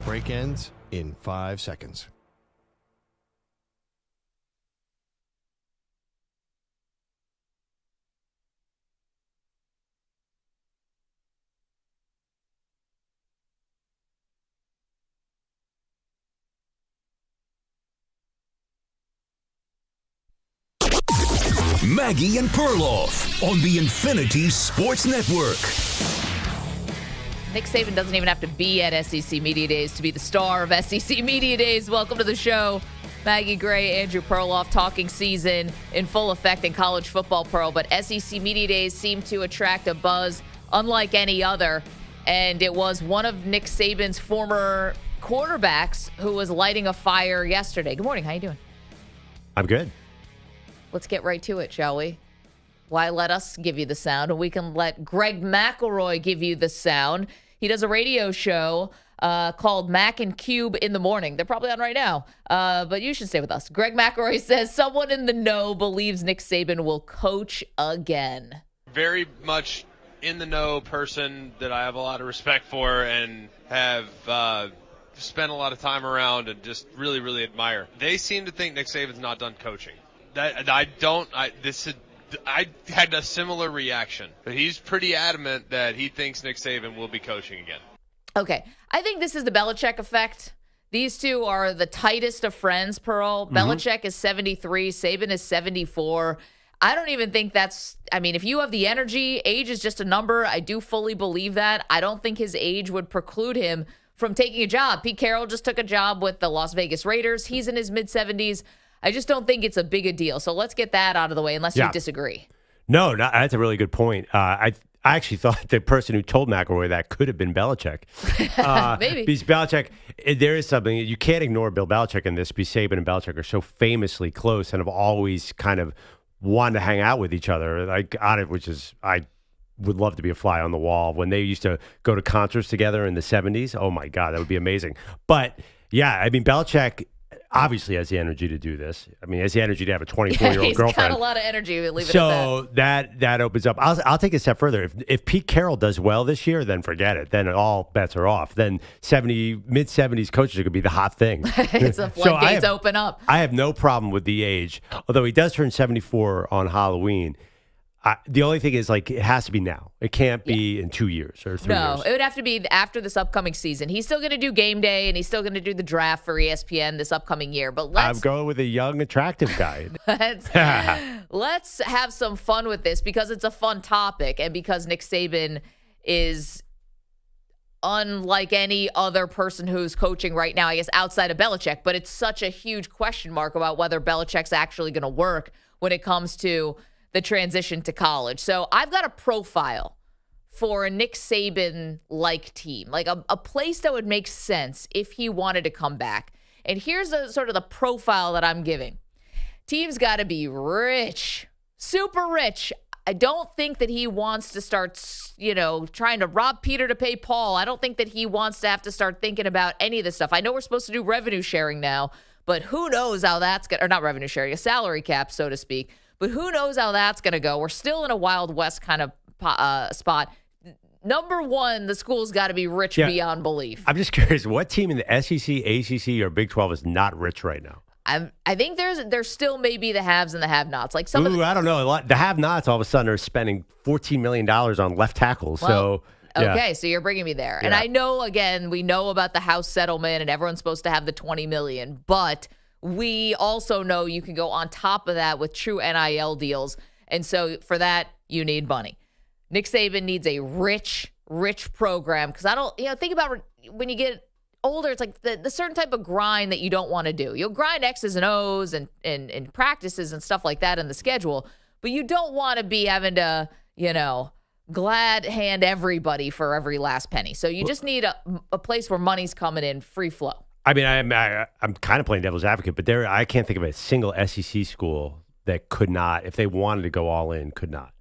Break ends in 5 seconds. Maggie and Perloff on the Infinity Sports Network. Nick Saban doesn't even have to be at SEC Media Days to be the star of SEC Media Days. Welcome to the show. Maggie Gray, Andrew Perloff, talking season in full effect in college football, Pearl. But SEC Media Days seem to attract a buzz unlike any other. And it was one of Nick Saban's former quarterbacks who was lighting a fire yesterday. Good morning. How you doing? I'm good. Let's get right to it, shall we? Why let us give you the sound, and we can let Greg McElroy give you the sound. He does a radio show called Mac and Cube in the Morning. They're probably on right now, but you should stay with us. Greg McElroy says someone in the know believes Nick Saban will coach again. Very much in the know person that I have a lot of respect for and have spent a lot of time around and just really, really admire. They seem to think Nick Saban's not done coaching. I had a similar reaction, but he's pretty adamant that he thinks Nick Saban will be coaching again. Okay. I think this is the Belichick effect. These two are the tightest of friends, Pearl. Belichick is 73, Saban is 74. I don't even think if you have the energy, age is just a number. I do fully believe that. I don't think his age would preclude him from taking a job. Pete Carroll just took a job with the Las Vegas Raiders. He's in his mid-70s. I just don't think it's a big a deal. So let's get that out of the way, unless you disagree. No, that's a really good point. I actually thought the person who told McElroy that could have been Belichick. Maybe. Because Belichick, there is something, you can't ignore Bill Belichick in this, because Saban and Belichick are so famously close and have always kind of wanted to hang out with each other, which is, I would love to be a fly on the wall. When they used to go to concerts together in the 70s, oh my God, that would be amazing. But yeah, Belichick obviously has the energy to do this. He has the energy to have a 24-year-old girlfriend. He's got a lot of energy. We'll leave it at that. So that opens up. I'll take it a step further. If Pete Carroll does well this year, then forget it. Then all bets are off. Then mid-70s coaches are going to be the hot thing. It's a floodgates open up. I have no problem with the age, although he does turn 74 on Halloween. The only thing is, it has to be now. It can't be in 2 years or 3 years. No, it would have to be after this upcoming season. He's still going to do game day, and he's still going to do the draft for ESPN this upcoming year. But I'm going with a young, attractive guy. Let's have some fun with this, because it's a fun topic, and because Nick Saban is unlike any other person who's coaching right now, I guess, outside of Belichick. But it's such a huge question mark about whether Belichick's actually going to work when it comes to the transition to college. So I've got a profile for a Nick Saban-like team, like a place that would make sense if he wanted to come back. And here's sort of the profile that I'm giving. Team's got to be rich, super rich. I don't think that he wants to start, trying to rob Peter to pay Paul. I don't think that he wants to have to start thinking about any of this stuff. I know we're supposed to do revenue sharing now, but who knows how that's going to, or not revenue sharing, a salary cap, so to speak. But who knows how that's going to go. We're still in a Wild West kind of spot. Number one, the school's got to be rich beyond belief. I'm just curious, what team in the SEC, ACC, or Big 12 is not rich right now? I think there's still maybe the haves and the have-nots. I don't know. The have-nots all of a sudden are spending $14 million on left tackles. Okay, so you're bringing me there. Yeah. And I know, again, we know about the House settlement, and everyone's supposed to have the $20 million, but we also know you can go on top of that with true NIL deals. And so for that, you need money. Nick Saban needs a rich program, because think about when you get older, it's like the certain type of grind that you don't want to do. You'll grind X's and O's and practices and stuff like that in the schedule, but you don't want to be having to, glad hand everybody for every last penny. So you just need a place where money's coming in free flow. I'm kind of playing devil's advocate, but I can't think of a single SEC school that could not, if they wanted to go all in, could not.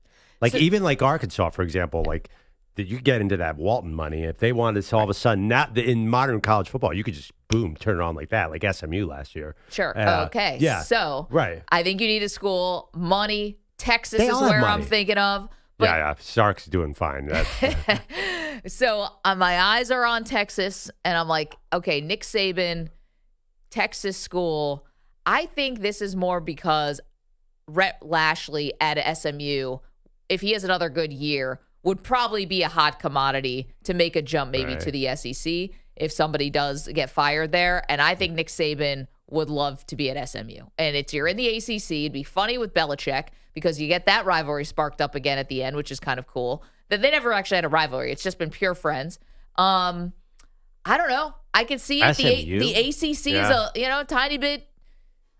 Even Arkansas, for example, you get into that Walton money. If they wanted to all of a sudden, not in modern college football, you could just, boom, turn it on like that, like SMU last year. Sure. Okay. Yeah. So right. I think you need a school, money. Texas is where I'm thinking of. But Sark's doing fine. So my eyes are on Texas, and I'm like, okay, Nick Saban, Texas school. I think this is more because Rhett Lashley at SMU, if he has another good year, would probably be a hot commodity to make a jump maybe to the SEC if somebody does get fired there. And I think Nick Saban would love to be at SMU. And you're in the ACC. It'd be funny with Belichick because you get that rivalry sparked up again at the end, which is kind of cool. That they never actually had a rivalry. It's just been pure friends. I don't know. I can see it. The ACC is a tiny bit,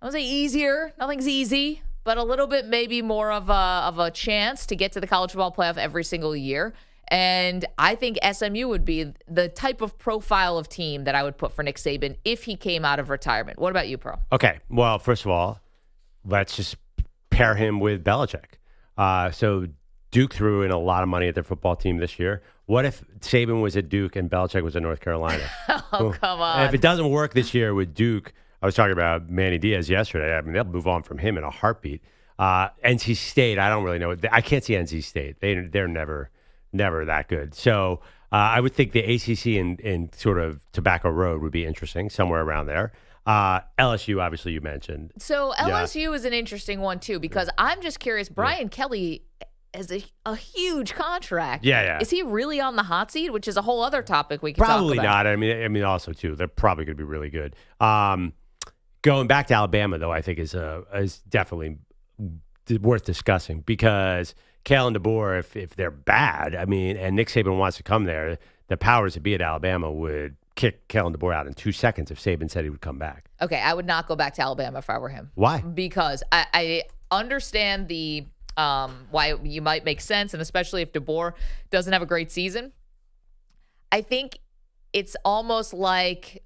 I would say easier. Nothing's easy, but a little bit maybe more of a chance to get to the college football playoff every single year. And I think SMU would be the type of profile of team that I would put for Nick Saban if he came out of retirement. What about you, Pro? Okay. Well, first of all, let's just pair him with Belichick. So Duke threw in a lot of money at their football team this year. What if Saban was at Duke and Belichick was at North Carolina? Come on. And if it doesn't work this year with Duke, I was talking about Manny Diaz yesterday. I mean, they'll move on from him in a heartbeat. NC State, I don't really know. I can't see NC State. They're never that good. So I would think the ACC in sort of Tobacco Road would be interesting, somewhere around there. LSU, obviously, you mentioned. So LSU is an interesting one, too, because I'm just curious. Brian Kelly has a huge contract. Yeah. Is he really on the hot seat, which is a whole other topic we can talk about? Probably not. I mean, also, too, they're probably going to be really good. Going back to Alabama, though, I think is definitely worth discussing because Kale and DeBoer, if they're bad, I mean, and Nick Saban wants to come there, the powers that be at Alabama would kick Kale and DeBoer out in 2 seconds if Saban said he would come back. Okay, I would not go back to Alabama if I were him. Why? Because I understand the why you might make sense, and especially if DeBoer doesn't have a great season. I think it's almost like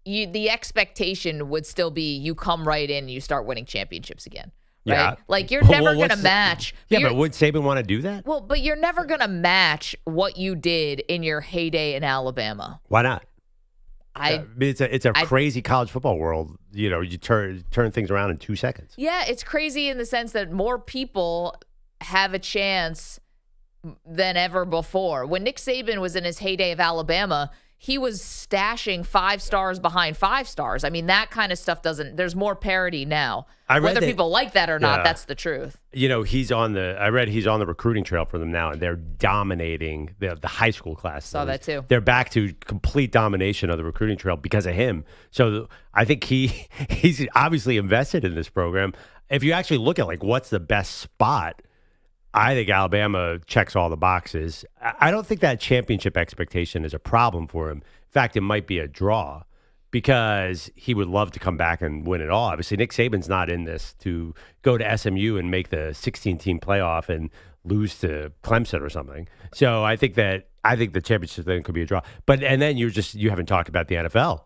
the expectation would still be you come right in and you start winning championships again. Right? Yeah. Like you're never going to match. But would Saban want to do that? Well, but you're never going to match what you did in your heyday in Alabama. Why not? I mean, it's a crazy college football world. You know, you turn things around in 2 seconds. Yeah, it's crazy in the sense that more people have a chance than ever before. When Nick Saban was in his heyday of Alabama, he was stashing 5 stars behind 5 stars. I mean, that kind of stuff there's more parity now. Whether people like that or not, that's the truth. You know, he's on the recruiting trail for them now, and they're dominating the high school class. Saw that too. They're back to complete domination of the recruiting trail because of him. So I think he's obviously invested in this program. If you actually look at like what's the best spot, I think Alabama checks all the boxes. I don't think that championship expectation is a problem for him. In fact, it might be a draw because he would love to come back and win it all. Obviously, Nick Saban's not in this to go to SMU and make the 16-team playoff and lose to Clemson or something. So I think the championship thing could be a draw. And then you haven't talked about the NFL.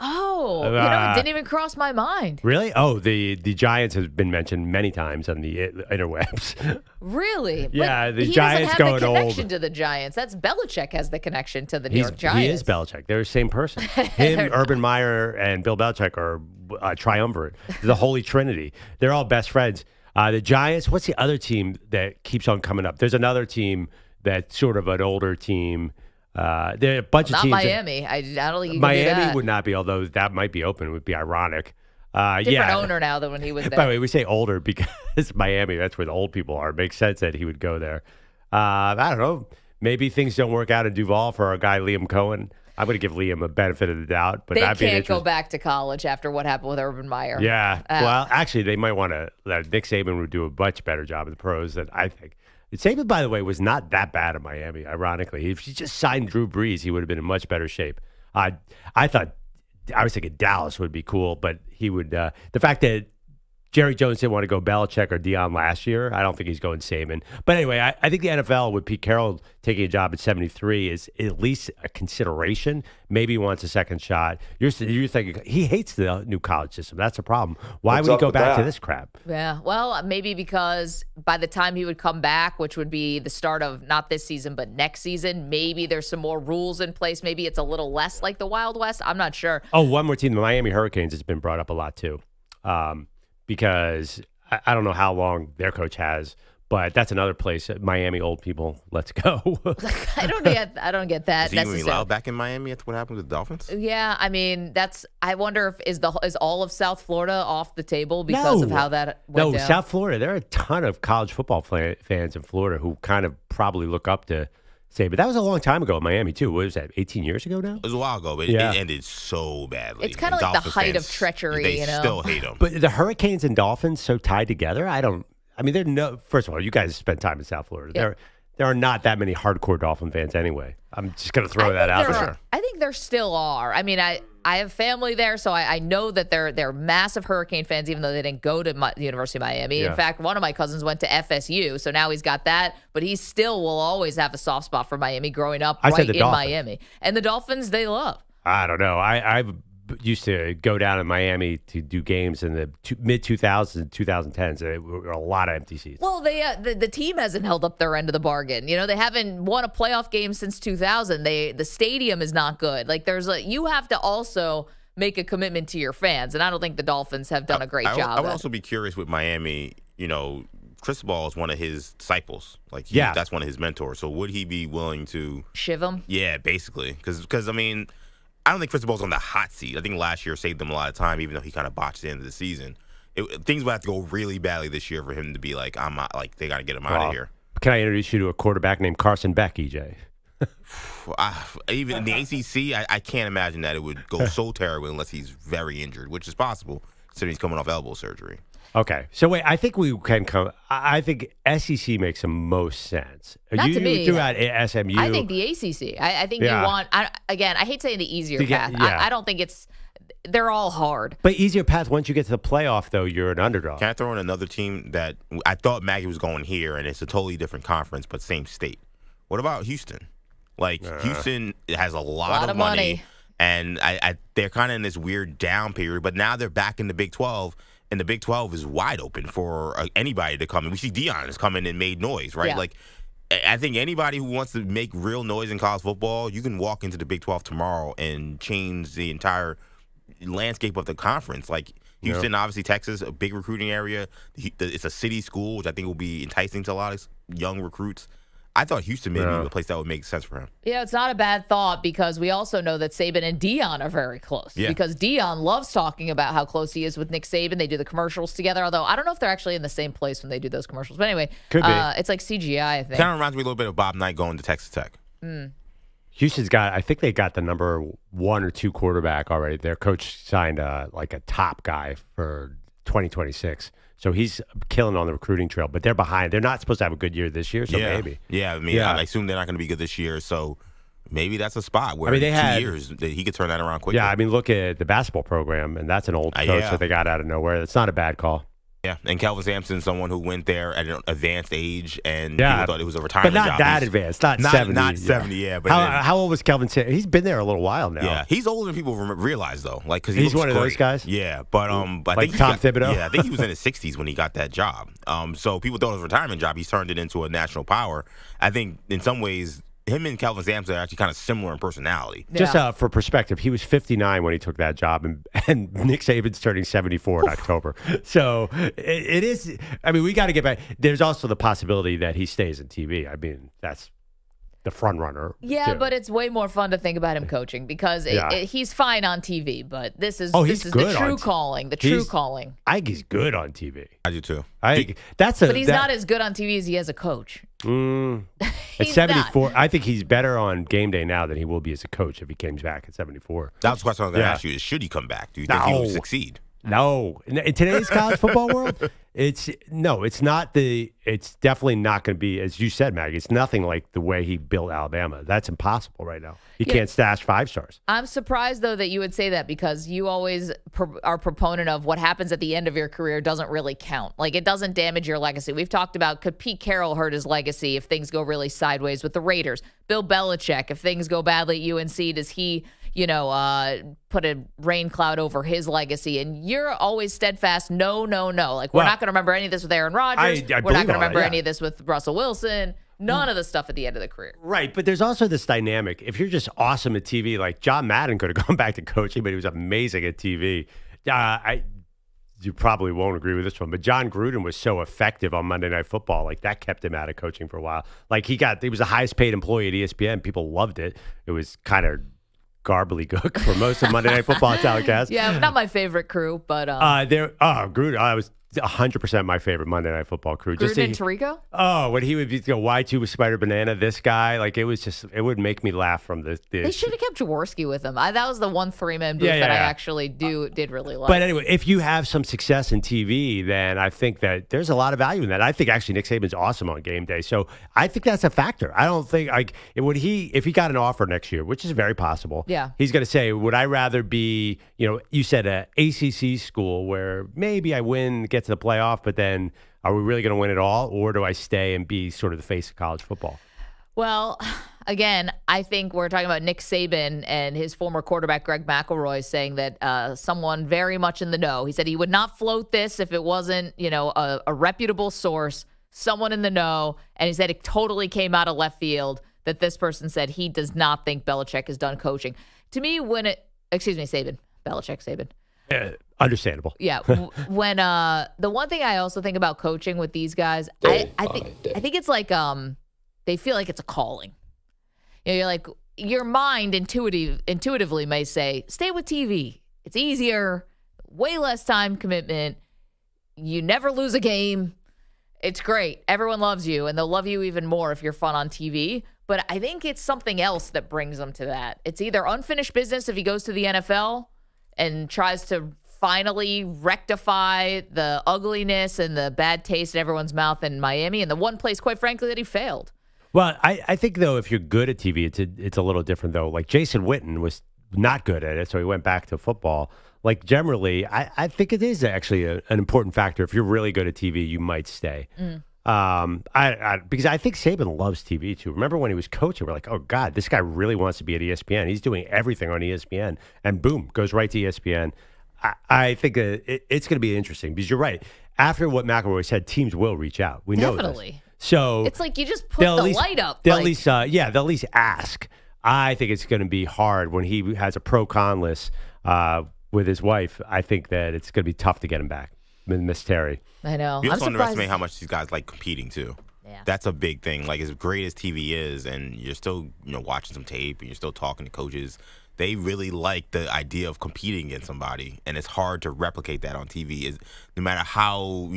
Oh, it didn't even cross my mind. Really? Oh, the Giants has been mentioned many times on the interwebs. Really? Yeah, the he Giants doesn't have going the old. connection to the Giants. That's Belichick has the connection to the New York Giants. He is Belichick. They're the same person. Him, Urban Meyer, and Bill Belichick are a triumvirate. The Holy Trinity. They're all best friends. The Giants, what's the other team that keeps on coming up? There's another team that's sort of an older team. There are a bunch of teams. Not Miami. I don't think you can Miami do that. would not be, although that might be open. It would be ironic. Different owner now than when he was there. By the way, we say older because Miami, that's where the old people are. It makes sense that he would go there. I don't know. Maybe things don't work out in Duval for our guy Liam Cohen. I'm going to give Liam a benefit of the doubt. But they can't go back to college after what happened with Urban Meyer. Yeah. Well, actually, they might want to. Nick Saban would do a much better job in the pros than I think. Saban, by the way, was not that bad in Miami, ironically. If he just signed Drew Brees, he would have been in much better shape. I was thinking Dallas would be cool, but he would. The fact that Jerry Jones didn't want to go Belichick or Dion last year, I don't think he's going Saban. But anyway, I think the NFL with Pete Carroll taking a job at 73 is at least a consideration. Maybe he wants a second shot. You're thinking he hates the new college system. That's a problem. Why would he go back to this crap? Yeah, well, maybe because by the time he would come back, which would be the start of not this season but next season, maybe there's some more rules in place. Maybe it's a little less like the Wild West. I'm not sure. Oh, one more team, the Miami Hurricanes, has been brought up a lot too. Because I don't know how long their coach has, But that's another place. Miami old people, let's go. I don't get that Is he necessarily. even allowed back in Miami after what happened with the Dolphins? Yeah, I mean, I wonder if is all of South Florida off the table because of how that went down? South Florida. There are a ton of college football fans in Florida who kind of probably look up to Saban. That was a long time ago in Miami too. What was that? 18 years ago now? It was a while ago, but it ended so badly. It's kind of And like the Dolphins height of fans, treachery. They you know, still hate him. But the Hurricanes and Dolphins so tied together. They're no. First of all, you guys spent time in South Florida. Yeah. There are not that many hardcore Dolphin fans anyway. I'm just going to throw that out there. I think there still are. I mean, I have family there, so I know that they're massive Hurricane fans, even though they didn't go to the University of Miami. Yeah. In fact, one of my cousins went to FSU, so now he's got that. But he still will always have a soft spot for Miami growing up I said right the in Dolphins. Miami. And the Dolphins, they love. I don't know. I used to go down to Miami to do games in the mid 2000s and 2010s. There were a lot of empty seats. Well, the team hasn't held up their end of the bargain. You know, they haven't won a playoff game since 2000. The stadium is not good. Like you have to also make a commitment to your fans, and I don't think the Dolphins have done a great job. I would also be curious with Miami. You know, Cristobal is one of his disciples. That's one of his mentors. So would he be willing to shiv him? Yeah, basically, because I mean, I don't think Cristobal's on the hot seat. I think last year saved them a lot of time, even though he kind of botched the end of the season. Things would have to go really badly this year for him to be like, they got to get him out of here. Can I introduce you to a quarterback named Carson Beck, EJ? Even in the ACC, I can't imagine that it would go so terrible unless he's very injured, which is possible, considering he's coming off elbow surgery. Okay. So, wait, I think we can come. I think SEC makes the most sense. Not to me. You threw out SMU. I think the ACC. I think you want, I hate saying the easier path. Yeah. I don't think they're all hard. But easier path, once you get to the playoff, though, you're an underdog. Can I throw in another team that I thought Maggie was going here, and it's a totally different conference, but same state? What about Houston? Houston has a lot of money. And they're kind of in this weird down period, but now they're back in the Big 12, and the Big 12 is wide open for anybody to come in. We see Deion has come in and made noise, right? Yeah. I think anybody who wants to make real noise in college football, you can walk into the Big 12 tomorrow and change the entire landscape of the conference. Houston, obviously Texas, a big recruiting area. It's a city school, which I think will be enticing to a lot of young recruits. I thought Houston may be the place that would make sense for him. Yeah, it's not a bad thought because we also know that Saban and Deion are very close. Yeah. Because Deion loves talking about how close he is with Nick Saban. They do the commercials together, although I don't know if they're actually in the same place when they do those commercials. But anyway, Could be. It's like CGI, I think. Kind of reminds me a little bit of Bob Knight going to Texas Tech. Houston's I think they got the number 1 or 2 quarterback already. Their coach signed a top guy for 2026. So he's killing on the recruiting trail, but they're behind. They're not supposed to have a good year this year, so maybe. Yeah, I assume they're not going to be good this year, so maybe that's a spot where they in had 2 years that he could turn that around quickly. Yeah, look at the basketball program, and that's an old coach that they got out of nowhere. That's not a bad call. Yeah, and Kelvin Sampson, someone who went there at an advanced age, and people thought it was a retirement job. But not job. that advanced, not 70. Not 70, yeah. But how old was Kelvin Sampson? He's been there a little while now. Yeah, he's older than people realize, though. Because he's one of those guys? Yeah, but I think Tom Thibodeau? Yeah, I think he was in his 60s when he got that job. So people thought it was a retirement job. He's turned it into a national power. I think in some ways, him and Kelvin Sampson are actually kind of similar in personality. Just for perspective, he was 59 when he took that job, and Nick Saban's turning 74 in October. So it is. We got to get back. There's also the possibility that he stays in TV. That's the front runner. Yeah, too. but it's way more fun to think about him coaching because he's fine on TV. But this is he's the good true calling. The true calling. I think he's good on TV. I do too. But he's not as good on TV as he is a coach. At 74, I think he's better on game day now than he will be as a coach if he comes back at 74. That was the question I was going to ask you: is should he come back? Do you think he will succeed? No, in today's college football world, it's definitely not going to be, as you said, Maggie. It's nothing like the way he built Alabama. That's impossible right now. He can't stash 5 stars. I'm surprised though that you would say that because you always are proponent of what happens at the end of your career doesn't really count. Like it doesn't damage your legacy. We've talked about could Pete Carroll hurt his legacy if things go really sideways with the Raiders? Bill Belichick, if things go badly at UNC, does he put a rain cloud over his legacy? And you're always steadfast. No. Like, we're not going to remember any of this with Aaron Rodgers. We're not going to remember any of this with Russell Wilson. None of the stuff at the end of the career. Right, but there's also this dynamic. If you're just awesome at TV, like John Madden could have gone back to coaching, but he was amazing at TV. you probably won't agree with this one, but John Gruden was so effective on Monday Night Football. Like, that kept him out of coaching for a while. Like, he was the highest paid employee at ESPN. People loved it. It was kind of garbly gook for most of Monday Night Football telecast. Yeah, not my favorite crew, but Gruden. I was 100% my favorite Monday Night Football crew. Gruden and Tirico? Oh, when he would go Y2 with Spider Banana, this guy, like, it would make me laugh from the They should have kept Jaworski with him. That was the one 3-man booth that I actually did really like. But anyway, if you have some success in TV, then I think that there's a lot of value in that. I think actually Nick Saban's awesome on game day. So I think that's a factor. I don't think if he got an offer next year, which is very possible, he's going to say, would I rather be, you said a ACC school where maybe I get to the playoff, but then are we really going to win it all, or do I stay and be sort of the face of college football? Well, again, I think we're talking about Nick Saban and his former quarterback Greg McElroy saying that someone very much in the know. He said he would not float this if it wasn't, a reputable source, someone in the know, and he said it totally came out of left field that this person said he does not think Belichick is done coaching. To me, Saban. Understandable. Yeah. When the one thing I also think about coaching with these guys, I think it's like they feel like it's a calling. You're like, your mind intuitively may say, stay with TV. It's easier, way less time commitment. You never lose a game. It's great. Everyone loves you, and they'll love you even more if you're fun on TV. But I think it's something else that brings them to that. It's either unfinished business if he goes to the NFL and tries to finally rectify the ugliness and the bad taste in everyone's mouth in Miami, and the one place, quite frankly, that he failed. Well, I think, though, if you're good at TV, it's a little different, though. Like, Jason Witten was not good at it, so he went back to football. Like, generally, I think it is actually an important factor. If you're really good at TV, you might stay. Because I think Saban loves TV, too. Remember when he was coaching, we're like, oh, God, this guy really wants to be at ESPN. He's doing everything on ESPN. And boom, goes right to ESPN. I think it's going to be interesting because you're right. After what McElroy said, teams will reach out. We know this. So it's like you just put the light up. They'll at least ask. I think it's going to be hard when he has a pro-con list with his wife. I think that it's going to be tough to get him back. Miss Terry. I know. You also underestimate how much these guys like competing too. Yeah. That's a big thing. Like, as great as TV is, and you're still watching some tape and you're still talking to coaches, they really like the idea of competing against somebody, and it's hard to replicate that on TV. No matter how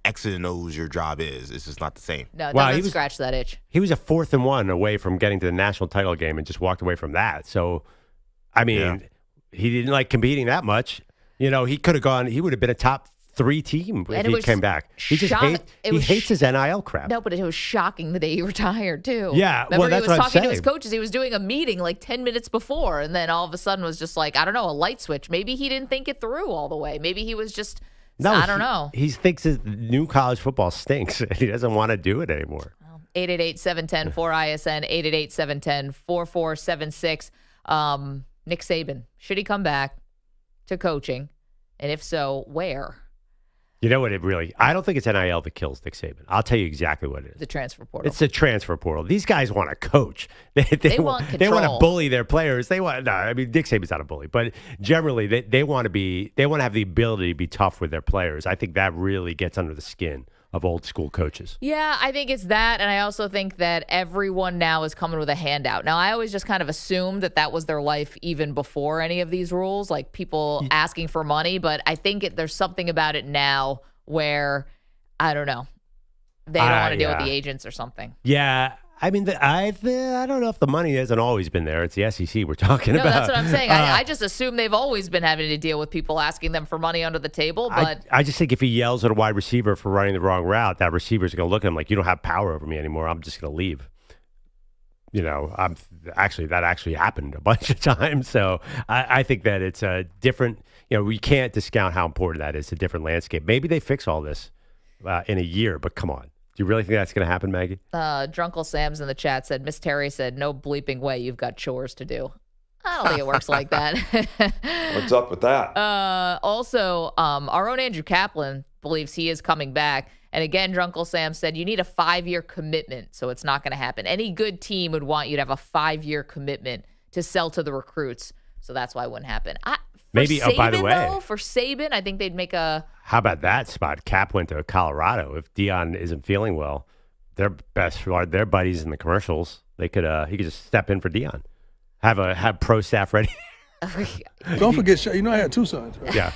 X's and O's your job is, it's just not the same. No, doesn't scratch that itch. He was a 4th and 1 away from getting to the national title game and just walked away from that. So, I mean, he didn't like competing that much. He could have gone. He would have been a top 3 team if he came back. He just hates his NIL crap. No, but it was shocking the day he retired too. Yeah, remember, that's he was what talking I'm to his coaches. He was doing a meeting like 10 minutes before, and then all of a sudden was just like, I don't know, a light switch. Maybe he didn't think it through all the way. Maybe he was just. I don't know. He thinks that new college football stinks. He doesn't want to do it anymore. 888-710-4ISN, 888-710-4476. Nick Saban, should he come back to coaching? And if so, where? You know what I don't think it's NIL that kills Nick Saban. I'll tell you exactly what it is. The transfer portal. It's the transfer portal. These guys want to coach. They want control. They want to bully their players. Nick Saban's not a bully, but generally they want to have the ability to be tough with their players. I think that really gets under the skin of old school coaches. Yeah, I think it's that, and I also think that everyone now is coming with a handout. Now, I always just kind of assumed that was their life even before any of these rules, like people asking for money, but I think there's something about it now where, I don't know, they don't want to deal with the agents or something. Yeah, I mean, I don't know if the money hasn't always been there. It's the SEC we're talking about. No, that's what I'm saying. I just assume they've always been having to deal with people asking them for money under the table. But I just think if he yells at a wide receiver for running the wrong route, that receiver's going to look at him like, you don't have power over me anymore. I'm just going to leave. That actually happened a bunch of times. So I think that it's a different, we can't discount how important that is, a different landscape. Maybe they fix all this in a year, but come on. Do you really think that's going to happen, Maggie? Drunkle Sam's in the chat said, Miss Terry said, no bleeping way, you've got chores to do. I don't think it works like that. What's up with that? Also, our own Andrew Kaplan believes he is coming back. And again, Drunkle Sam said, you need a 5-year commitment, so it's not going to happen. Any good team would want you to have a 5-year commitment to sell to the recruits. So that's why it wouldn't happen. Maybe. For Saban, by the way, though, for Saban, I think they'd make a. How about that spot? Cap went to Colorado. If Deion isn't feeling well, their buddies in the commercials. He could just step in for Deion. Have pro staff ready. Don't forget, I had 2 sons. Right? Yeah,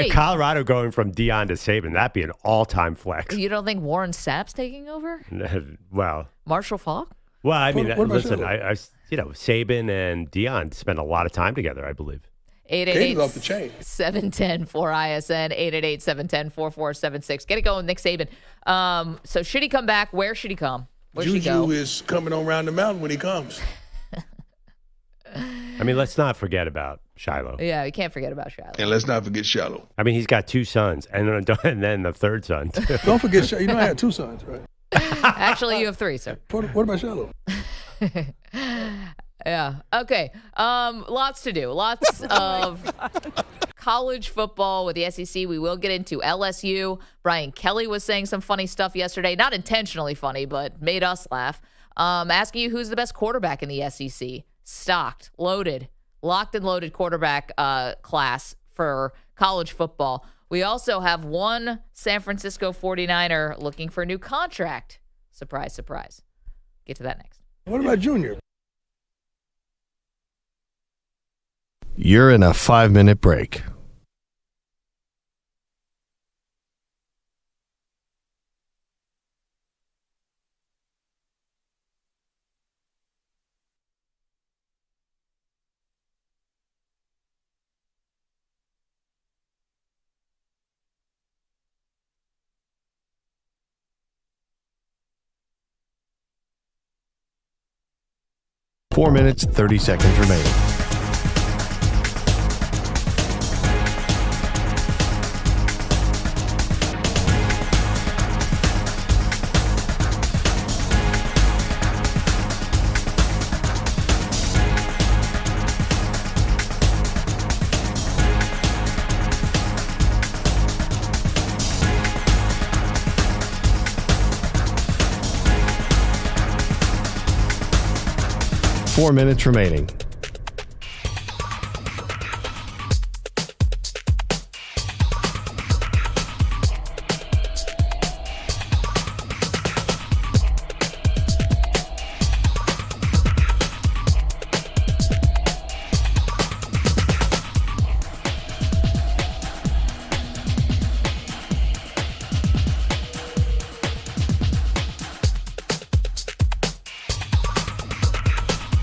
Colorado going from Deion to Saban, that'd be an all-time flex. You don't think Warren Sapp's taking over? Well, Marshall Faulk? Well, I mean, what listen, Saban and Deion spent a lot of time together, I believe. 888-710-4ISN, 888-710-4476. Get it going, Nick Saban. So should he come back? Where should he come? Where should he go? Juju is coming on around the mountain when he comes. I mean, let's not forget about Shiloh. Yeah, we can't forget about Shiloh. And let's not forget Shiloh. I mean, he's got 2 sons, and then the third son. Too. Don't forget, I had 2 sons, right? Actually, you have 3, sir. What about Shiloh? Yeah. Okay. Lots to do. Lots of college football with the SEC. We will get into LSU. Brian Kelly was saying some funny stuff yesterday. Not intentionally funny, but made us laugh. Asking you who's the best quarterback in the SEC. Stocked, loaded, locked and loaded quarterback class for college football. We also have one San Francisco 49er looking for a new contract. Surprise, surprise. Get to that next. What about Junior? You're in a 5-minute break. Four minutes, 30 seconds remaining. Four minutes remaining.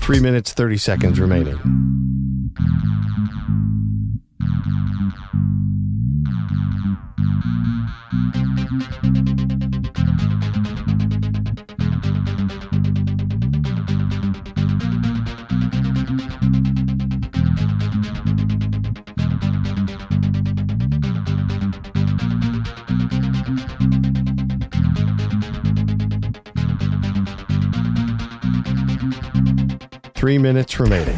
Three minutes, 30 seconds remaining. Three minutes remaining.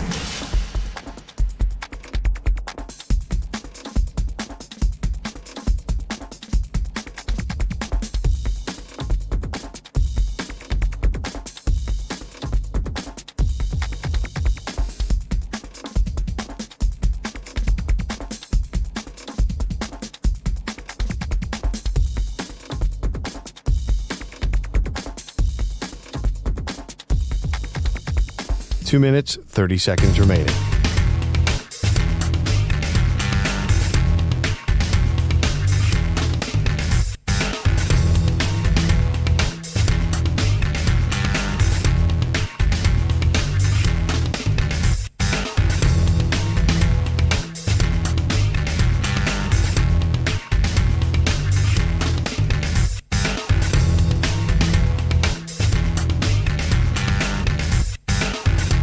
Two minutes, 30 seconds remaining.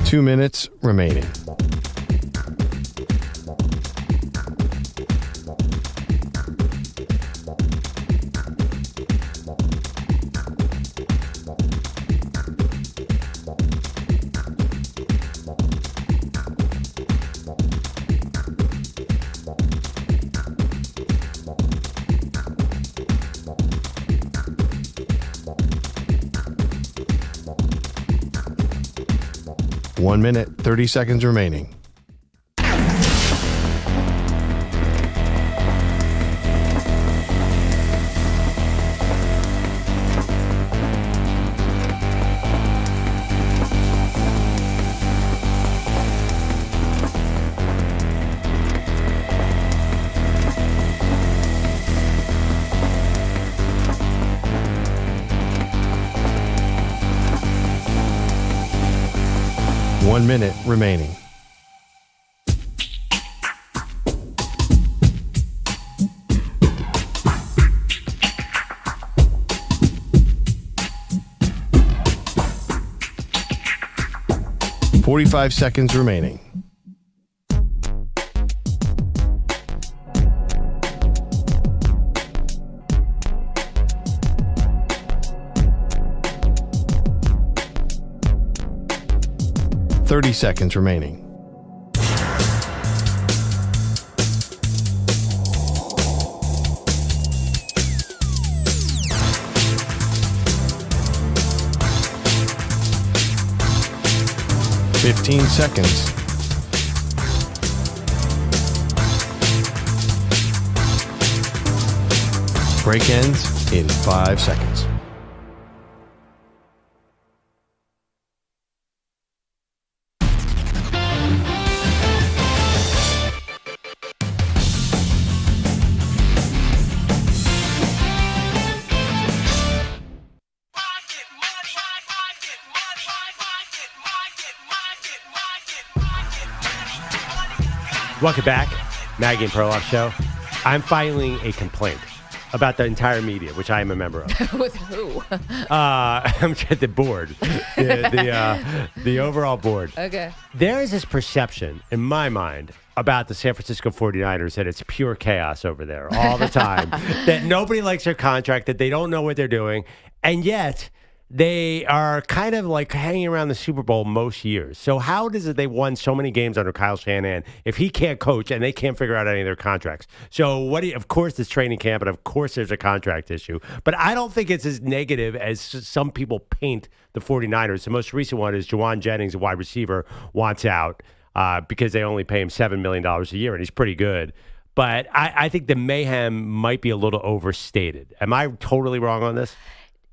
Two minutes remaining. One minute, 30 seconds remaining. 1 minute remaining. $45 seconds remaining. $30 seconds remaining. $15 seconds. Break ends in 5 seconds. Welcome back, Maggie and Perloff Show. I'm filing a complaint about the entire media, which I am a member of. With who? I'm at the board, the overall board. Okay. There is this perception in my mind about the San Francisco 49ers that it's pure chaos over there all the time, that nobody likes their contract, that they don't know what they're doing, and yet they are kind of like hanging around the Super Bowl most years. So how does it they won so many games under Kyle Shanahan if he can't coach and they can't figure out any of their contracts? So of course there's training camp and of course there's a contract issue. But I don't think it's as negative as some people paint the 49ers. The most recent one is Jauan Jennings, a wide receiver, wants out because they only pay him $7 million a year and he's pretty good. But I think the mayhem might be a little overstated. Am I totally wrong on this?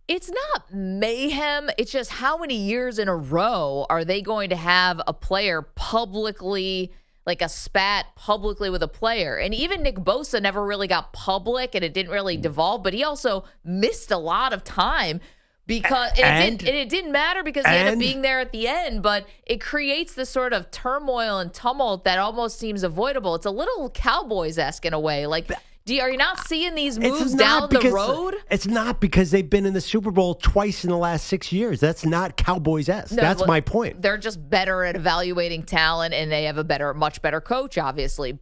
It's not mayhem. It's just how many years in a row are they going to have a player publicly, like a spat publicly with a player? And even Nick Bosa never really got public and it didn't really devolve, but he also missed a lot of time because it didn't matter because he ended up being there at the end, but it creates this sort of turmoil and tumult that almost seems avoidable. It's a little Cowboys-esque in a way. Like, are you not seeing these moves down the road? It's not because they've been in the Super Bowl twice in the last 6 years. That's not Cowboys-esque. No, that's my point. They're just better at evaluating talent, and they have much better coach, obviously.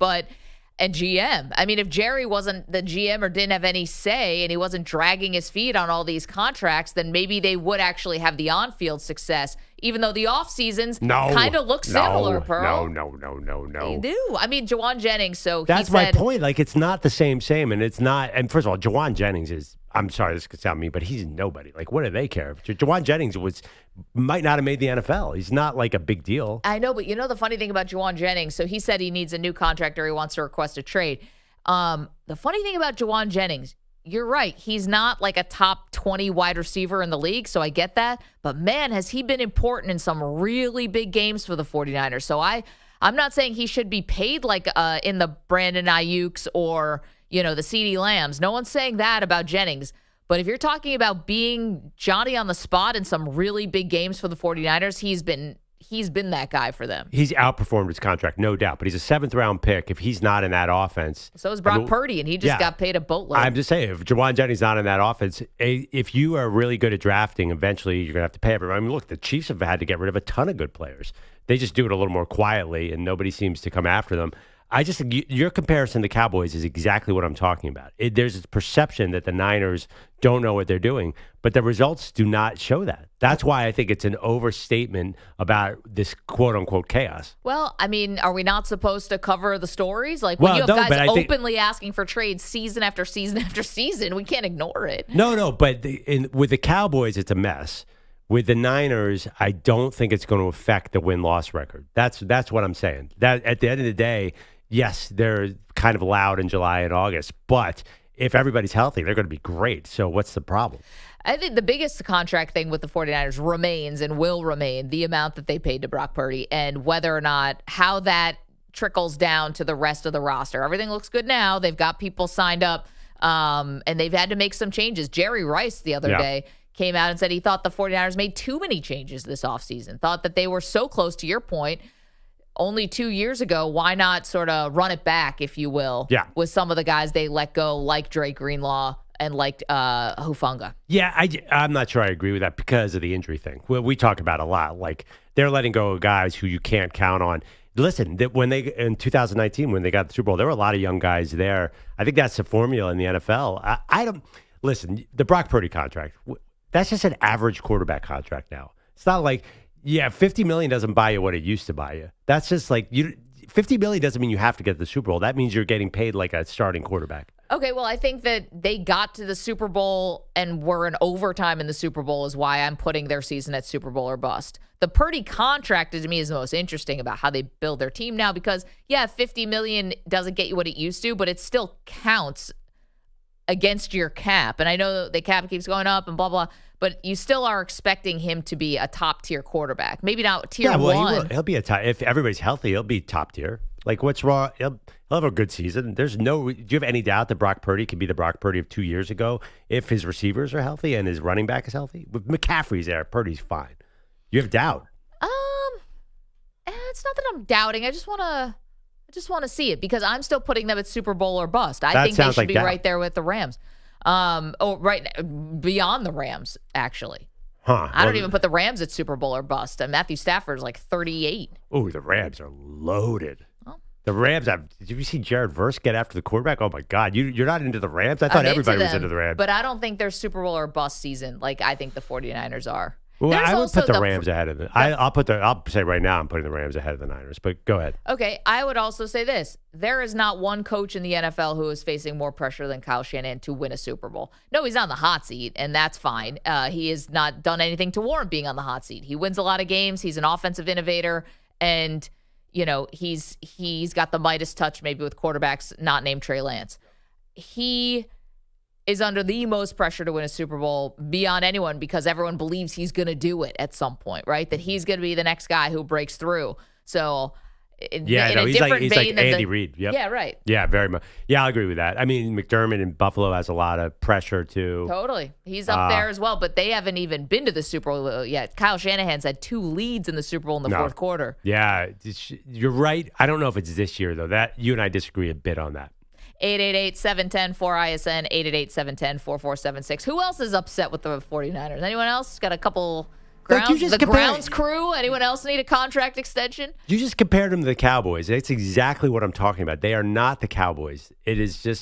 And GM. I mean, if Jerry wasn't the GM or didn't have any say and he wasn't dragging his feet on all these contracts, then maybe they would actually have the on-field success, even though the off-seasons kind of look similar, Pearl. No. They do. I mean, Jauan Jennings, That's my point. Like, it's not the same, and it's not. And first of all, Jauan Jennings is, I'm sorry, this could sound mean, but he's nobody. Like, what do they care? Jauan Jennings might not have made the NFL. He's not like a big deal. I know, but you know the funny thing about Jauan Jennings, so he said he needs a new contract or he wants to request a trade. The funny thing about Jauan Jennings, you're right. He's not like a top 20 wide receiver in the league, so I get that. But, man, has he been important in some really big games for the 49ers. So I'm not saying he should be paid like in the Brandon Ayuk's or, the CeeDee Lambs. No one's saying that about Jennings. But if you're talking about being Johnny on the spot in some really big games for the 49ers, he's been that guy for them. He's outperformed his contract, no doubt. But he's a 7th-round pick. If he's not in that offense. So is Brock Purdy, and he just got paid a boatload. I'm just saying, if Jauan Jennings not in that offense, if you are really good at drafting, eventually you're going to have to pay everybody. I mean, look, the Chiefs have had to get rid of a ton of good players. They just do it a little more quietly, and nobody seems to come after them. I just think your comparison to Cowboys is exactly what I'm talking about. There's this perception that the Niners don't know what they're doing, but the results do not show that. That's why I think it's an overstatement about this quote-unquote chaos. Well, I mean, are we not supposed to cover the stories? Like, when you have guys openly asking for trades season after season after season, we can't ignore it. No, but with the Cowboys, it's a mess. With the Niners, I don't think it's going to affect the win-loss record. That's what I'm saying. That at the end of the day, yes, they're kind of loud in July and August, but if everybody's healthy, they're going to be great. So what's the problem? I think the biggest contract thing with the 49ers remains and will remain the amount that they paid to Brock Purdy and whether or not how that trickles down to the rest of the roster. Everything looks good now. They've got people signed up, and they've had to make some changes. Jerry Rice the other day came out and said he thought the 49ers made too many changes this offseason, thought that they were so close, to your point, only 2 years ago. Why not sort of run it back, if you will, with some of the guys they let go, like Drake Greenlaw and like Hufanga? Yeah, I'm not sure I agree with that because of the injury thing. We talk about a lot. Like, they're letting go of guys who you can't count on. Listen, when they in 2019, when they got the Super Bowl, there were a lot of young guys there. I think that's the formula in the NFL. I don't listen. The Brock Purdy contract, that's just an average quarterback contract now. It's not like, $50 million doesn't buy you what it used to buy you. That's just like $50 million doesn't mean you have to get the Super Bowl. That means you're getting paid like a starting quarterback. Okay, well, I think that they got to the Super Bowl and were in overtime in the Super Bowl is why I'm putting their season at Super Bowl or bust. The Purdy contract, to me, is the most interesting about how they build their team now because, $50 million doesn't get you what it used to, but it still counts against your cap. And I know the cap keeps going up and blah, blah, but you still are expecting him to be a top-tier quarterback. Maybe not tier one. He'll be if everybody's healthy, he'll be top tier. Like, what's wrong? He'll have a good season. Do you have any doubt that Brock Purdy could be the Brock Purdy of 2 years ago if his receivers are healthy and his running back is healthy? With McCaffrey's there, Purdy's fine. You have doubt? It's not that I'm doubting. I just want to see it because I'm still putting them at Super Bowl or bust. I think they should be right there with the Rams. Right beyond the Rams, actually. I don't even put the Rams at Super Bowl or bust. And Matthew Stafford's like 38. Oh, the Rams are loaded. The Rams, did you see Jared Verse get after the quarterback? Oh, my God. You're not into the Rams? I thought everybody was into the Rams. But I don't think they're Super Bowl or bust season like I think the 49ers are. Well, I would put the Rams ahead of them. I'll say right now I'm putting the Rams ahead of the Niners, but go ahead. Okay, I would also say this. There is not one coach in the NFL who is facing more pressure than Kyle Shanahan to win a Super Bowl. No, he's not on the hot seat, and that's fine. He has not done anything to warrant being on the hot seat. He wins a lot of games. He's an offensive innovator, and he's got the Midas touch maybe with quarterbacks not named Trey Lance. He is under the most pressure to win a Super Bowl beyond anyone because everyone believes he's going to do it at some point, right? That he's going to be the next guy who breaks through. So, he's like Andy Reid. Yep. Yeah, right. Yeah, very much. Yeah, I agree with that. I mean, McDermott in Buffalo has a lot of pressure too. Totally. He's up there as well, but they haven't even been to the Super Bowl yet. Kyle Shanahan's had 2 leads in the Super Bowl in the fourth quarter. Yeah, you're right. I don't know if it's this year, though. That you and I disagree a bit on that. 888-710-4ISN, 888-710-4476. Who else is upset with the 49ers? Anyone else? Got a couple grounds crew? Anyone else need a contract extension? You just compared them to the Cowboys. That's exactly what I'm talking about. They are not the Cowboys. It's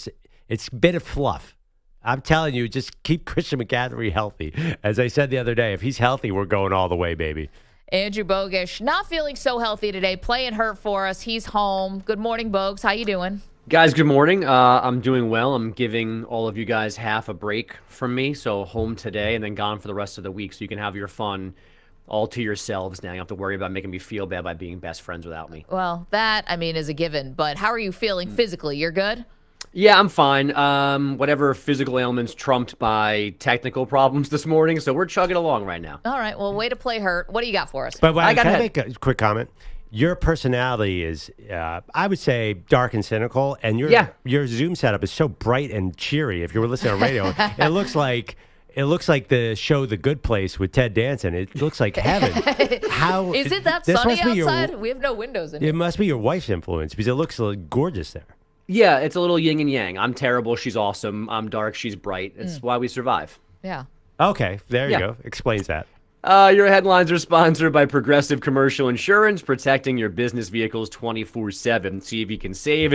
a bit of fluff. I'm telling you, just keep Christian McCaffrey healthy. As I said the other day, if he's healthy, we're going all the way, baby. Andrew Bogusch, not feeling so healthy today, playing hurt for us. He's home. Good morning, Bogues. How you doing? Guys, good morning. I'm doing well. I'm giving all of you guys half a break from me, so home today and then gone for the rest of the week so you can have your fun all to yourselves now. You don't have to worry about making me feel bad by being best friends without me. Well, that, is a given, but how are you feeling physically? You're good? Yeah, I'm fine. Whatever physical ailments trumped by technical problems this morning, so we're chugging along right now. All right, well, way to play hurt. What do you got for us? But can I make a quick comment? Your personality is, I would say, dark and cynical, and your Zoom setup is so bright and cheery. If you were listening on radio, it looks like the show The Good Place with Ted Danson. It looks like heaven. How is it that sunny outside? We have no windows in it. It must be your wife's influence because it looks gorgeous there. Yeah, it's a little yin and yang. I'm terrible. She's awesome. I'm dark. She's bright. It's why we survive. Yeah. Okay, there you go. Explains that. Your headlines are sponsored by Progressive Commercial Insurance, protecting your business vehicles 24/7. See if you can save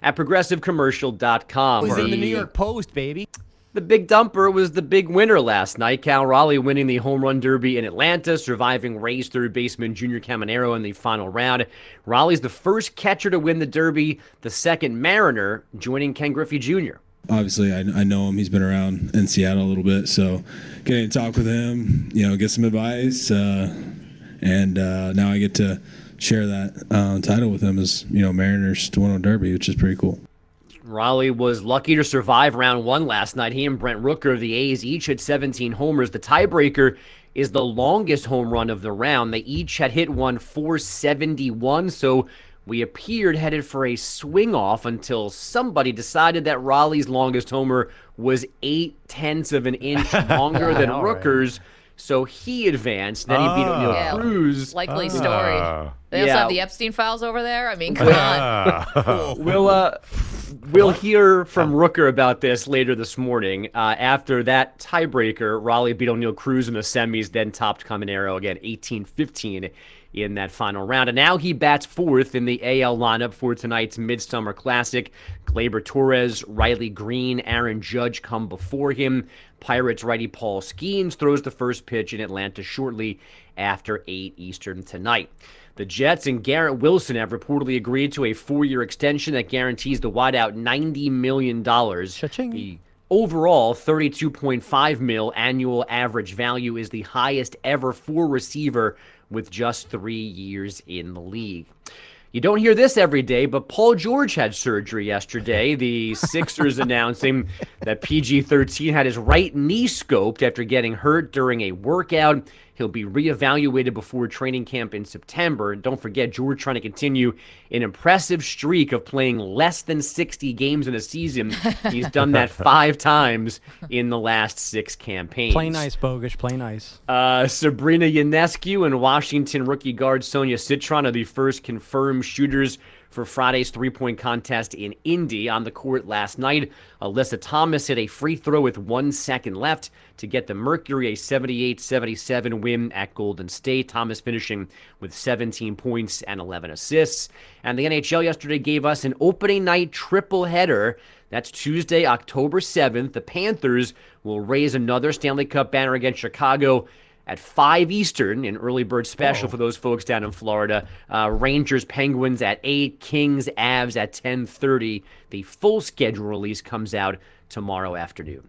at progressivecommercial.com. It was in the New York Post, baby. The big dumper was the big winner last night. Cal Raleigh winning the home run derby in Atlanta, surviving Rays third baseman Junior Caminero in the final round. Raleigh's the first catcher to win the derby, the second Mariner, joining Ken Griffey Jr. Obviously, I know him. He's been around in Seattle a little bit, so getting to talk with him, get some advice, and now I get to share that title with him as Mariners to win a derby, which is pretty cool. Raleigh was lucky to survive round 1 last night. He and Brent Rooker of the A's each hit 17 homers. The tiebreaker is the longest home run of the round. They each had hit one 471, so We appeared headed for a swing-off until somebody decided that Raleigh's longest homer was 0.8 of an inch longer than Rooker's, so he advanced. Then he beat O'Neal Cruz. Likely story. They also have the Epstein files over there. I mean, come on. We'll hear from Rooker about this later this morning. After that tiebreaker, Raleigh beat O'Neal Cruz in the semis, then topped Caminero again 18-15 in that final round. And now he bats fourth in the AL lineup for tonight's Midsummer Classic. Gleyber Torres, Riley Green, Aaron Judge come before him. Pirates righty Paul Skeens throws the first pitch in Atlanta shortly after 8 Eastern tonight. The Jets and Garrett Wilson have reportedly agreed to a 4-year extension that guarantees the wideout $90 million. Cha-ching. The overall $32.5 million annual average value is the highest ever for receiver with just 3 years in the league. You don't hear this every day, but Paul George had surgery yesterday. The Sixers announcing that PG-13 had his right knee scoped after getting hurt during a workout. He'll be reevaluated before training camp in September. And don't forget, George trying to continue an impressive streak of playing less than 60 games in a season. He's done that 5 times in the last 6 campaigns. Play nice, Bogusch. Play nice. Sabrina Ionescu and Washington rookie guard Sonia Citron are the first confirmed shooters for Friday's three-point contest in Indy. On the court last night, Alyssa Thomas hit a free throw with 1 second left to get the Mercury a 78-77 win at Golden State. Thomas finishing with 17 points and 11 assists. And the NHL yesterday gave us an opening night triple header. That's Tuesday, October 7th. The Panthers will raise another Stanley Cup banner against Chicago at 5 Eastern, an early bird special for those folks down in Florida. Rangers, Penguins at 8, Kings, Avs at 10:30. The full schedule release comes out tomorrow afternoon.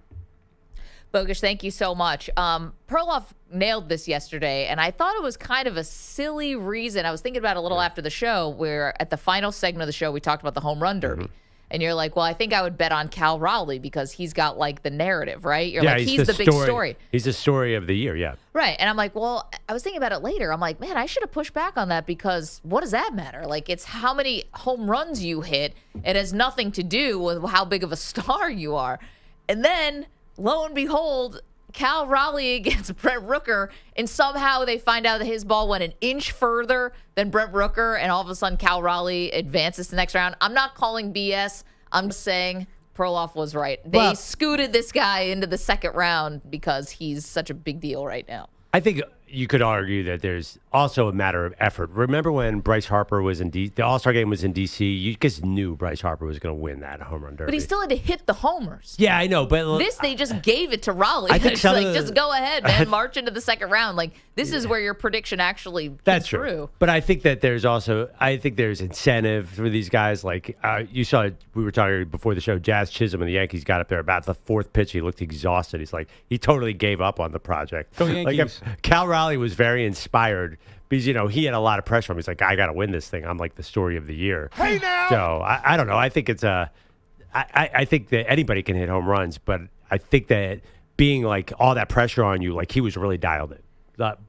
Bogusch, thank you so much. Perloff nailed this yesterday, and I thought it was kind of a silly reason. I was thinking about it a little after the show, where at the final segment of the show, we talked about the home run derby. And you're like, well, I think I would bet on Cal Raleigh because he's got, like, the narrative, right? You're like, he's the big story. He's the story of the year, yeah. Right. And I'm like, well, I was thinking about it later. I'm like, man, I should have pushed back on that because what does that matter? Like, it's how many home runs you hit. It has nothing to do with how big of a star you are. And then, lo and behold, Cal Raleigh against Brent Rooker, and somehow they find out that his ball went an inch further than Brent Rooker, and all of a sudden Cal Raleigh advances to the next round. I'm not calling BS. I'm just saying Perloff was right. They scooted this guy into the second round because he's such a big deal right now. I think you could argue that there's also a matter of effort. Remember when Bryce Harper was in the All-Star game was in D.C.? You just knew Bryce Harper was going to win that home run derby. But he still had to hit the homers. Yeah, I know. But this, they just gave it to Raleigh. I think it's like, just go ahead, man. March into the second round. Like, this is where your prediction actually That's true. True. But I think that there's incentive for these guys. Like, you saw, we were talking before the show, Jazz Chisholm and the Yankees got up there about the 4th pitch. He looked exhausted. He's like, he totally gave up on the project. Go Yankees. Like, Cal Raleigh was very inspired because, you know, he had a lot of pressure on him. He's like, I got to win this thing. I'm like the story of the year. Hey, now! So, I don't know. I think it's I think that anybody can hit home runs, but I think that being like all that pressure on you, like he was really dialed in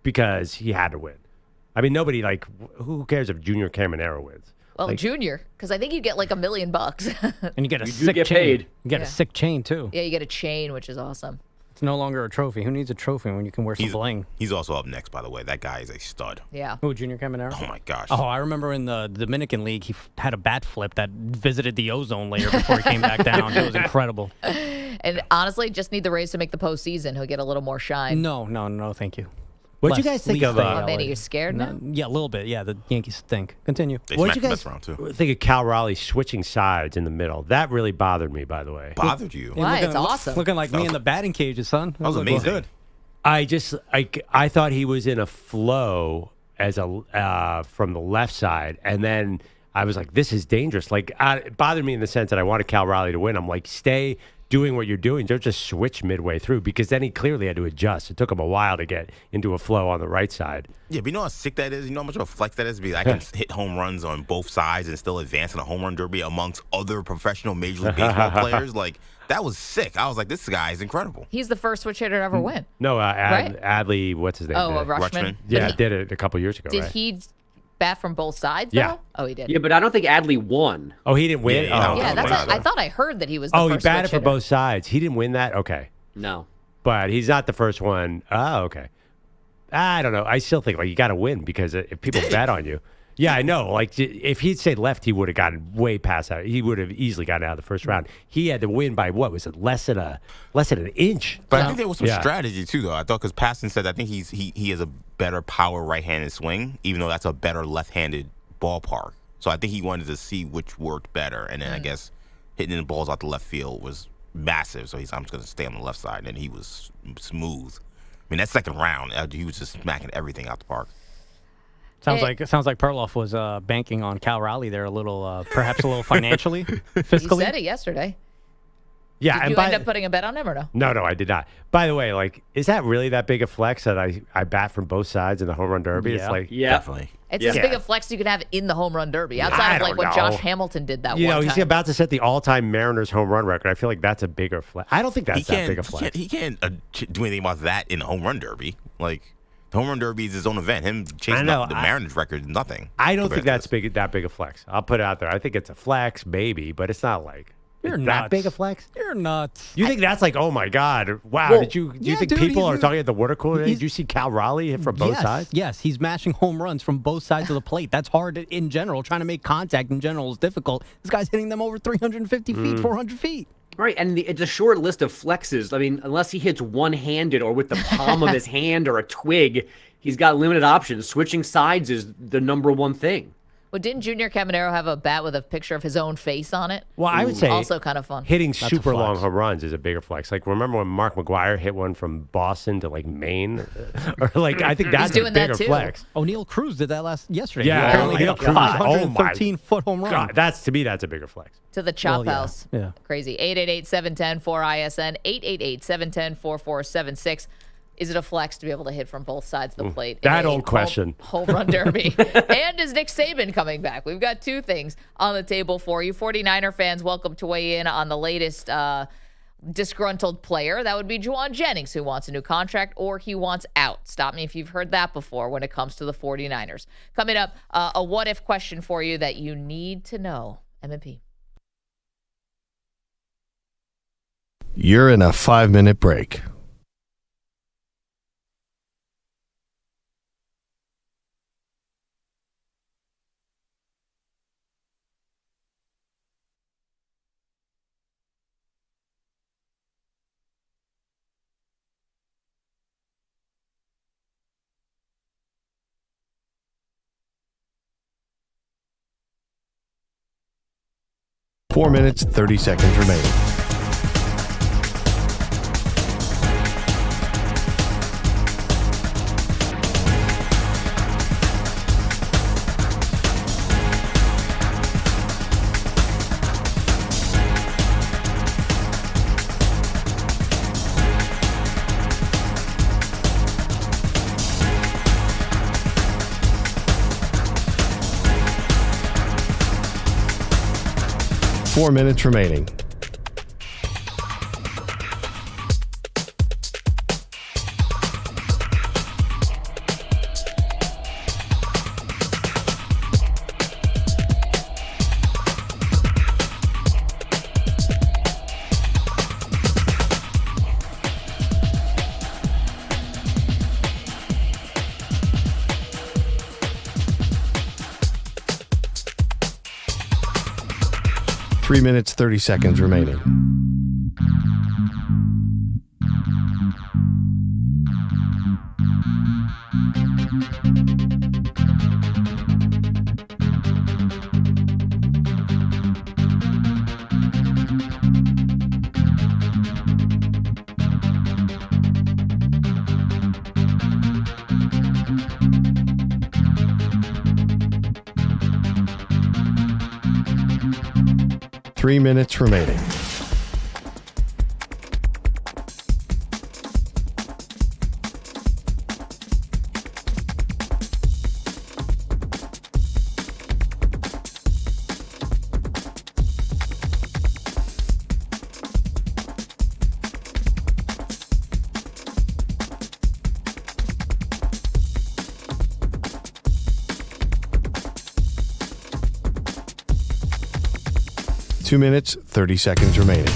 because he had to win. I mean, nobody, like, who cares if Junior Caminero wins? Well, like, Junior, because I think you get like $1 million. And you get a You sick get chain. paid. You get a sick chain, too. Yeah, you get a chain, which is awesome. It's no longer a trophy. Who needs a trophy when you can wear some bling? He's also up next, by the way. That guy is a stud. Yeah. Who, Junior Caminero? Oh, my gosh. Oh, I remember in the Dominican League, he had a bat flip that visited the ozone layer before he came back down. It was incredible. And honestly, just need the Rays to make the postseason. He'll get a little more shine. No, thank you. What'd you guys think of? Oh, man, are you scared now? Yeah, a little bit. Yeah, the Yankees stink. Continue. What did you guys think of Cal Raleigh switching sides in the middle? That really bothered me, by the way. Bothered you? Why? It's awesome. Looking like me in the batting cages, son. That was amazing. Good. I thought he was in a flow as from the left side, and then I was like, this is dangerous. Like, it bothered me in the sense that I wanted Cal Raleigh to win. I'm like, stay doing what you're doing. Don't just switch midway through, because then he clearly had to adjust. It took him a while to get into a flow on the right side. Yeah, but you know how sick that is? You know how much of a flex that is? I can hit home runs on both sides and still advance in a home run derby amongst other professional Major League Baseball players. Like, that was sick. I was like, this guy is incredible. He's the first switch hitter to ever win. No, right? Adley, what's his name? Oh, Rutschman. Yeah, did it a couple years ago. Did right? he bat from both sides, Yeah. though? Oh, he did. Yeah, but I don't think Adley won. Oh, he didn't win? I thought I heard that he was the first he batted switch for hitter. both sides. He didn't win that? Okay. No. But he's not the first one. Oh, okay. I don't know. I still think you got to win because if people bet on you. Yeah, I know. Like if he'd said left, he would have gotten way past that. He would have easily gotten out of the first round. He had to win by what was it? Less than an inch. But I think there was some strategy too, though. I thought because Paston said I think he has a better power right-handed swing, even though that's a better left-handed ballpark. So I think he wanted to see which worked better, and then I guess hitting the balls out the left field was massive. So I'm just going to stay on the left side, and he was smooth. I mean, that second round, he was just smacking everything out the park. Sounds like Perloff was banking on Cal Raleigh there a little, perhaps a little financially, fiscally. You said it yesterday. Yeah, Did you end up putting a bet on him or no? No, I did not. By the way, is that really that big a flex that I bat from both sides in the home run derby? Yeah. It's definitely. It's as big a flex you can have in the home run derby, outside of what Josh Hamilton did that one time. He's about to set the all-time Mariners home run record. I feel like that's a bigger flex. I don't think that's that big a flex. He can't do anything about that in the home run derby. The home run derby is his own event. Him chasing the Mariners record is nothing. I don't think that's that big a flex. I'll put it out there. I think it's a flex, maybe, but it's not like You're that nuts. big a flex. You're nuts. You think that's oh my God, wow? Well, Do you yeah, think dude, people he's- are talking at the water cooler? he's- Did you see Cal Raleigh hit from both sides? Yes, he's mashing home runs from both sides of the plate. That's hard in general. Trying to make contact in general is difficult. This guy's hitting them over 350 feet, 400 feet. Right, and it's a short list of flexes. I mean, unless he hits one-handed or with the palm of his hand or a twig, he's got limited options. Switching sides is the number one thing. Well, didn't Junior Caminero have a bat with a picture of his own face on it? Well, I would say also kind of fun. Hitting That's a super long flex. home runs is a bigger flex. Remember when Mark McGwire hit one from Boston to Maine, or I think that's a doing that bigger too. flex. O'Neal Cruz did that yesterday. Yeah, He apparently hit a God. Oh my 513-foot home run. God, to me that's a bigger flex. To the chop Well, yeah. house. Yeah. Crazy. 888-710-4ISN, 888-710-4476. Is it a flex to be able to hit from both sides of the plate? in That a old question. Home run derby. And is Nick Saban coming back? We've got two things on the table for you. 49er fans, welcome to weigh in on the latest disgruntled player. That would be Jauan Jennings, who wants a new contract or he wants out. Stop me if you've heard that before when it comes to the 49ers. Coming up, a what-if question for you that you need to know. M&P. You're in a 5-minute break. Four minutes, 30 seconds remaining. Four minutes remaining. Three minutes, 30 seconds remaining. Three minutes remaining. 2 minutes, 30 seconds remaining.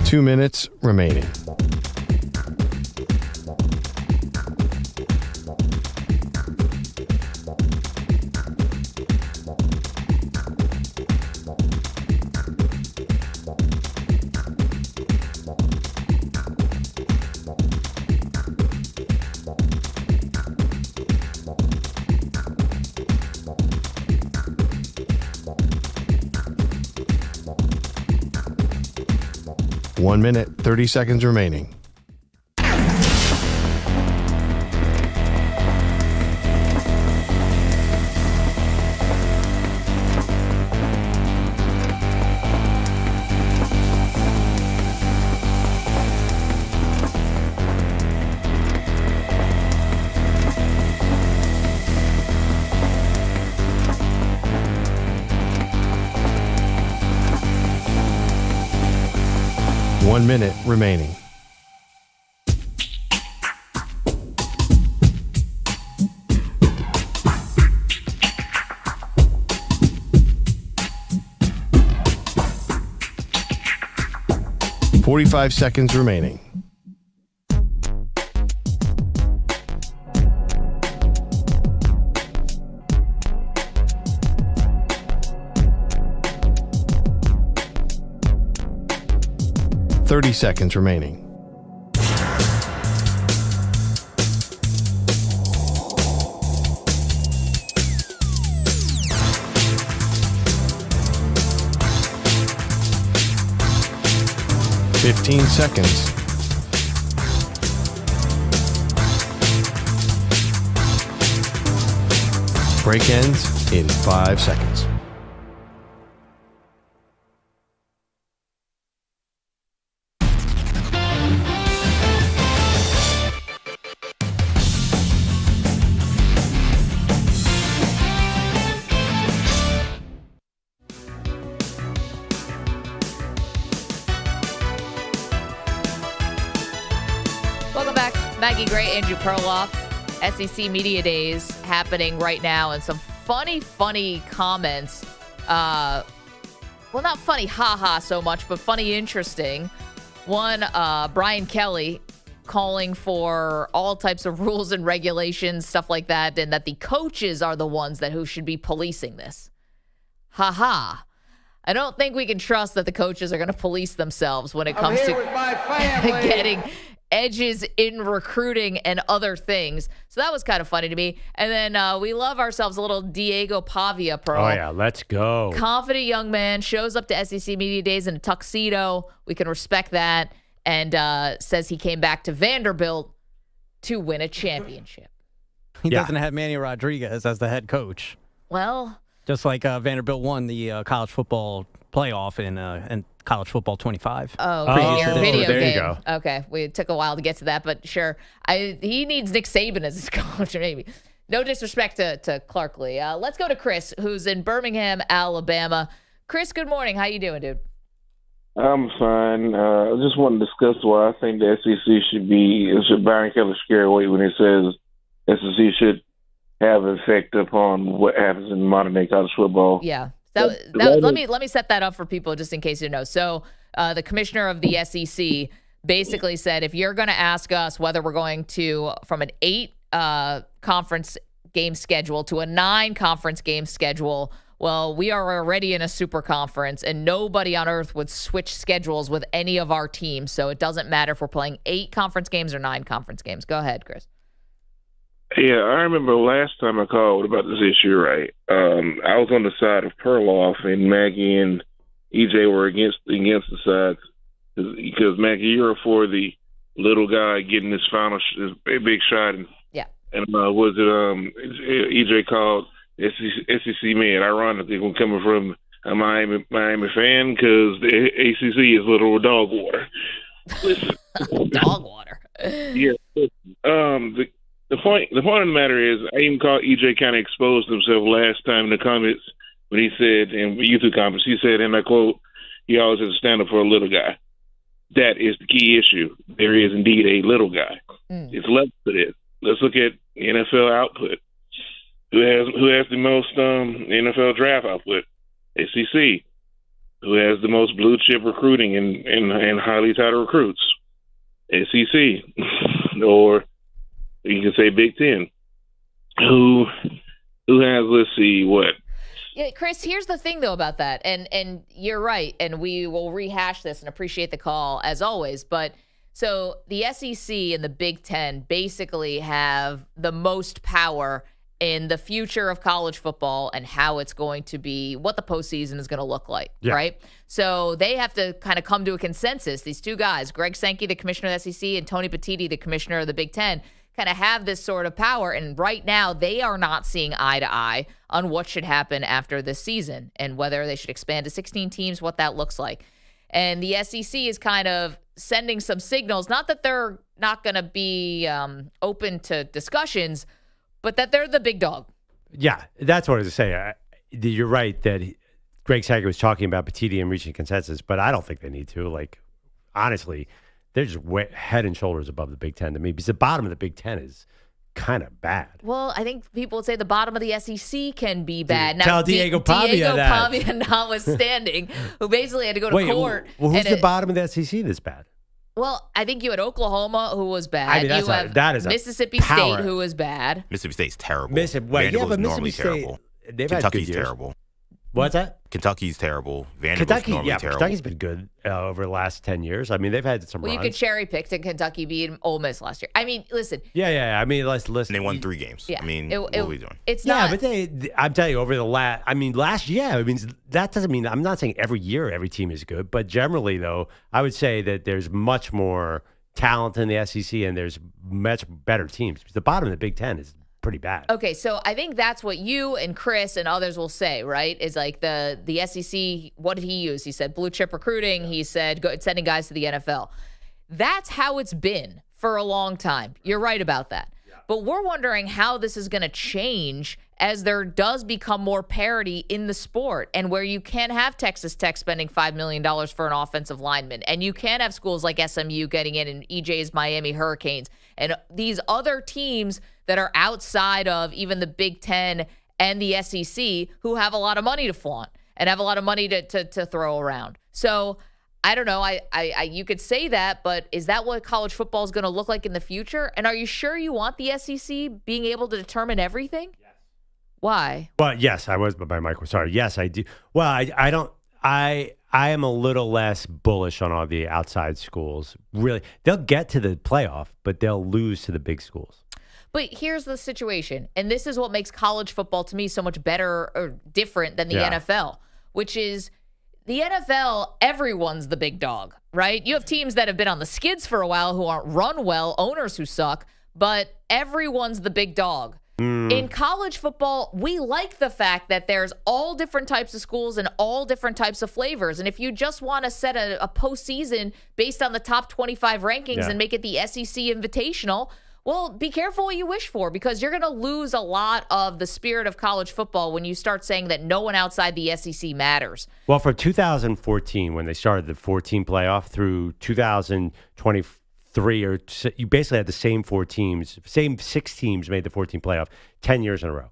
Two minutes remaining. One minute, 30 seconds remaining. One minute remaining. Forty-five seconds remaining. Thirty seconds remaining. Fifteen seconds. Break ends in 5 seconds. Welcome back. Maggie Gray, Andrew Perloff, SEC Media Days happening right now, and some funny comments. Well, not funny, haha, so much, but funny, interesting. One, Brian Kelly calling for all types of rules and regulations, stuff like that, and that the coaches are the ones who should be policing this. Ha. I don't think we can trust that the coaches are going to police themselves when it comes to getting edges in recruiting and other things. So that was kind of funny to me. And then we love ourselves a little Diego Pavia Pro. Oh, yeah. Let's go. Confident young man, shows up to SEC Media Days in a tuxedo. We can respect that. And says he came back to Vanderbilt to win a championship. He doesn't have Manny Rodriguez as the head coach. Well, just like Vanderbilt won the college football playoff in college football 25. Oh, video there game. You go. Okay, we took a while to get to that, but sure. He needs Nick Saban as his coach, maybe. No disrespect to Clark Lee. Let's go to Chris, who's in Birmingham, Alabama. Chris, good morning. How you doing, dude? I'm fine. I just want to discuss why I think the SEC should Brian Kelly scare away when he says SEC should have an effect upon what happens in modern day college football. Yeah. Let me set that up for people just in case you know. So the commissioner of the SEC basically said, if you're going to ask us whether we're going to from an 8 conference game schedule to a 9 conference game schedule, well, we are already in a super conference, and nobody on earth would switch schedules with any of our teams. So it doesn't matter if we're playing 8 conference games or 9 conference games. Go ahead, Chris. Yeah, I remember last time I called about this issue, right? I was on the side of Perloff, and Maggie and EJ were against the sides because Maggie, you're for the little guy getting his final his big shot, and was it EJ called SEC man? Ironically, when coming from a Miami fan because the ACC is literal dog water. Listen, dog water. Yeah. The point of the matter is, I even caught EJ kind of exposed himself last time in the comments when he said, in YouTube comments, he said, and I quote, he always has to stand up for a little guy. That is the key issue. There is indeed a little guy. It's levels to this. Let's look at NFL output. Who has the most NFL draft output? SEC. Who has the most blue chip recruiting and highly touted recruits? SEC. Or you can say Big Ten. Who has, let's see, what? Yeah, Chris, here's the thing, though, about that. And you're right, and we will rehash this and appreciate the call, as always. But so the SEC and the Big Ten basically have the most power in the future of college football and how it's going to be, what the postseason is going to look like, right? So they have to kind of come to a consensus. These two guys, Greg Sankey, the commissioner of the SEC, and Tony Petitti, the commissioner of the Big Ten, kind of have this sort of power. And right now, they are not seeing eye to eye on what should happen after this season and whether they should expand to 16 teams, what that looks like. And the SEC is kind of sending some signals, not that they're not going to be open to discussions, but that they're the big dog. Yeah, that's what I was going to say. You're right that Greg Sankey was talking about Petitti and reaching consensus, but I don't think they need to. Like, honestly, they're just head and shoulders above the Big Ten to me because the bottom of the Big Ten is kind of bad. Well, I think people would say the bottom of the SEC can be bad. Now, tell Diego Pavia that. Diego Pavia notwithstanding, who basically had to go to court. Well, who's the bottom of the SEC that's bad? Well, I think you had Oklahoma, who was bad. I mean, that is Mississippi State, who was bad. Mississippi State's terrible. Vanderbilt's normally terrible. Kentucky's terrible. What's that? Kentucky's terrible. Vanderbilt's normally terrible. Kentucky's been good over the last 10 years. I mean, they've had some runs. You could cherry pick to Kentucky beat Ole Miss last year. I mean, listen. Yeah. I mean, let's listen. And they won 3 games. Yeah. I mean, what are we doing? It's not. Yeah, but I'm telling you, over the last year, I mean, that doesn't mean, I'm not saying every year every team is good, but generally, though, I would say that there's much more talent in the SEC and there's much better teams. The bottom of the Big Ten is pretty bad. Okay, so I think that's what you and Chris and others will say, right? Is like the SEC, what did he use? He said blue chip recruiting. He said sending guys to the NFL. That's how it's been for a long time. You're right about that. Yeah. But we're wondering how this is going to change as there does become more parity in the sport and where you can have Texas Tech spending $5 million for an offensive lineman and you can have schools like SMU getting in and EJ's Miami Hurricanes and these other teams that are outside of even the Big Ten and the SEC who have a lot of money to flaunt and have a lot of money to throw around. So I don't know. You could say that, but is that what college football is going to look like in the future? And are you sure you want the SEC being able to determine everything? Yes. Why? Well, yes, I was, but my mic was sorry. Yes, I do. Well, I don't. I am a little less bullish on all the outside schools. Really, they'll get to the playoff, but they'll lose to the big schools. But here's the situation, and this is what makes college football to me so much better or different than the NFL, which is the NFL, everyone's the big dog, right? You have teams that have been on the skids for a while who aren't run well, owners who suck, but everyone's the big dog. In college football, we like the fact that there's all different types of schools and all different types of flavors. And if you just want to set a postseason based on the top 25 rankings and make it the SEC Invitational, well, be careful what you wish for because you're going to lose a lot of the spirit of college football when you start saying that no one outside the SEC matters. Well, from 2014, when they started the 14 playoff through 2023, you basically had the same 4 teams, same 6 teams made the 14 playoff 10 years in a row.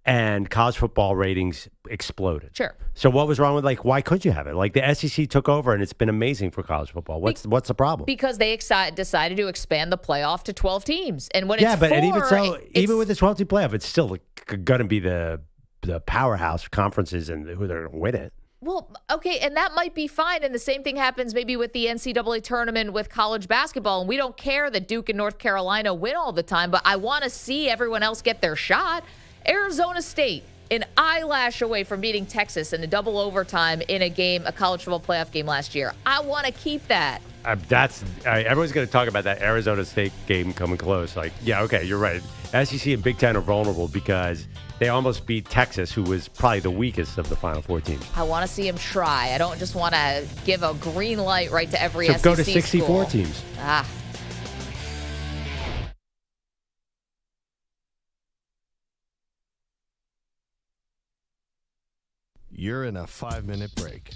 And college football ratings exploded. Sure. So what was wrong with, like, why could you have it? Like, the SEC took over, and it's been amazing for college football. What's the problem? Because they decided to expand the playoff to 12 teams. And when it's 4, and even so, even with the 12-team playoff, it's still going to be the powerhouse conferences and who they're going to win it. Well, okay, and that might be fine. And the same thing happens maybe with the NCAA tournament with college basketball. And we don't care that Duke and North Carolina win all the time, but I want to see everyone else get their shot. Arizona State, an eyelash away from beating Texas in a double overtime in a college football playoff game last year. I want to keep that. Everyone's going to talk about that Arizona State game coming close. Like, yeah, okay, you're right. SEC and Big Ten are vulnerable because they almost beat Texas, who was probably the weakest of the Final Four teams. I want to see him try. I don't just want to give a green light right to every SEC go to 64 school. teams. Ah. You're in a 5-minute break.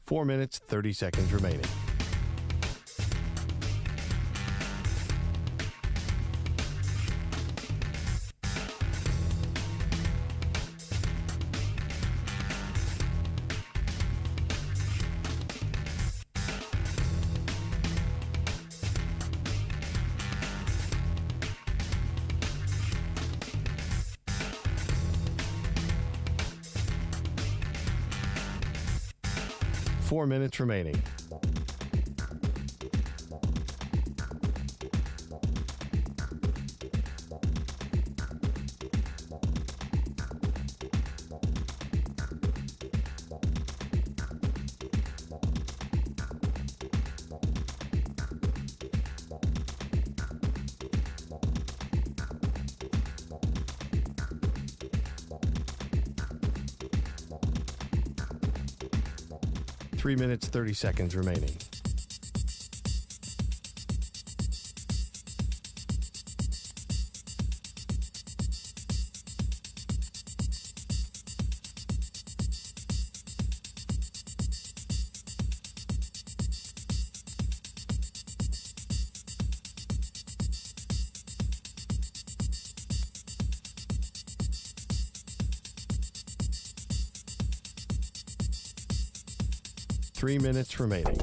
Four minutes, 30 seconds remaining. Four minutes remaining. Three minutes, 30 seconds remaining. Three minutes remaining.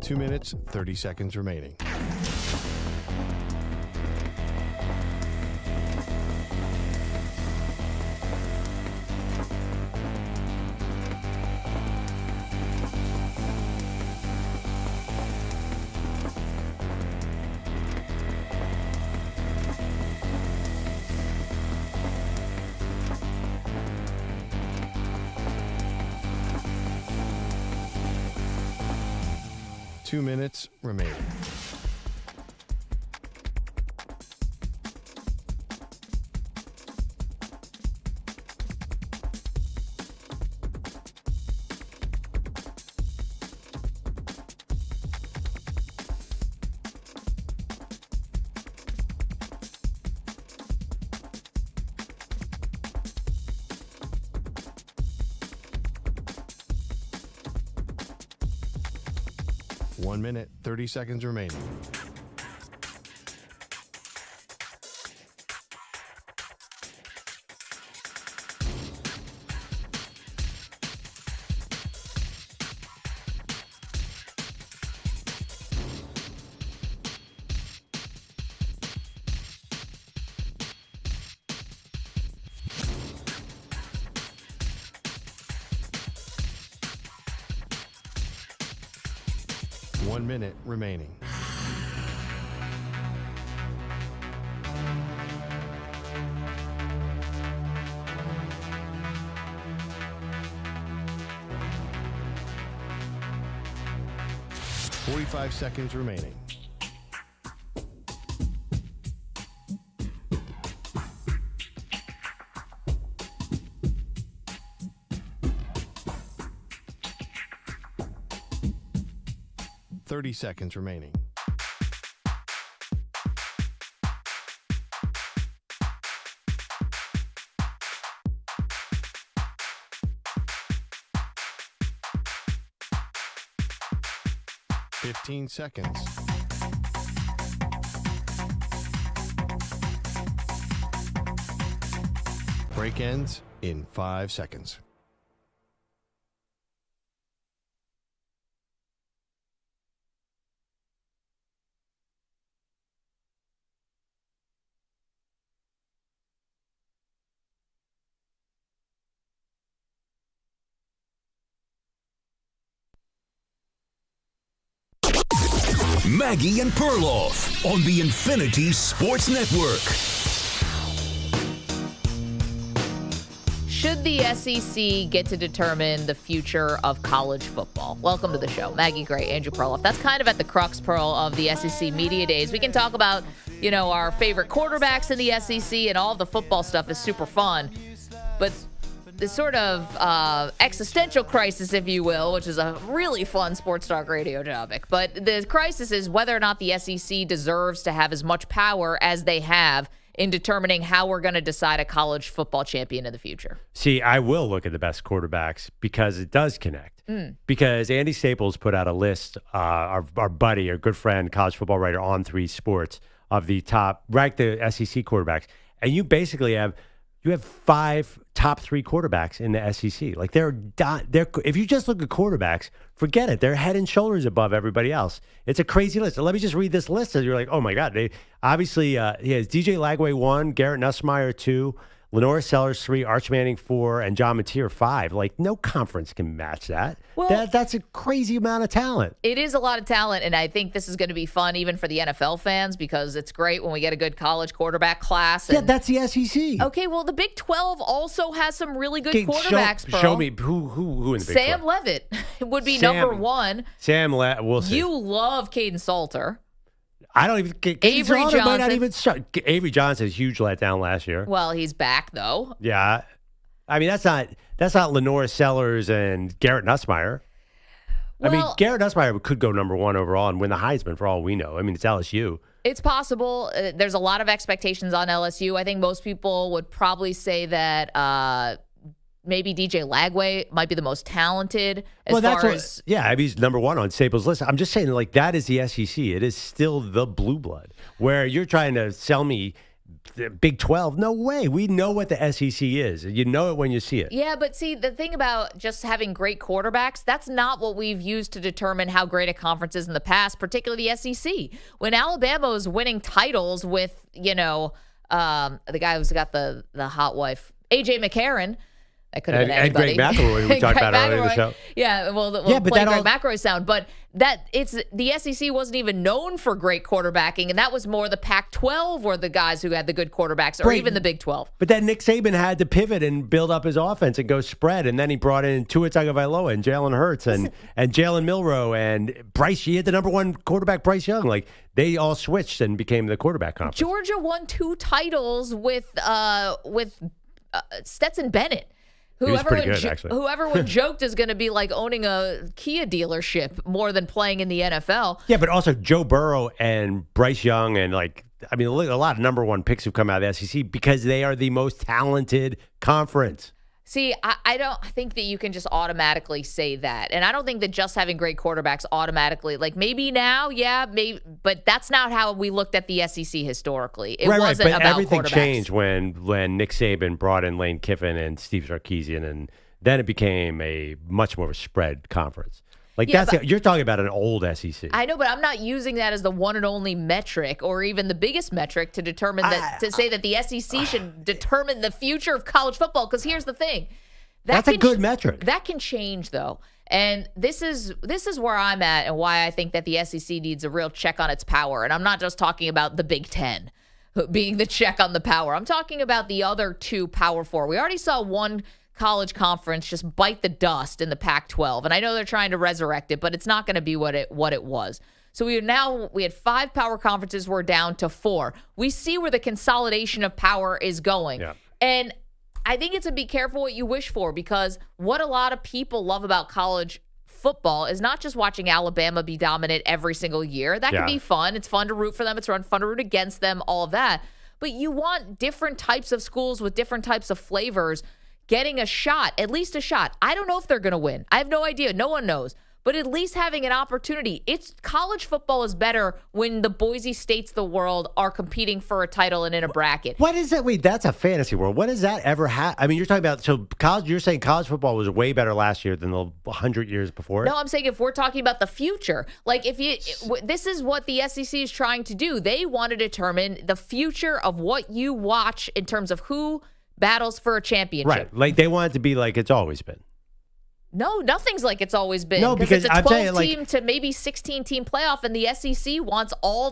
Two minutes, 30 seconds remaining. Two minutes remaining. One minute, 30 seconds remaining. One minute remaining. Forty-five seconds remaining. Thirty seconds remaining. 15 seconds. Break ends in 5 seconds. Maggie and Perloff on the Infinity Sports Network. Should the SEC get to determine the future of college football? Welcome to the show. Maggie Gray, Andrew Perloff. That's kind of at the crux, Pearl, of the SEC Media Days. We can talk about, our favorite quarterbacks in the SEC, and all the football stuff is super fun. But the sort of existential crisis, if you will, which is a really fun sports talk radio topic. But the crisis is whether or not the SEC deserves to have as much power as they have in determining how we're going to decide a college football champion in the future. See, I will look at the best quarterbacks because it does connect. Because Andy Staples put out a list, our buddy, our good friend, college football writer on 3 Sports, of the top, rank the SEC quarterbacks. And you basically have 5 top 3 quarterbacks in the SEC. Like they're if you just look at quarterbacks, forget it. They're head and shoulders above everybody else. It's a crazy list. So let me just read this list. And you're like, oh my God. They obviously he has DJ Lagway 1, Garrett Nussmeier 2, Lenora Sellers 3, Arch Manning 4, and John Mateer 5. Like no conference can match that. Well, that's a crazy amount of talent. It is a lot of talent, and I think this is going to be fun even for the NFL fans because it's great when we get a good college quarterback class. Yeah, that's the SEC. Okay, well, the Big 12 also has some really good quarterbacks, bro. Show me who in the Big 12. Sam Leavitt would be number 1. We'll see. You love Caden Salter. I don't even. Avery Johnson might not even start. Avery Johnson's huge letdown last year. Well, he's back though. Yeah, I mean that's not Lenora Sellers and Garrett Nussmeier. Well, I mean Garrett Nussmeier could go number 1 overall and win the Heisman for all we know. I mean it's LSU. It's possible. There's a lot of expectations on LSU. I think most people would probably say that maybe DJ Lagway might be the most talented he's number 1 on Staples' list. I'm just saying, like, that is the SEC. It is still the blue blood. Where you're trying to sell me the Big 12, no way. We know what the SEC is. You know it when you see it. Yeah, but see, the thing about just having great quarterbacks, that's not what we've used to determine how great a conference is in the past, particularly the SEC. When Alabama was winning titles with, the guy who's got the hot wife, A.J. McCarron. That could have been anybody. And Greg McElroy, we talked about earlier in the show. Yeah, play Greg McElroy sound. But the SEC wasn't even known for great quarterbacking, and that was more the Pac-12 were the guys who had the good quarterbacks, or even the Big 12. But then Nick Saban had to pivot and build up his offense and go spread, and then he brought in Tua Tagovailoa and Jalen Hurts and Jalen Milroe and Bryce. He had the number 1 quarterback, Bryce Young. Like they all switched and became the quarterback conference. Georgia won 2 titles with Stetson Bennett. Whoever joked is going to be like owning a Kia dealership more than playing in the NFL. Yeah, but also Joe Burrow and Bryce Young and a lot of number 1 picks who've come out of the SEC because they are the most talented conference. See, I don't think that you can just automatically say that. And I don't think that just having great quarterbacks automatically, like maybe now, but that's not how we looked at the SEC historically. It wasn't but about everything quarterbacks. changed when Nick Saban brought in Lane Kiffin and Steve Sarkisian, and then it became a much more of a spread conference. Like you're talking about an old SEC. I know, but I'm not using that as the one and only metric, or even the biggest metric to determine to say that the SEC should determine the future of college football. Because here's the thing, that's a good metric. That can change though, and this is where I'm at, and why I think that the SEC needs a real check on its power. And I'm not just talking about the Big 10 being the check on the power. I'm talking about the other 2 Power 4. We already saw one college conference just bite the dust in the Pac-12. And I know they're trying to resurrect it, but it's not going to be what it was. So we had 5 power conferences. We're down to 4. We see where the consolidation of power is going. Yeah. And I think it's to be careful what you wish for, because what a lot of people love about college football is not just watching Alabama be dominant every single year. That can be fun. It's fun to root for them. It's fun to root against them, all of that. But you want different types of schools with different types of flavors getting a shot, at least a shot. I don't know if they're going to win. I have no idea. No one knows. but at least having an opportunity. It's college football is better when the Boise States of the world are competing for a title and in a bracket. What is that? Wait, that's a fantasy world. What does that ever have? I mean, you're talking about college. You're saying college football was way better last year than the 100 years before. No, I'm saying if we're talking about the future, like this is what the SEC is trying to do. They want to determine the future of what you watch in terms of who battles for a championship. Right, like they want it to be like it's always been. No, nothing's like it's always been. No, because it's a I'm 12 saying, team to maybe 16 team playoff, and the SEC wants all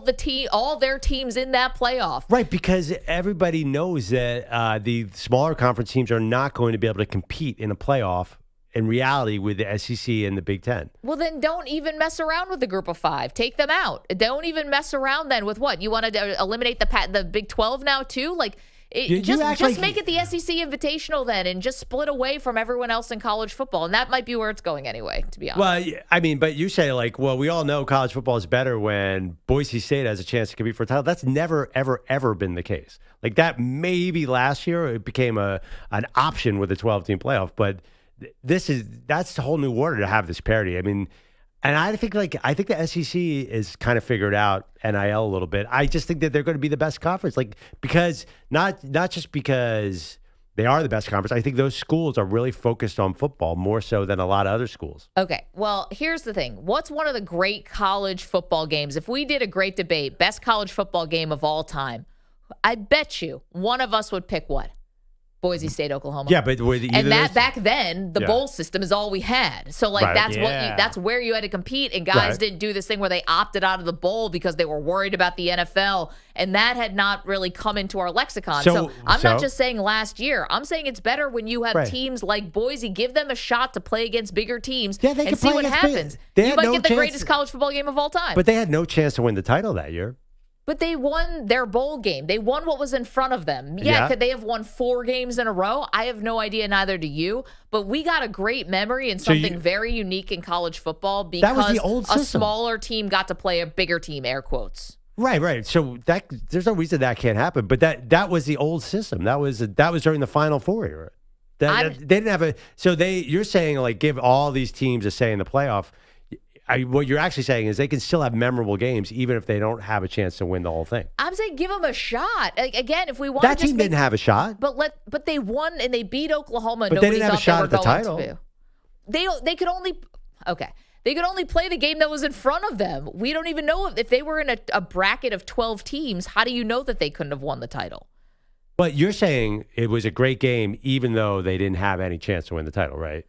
their teams in that playoff. Right, because everybody knows that the smaller conference teams are not going to be able to compete in a playoff in reality with the SEC and the Big Ten. Well, then don't even mess around with the group of 5. Take them out. Don't even mess around then with what? You want to eliminate the Big 12 now too? Like, just make it the SEC Invitational then, and just split away from everyone else in college football. And that might be where it's going anyway, to be honest. Well, I mean, but you say like, well, we all know college football is better when Boise State has a chance to compete for a title. That's never, ever, ever been the case. Like that maybe last year it became an option with a 12-team playoff, but that's a whole new order to have this parity. I mean, and I think the SEC is kind of figured out NIL a little bit. I just think that they're going to be the best conference, like because not just because they are the best conference. I think those schools are really focused on football more so than a lot of other schools. Okay, well, here's the thing. What's one of the great college football games? If we did a great debate, best college football game of all time, I bet you one of us would pick what? Boise State, Oklahoma. Yeah, but back then, the bowl system is all we had. So like that's where you had to compete, and guys didn't do this thing where they opted out of the bowl because they were worried about the NFL, and that had not really come into our lexicon. So I'm not just saying last year. I'm saying it's better when you have teams like Boise. Give them a shot to play against bigger teams and see what happens. You might get the greatest college football game of all time. But they had no chance to win the title that year. But they won their bowl game. They won what was in front of them. Yeah, could they have won 4 games in a row? I have no idea, neither do you. But we got a great memory and something very unique in college football because a smaller team got to play a bigger team, air quotes. Right. So there's no reason that can't happen. But that was the old system. That was during the Final Four era. They didn't have a. So you're saying like give all these teams a say in the playoff. What you're actually saying is they can still have memorable games even if they don't have a chance to win the whole thing. I'm saying give them a shot. Again, if we want that team didn't have a shot, but they won and they beat Oklahoma. But they didn't have a shot at the title. They could only They could only play the game that was in front of them. We don't even know if they were in a bracket of 12 teams. How do you know that they couldn't have won the title? But you're saying it was a great game even though they didn't have any chance to win the title, right?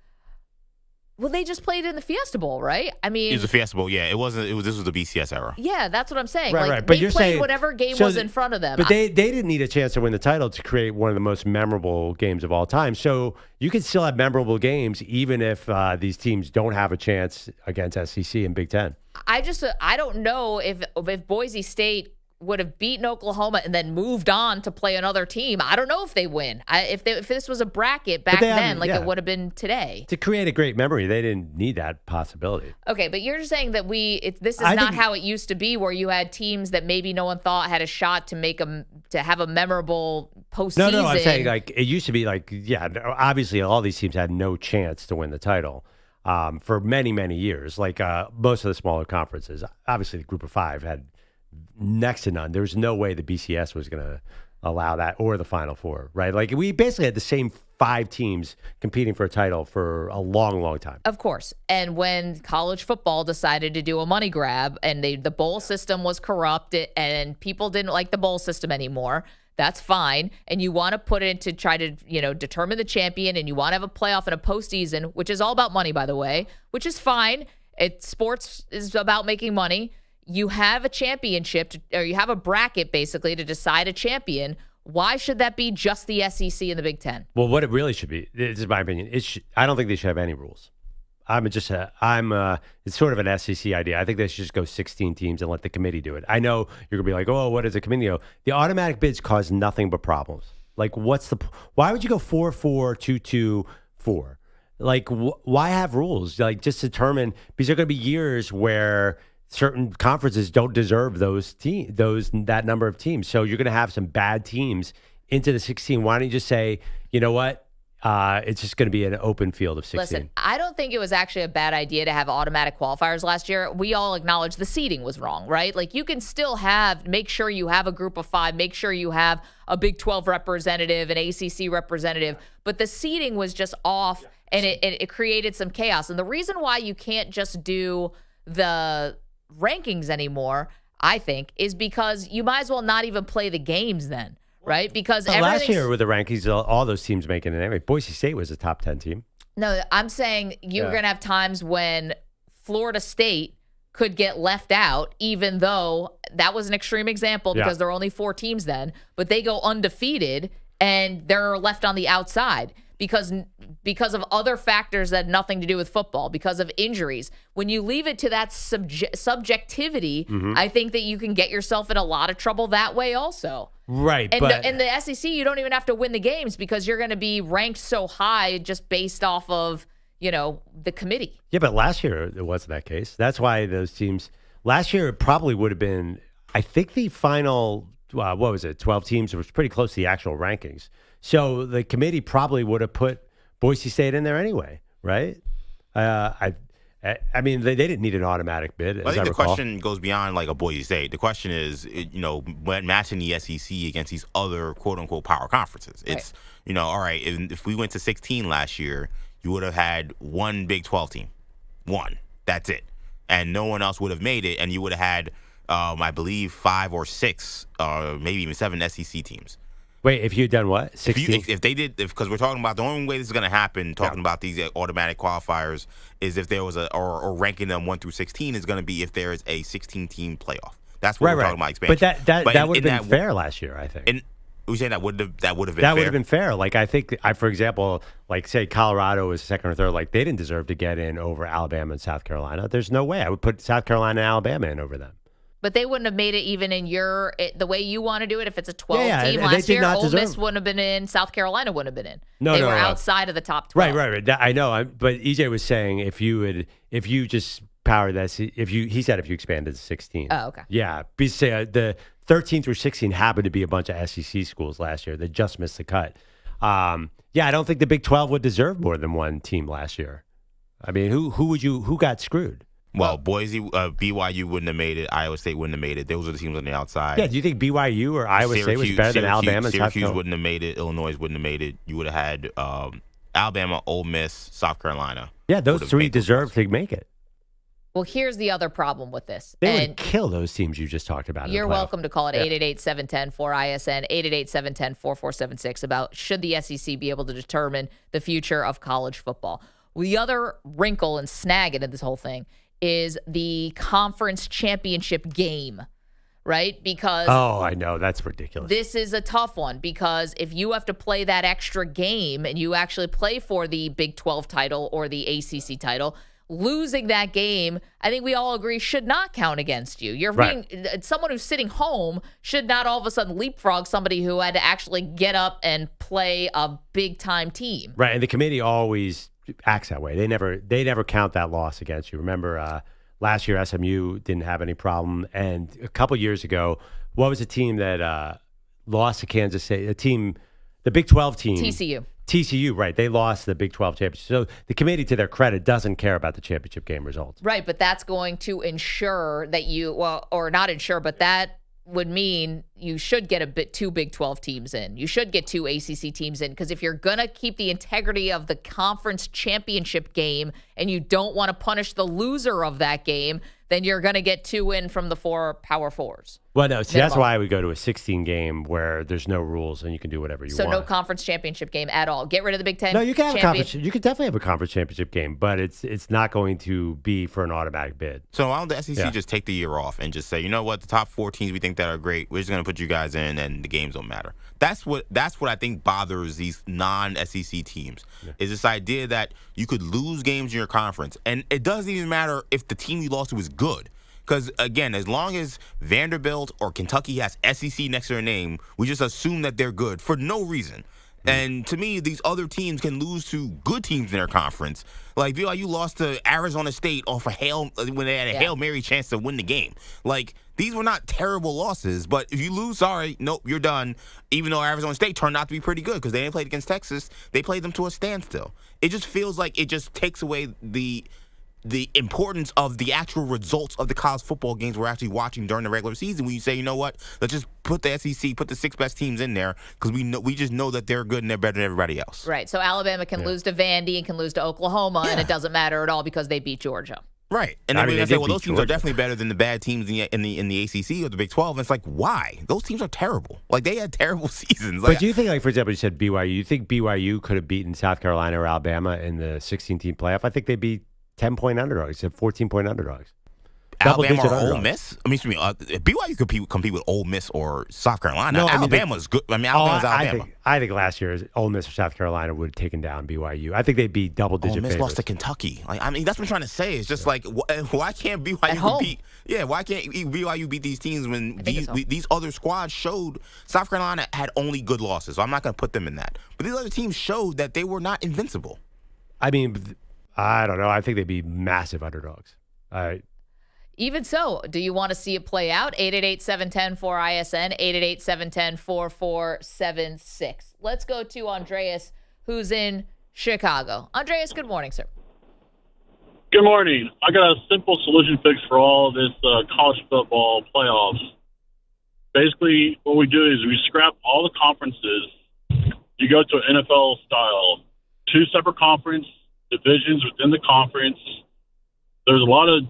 Well, they just played in the Fiesta Bowl, right? I mean, it was a Fiesta Bowl. Yeah, it wasn't. This was the BCS era. Yeah, that's what I'm saying. Right. But they played whatever game was in front of them. But they didn't need a chance to win the title to create one of the most memorable games of all time. So you can still have memorable games even if these teams don't have a chance against SEC and Big Ten. I don't know if Boise State would have beaten Oklahoma and then moved on to play another team. I don't know if they win. If this was a bracket back then, it would have been today. To create a great memory, they didn't need that possibility. Okay, but you're just saying that this is not how it used to be, where you had teams that maybe no one thought had a shot to have a memorable postseason. No, I'm saying it used to be obviously all these teams had no chance to win the title for many, many years. Most of the smaller conferences, obviously the Group of Five had next to none. There was no way the BCS was going to allow that, or the Final Four, right? We basically had the same 5 teams competing for a title for a long, long time. Of course. And when college football decided to do a money grab and the bowl system was corrupt and people didn't like the bowl system anymore, that's fine. And you want to put it to try to, determine the champion, and you want to have a playoff and a postseason, which is all about money, by the way, which is fine. Sports is about making money. You have a championship, or you have a bracket basically to decide a champion. Why should that be just the SEC and the Big Ten? Well, what it really should be, this is my opinion. I don't think they should have any rules. It's sort of an SEC idea. I think they should just go 16 teams and let the committee do it. I know you're gonna be like, oh, what is a committee? The automatic bids cause nothing but problems. Why would you go 4-4, 2-2, 4? Why have rules? Just determine, because there are going to be years where certain conferences don't deserve that number of teams. So you're going to have some bad teams into the 16. Why don't you just say, you know what? it's just going to be an open field of 16. Listen, I don't think it was actually a bad idea to have automatic qualifiers last year. We all acknowledge the seeding was wrong, right? Like, you can still make sure you have a group of 5, make sure you have a Big 12 representative, an ACC representative, but the seeding was just off, and it created some chaos. And the reason why you can't just do the rankings anymore, I think, is because you might as well not even play the games then. Right? Because last year with the rankings, all those teams making it anyway. Boise State was a top 10 team. No, I'm saying you're going to have times when Florida State could get left out, even though that was an extreme example because there were only 4 teams then, but they go undefeated and they're left on the outside because of other factors that had nothing to do with football, because of injuries. When you leave it to that subjectivity, I think that you can get yourself in a lot of trouble that way also. Right. And in the SEC, you don't even have to win the games because you're going to be ranked so high just based off of, the committee. Yeah, but last year it wasn't that case. That's why those teams, last year it probably would have been, I think the final, 12 teams, it was pretty close to the actual rankings. So the committee probably would have put Boise State in there anyway, right? I mean, they didn't need an automatic bid. I think the question goes beyond like a Boise State. The question is, when matching the SEC against these other quote unquote power conferences. It's, all right, if we went to 16 last year, you would have had one Big 12 team. One. That's it. And no one else would have made it. And you would have had, I believe, 5 or 6, maybe even 7 SEC teams. Wait, if you had done what? 16? If they did, because we're talking about the only way this is going to happen, talking about these automatic qualifiers, is if there was or ranking them 1 through 16 is going to be if there is a 16-team playoff. That's what we're talking about expansion. But that would have been fair last year, I think. And we saying that would have been fair. That would have been fair. Like, I think, for example, like say Colorado was second or third, like they didn't deserve to get in over Alabama and South Carolina. There's no way I would put South Carolina and Alabama in over them. But they wouldn't have made it even in the way you want to do it. If it's a 12-team last year, Ole Miss wouldn't have been in. South Carolina wouldn't have been in. They were outside of the top 12. Right. I know. But EJ was saying if you just powered that, he said if you expanded to 16. Oh, okay. Yeah. The 13 through 16 happened to be a bunch of SEC schools last year that just missed the cut. I don't think the Big 12 would deserve more than one team last year. I mean, who got screwed? Well, Boise, BYU wouldn't have made it. Iowa State wouldn't have made it. Those are the teams on the outside. Yeah, do you think BYU or Iowa State was better than Alabama? Syracuse wouldn't have made it. Illinois wouldn't have made it. You would have had Alabama, Ole Miss, South Carolina. Yeah, those 3 deserve to make it. Well, here's the other problem with this. They would kill those teams you just talked about. You're welcome to call it 888-710-4ISN, 888-710-4476 about should the SEC be able to determine the future of college football. The other wrinkle and snag in this whole thing is the conference championship game, right? Because I know, that's ridiculous. This is a tough one because if you have to play that extra game and you actually play for the Big 12 title or the ACC title, losing that game, I think we all agree, should not count against you. Someone who's sitting home should not all of a sudden leapfrog somebody who had to actually get up and play a big-time team. Right, and the committee always acts that way. They never count that loss against you. Remember, last year SMU didn't have any problem, and a couple years ago, what was the team that lost to Kansas State? The Big 12 team. TCU, right? They lost the Big 12 championship. So the committee, to their credit, doesn't care about the championship game results. Right, but that's going to ensure that or not ensure, but that would mean you should get 2 Big 12 teams in. You should get 2 ACC teams in, because if you're going to keep the integrity of the conference championship game and you don't want to punish the loser of that game, then you're going to get 2 in from the 4 Power Fours. Well, no, see, that's why we go to a 16 game where there's no rules and you can do whatever you want. So no conference championship game at all. Get rid of the Big Ten. No, you can have a conference. You could definitely have a conference championship game, but it's not going to be for an automatic bid. So why don't the SEC just take the year off and just say, you know what, the top 4 teams we think that are great, we're just going to put you guys in, and the games don't matter. That's what I think bothers these non-SEC teams, is this idea that you could lose games in your conference, and it doesn't even matter if the team you lost to is good. Because, again, as long as Vanderbilt or Kentucky has SEC next to their name, we just assume that they're good for no reason. And to me, these other teams can lose to good teams in their conference. Like, BYU lost to Arizona State off when they had a Hail Mary chance to win the game. Like, These were not terrible losses, but if you lose, sorry, nope, you're done. Even though Arizona State turned out to be pretty good because they didn't play against Texas, they played them to a standstill. It just feels like it just takes away the importance of the actual results of the college football games we're actually watching during the regular season. When you say, you know what, let's just put the SEC, put the 6 best teams in there because we just know that they're good and they're better than everybody else. Right. So Alabama can lose to Vandy and can lose to Oklahoma, and it doesn't matter at all because they beat Georgia. Right. And then we're going to say, well, those teams are definitely better than the bad teams in the ACC or the Big 12. And it's like, why? Those teams are terrible. Like, they had terrible seasons. But do you think, like, for example, you said BYU. You think BYU could have beaten South Carolina or Alabama in the 16-team playoff? I think they'd be 10-point underdogs. You said 14-point underdogs. Alabama or Ole Miss? I mean, BYU could compete with Ole Miss or South Carolina. No, Alabama's good. I mean, Alabama's Alabama. I think last year Ole Miss or South Carolina would have taken down BYU. I think they'd be double-digit favorites. Ole Miss lost to Kentucky. Like, I mean, that's what I'm trying to say. It's just like, why can't BYU beat? Yeah, why can't BYU beat these teams when these other squads showed South Carolina had only good losses? So I'm not going to put them in that. But these other teams showed that they were not invincible. I mean, I don't know. I think they'd be massive underdogs. Even so, do you want to see it play out? 888-710-4ISN, 888-710-4476. Let's go to Andreas, who's in Chicago. Andreas, good morning, sir. Good morning. I got a simple solution fix for all of this college football playoffs. Basically, what we do is we scrap all the conferences. You go to an NFL style, 2 separate conference divisions within the conference. There's a lot of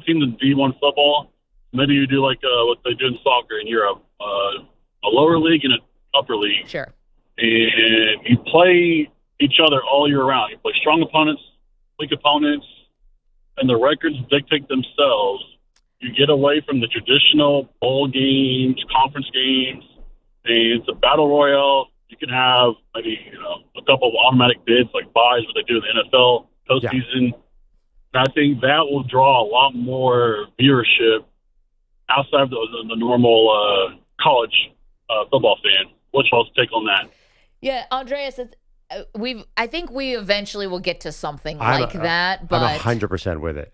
teams in D1 football. Maybe you do like what they do in soccer in Europe, a lower league and an upper league. Sure. And you play each other all year round. You play strong opponents, weak opponents, and the records dictate themselves. You get away from the traditional bowl games, conference games, and it's a battle royale. You can have maybe a couple of automatic bids like buys, what they do in the NFL postseason. Yeah. I think that will draw a lot more viewership outside of the normal college football fan. What's y'all's take on that? Yeah, Andreas, I think we eventually will get to something like that. But I'm 100% with it.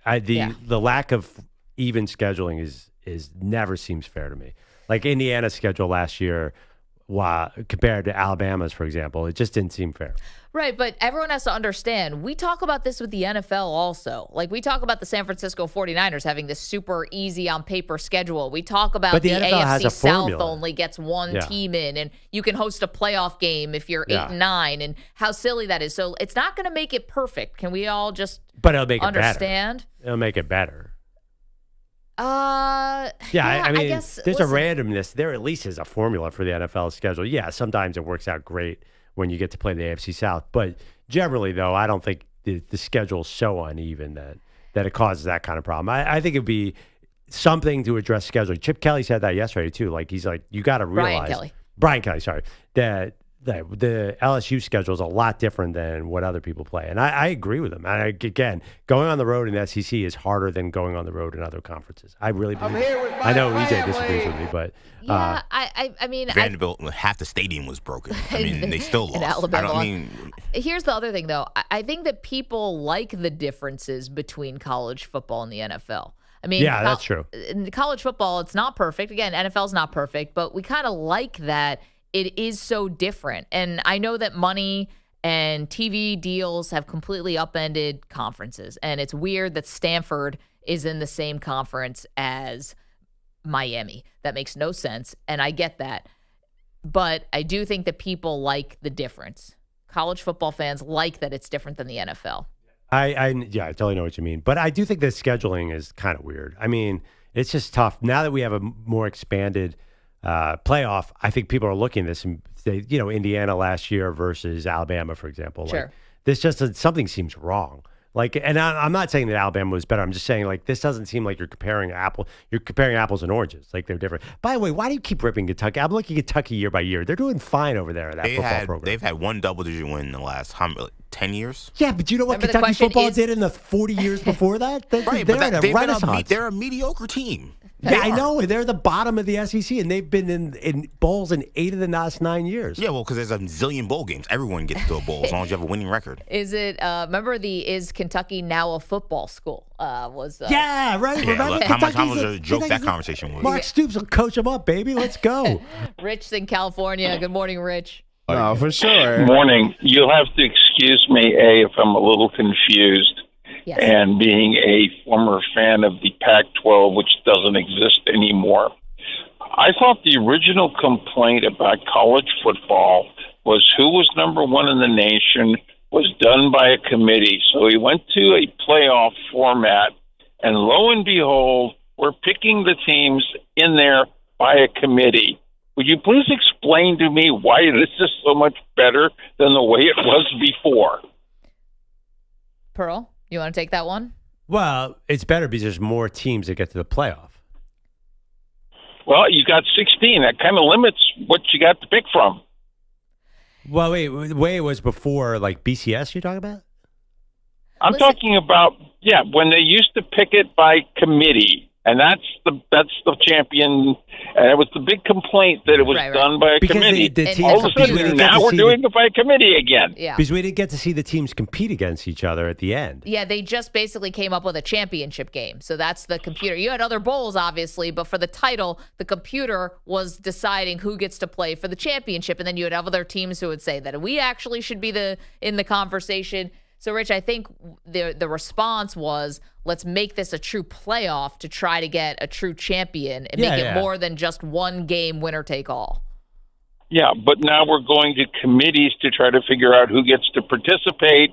The lack of even scheduling is never seems fair to me. Like Indiana's schedule last year, compared to Alabama's, for example, it just didn't seem fair. Right, but everyone has to understand, we talk about this with the NFL also. Like, we talk about the San Francisco 49ers having this super easy on paper schedule. We talk about the AFC South only gets one team in, and you can host a playoff game if you're 8-9, and how silly that is. So it's not going to make it perfect. Can we all just understand? It'll make it better. I mean, I guess, there's a randomness. There at least is a formula for the NFL schedule. Yeah, sometimes it works out great when you get to play the AFC South. But generally, though, I don't think the schedule is so uneven that it causes that kind of problem. I think it'd be something to address scheduling. Chip Kelly said that yesterday, too. Like, he's like, you got to realize. Brian Kelly, sorry. That the LSU schedule is a lot different than what other people play. And I agree with him. And again, going on the road in the SEC is harder than going on the road in other conferences. I really believe I know EJ disagrees with me, but yeah, I mean, Vanderbilt, half the stadium was broken. I mean, they still lost. Here's the other thing, though. I think that people like the differences between college football and the NFL. I mean, yeah, that's true. In college football, it's not perfect. Again, NFL's not perfect, but we kind of like that it is so different. And I know that money and TV deals have completely upended conferences. And it's weird that Stanford is in the same conference as Miami. That makes no sense. And I get that. But I do think that people like the difference. College football fans like that it's different than the NFL. I totally know what you mean. But I do think the scheduling is kind of weird. I mean, it's just tough. Now that we have a more expanded playoff, I think people are looking at this and say, Indiana last year versus Alabama, for example. Sure. Like, this just something seems wrong. Like, and I'm not saying that Alabama was better. I'm just saying, like, this doesn't seem like you're comparing apples and oranges. Like, they're different. By the way, why do you keep ripping Kentucky? I'm looking at Kentucky year by year. They're doing fine over there in that football program. They've had one double-digit win in the last 10 years. Yeah, but you know what Kentucky football did in the 40 years before that? They're a mediocre team. Yeah, I know. They're the bottom of the SEC, and they've been in bowls in 8 of the last 9 years. Yeah, well, because there's a zillion bowl games. Everyone gets to a bowl as long as you have a winning record. Is it? Remember is Kentucky now a football school? Yeah, right. Yeah, Remember how much of a joke that conversation was. Mark Stoops will coach them up, baby. Let's go. Rich in California. Good morning, Rich. No, for sure. Morning. You'll have to excuse me, if I'm a little confused. Yes. And being a former fan of the Pac-12, which doesn't exist anymore, I thought the original complaint about college football was who was number one in the nation was done by a committee. So we went to a playoff format, and lo and behold, we're picking the teams in there by a committee. Would you please explain to me why this is so much better than the way it was before? Pearl, you want to take that one? Well, it's better because there's more teams that get to the playoff. Well, you got 16. That kind of limits what you got to pick from. Well, wait, the way it was before, like BCS you're talking about? I'm talking about, when they used to pick it by committee. And that's the champion. And it was the big complaint that it was done by a committee. All of a sudden, now we're doing it by committee again. Yeah. Because we didn't get to see the teams compete against each other at the end. Yeah, they just basically came up with a championship game. So that's the computer. You had other bowls, obviously, but for the title, the computer was deciding who gets to play for the championship. And then you would have other teams who would say that we actually should be in the conversation. So, Rich, I think the response was, let's make this a true playoff to try to get a true champion and make it more than just one game winner take all. Yeah, but now we're going to committees to try to figure out who gets to participate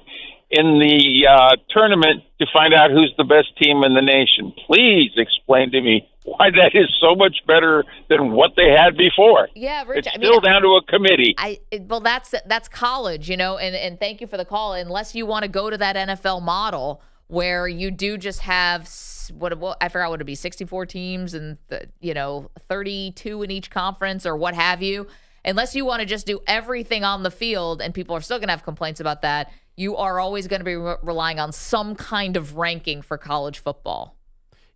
in the tournament to find out who's the best team in the nation. Please explain to me why that is so much better than what they had before. Yeah, Rich, it's still down to a committee. Well, that's college, and thank you for the call. Unless you want to go to that NFL model where you do just have what I forgot what it'd be, 64 teams and 32 in each conference or what have you. Unless you want to just do everything on the field, and people are still going to have complaints about that, you are always going to be relying on some kind of ranking for college football.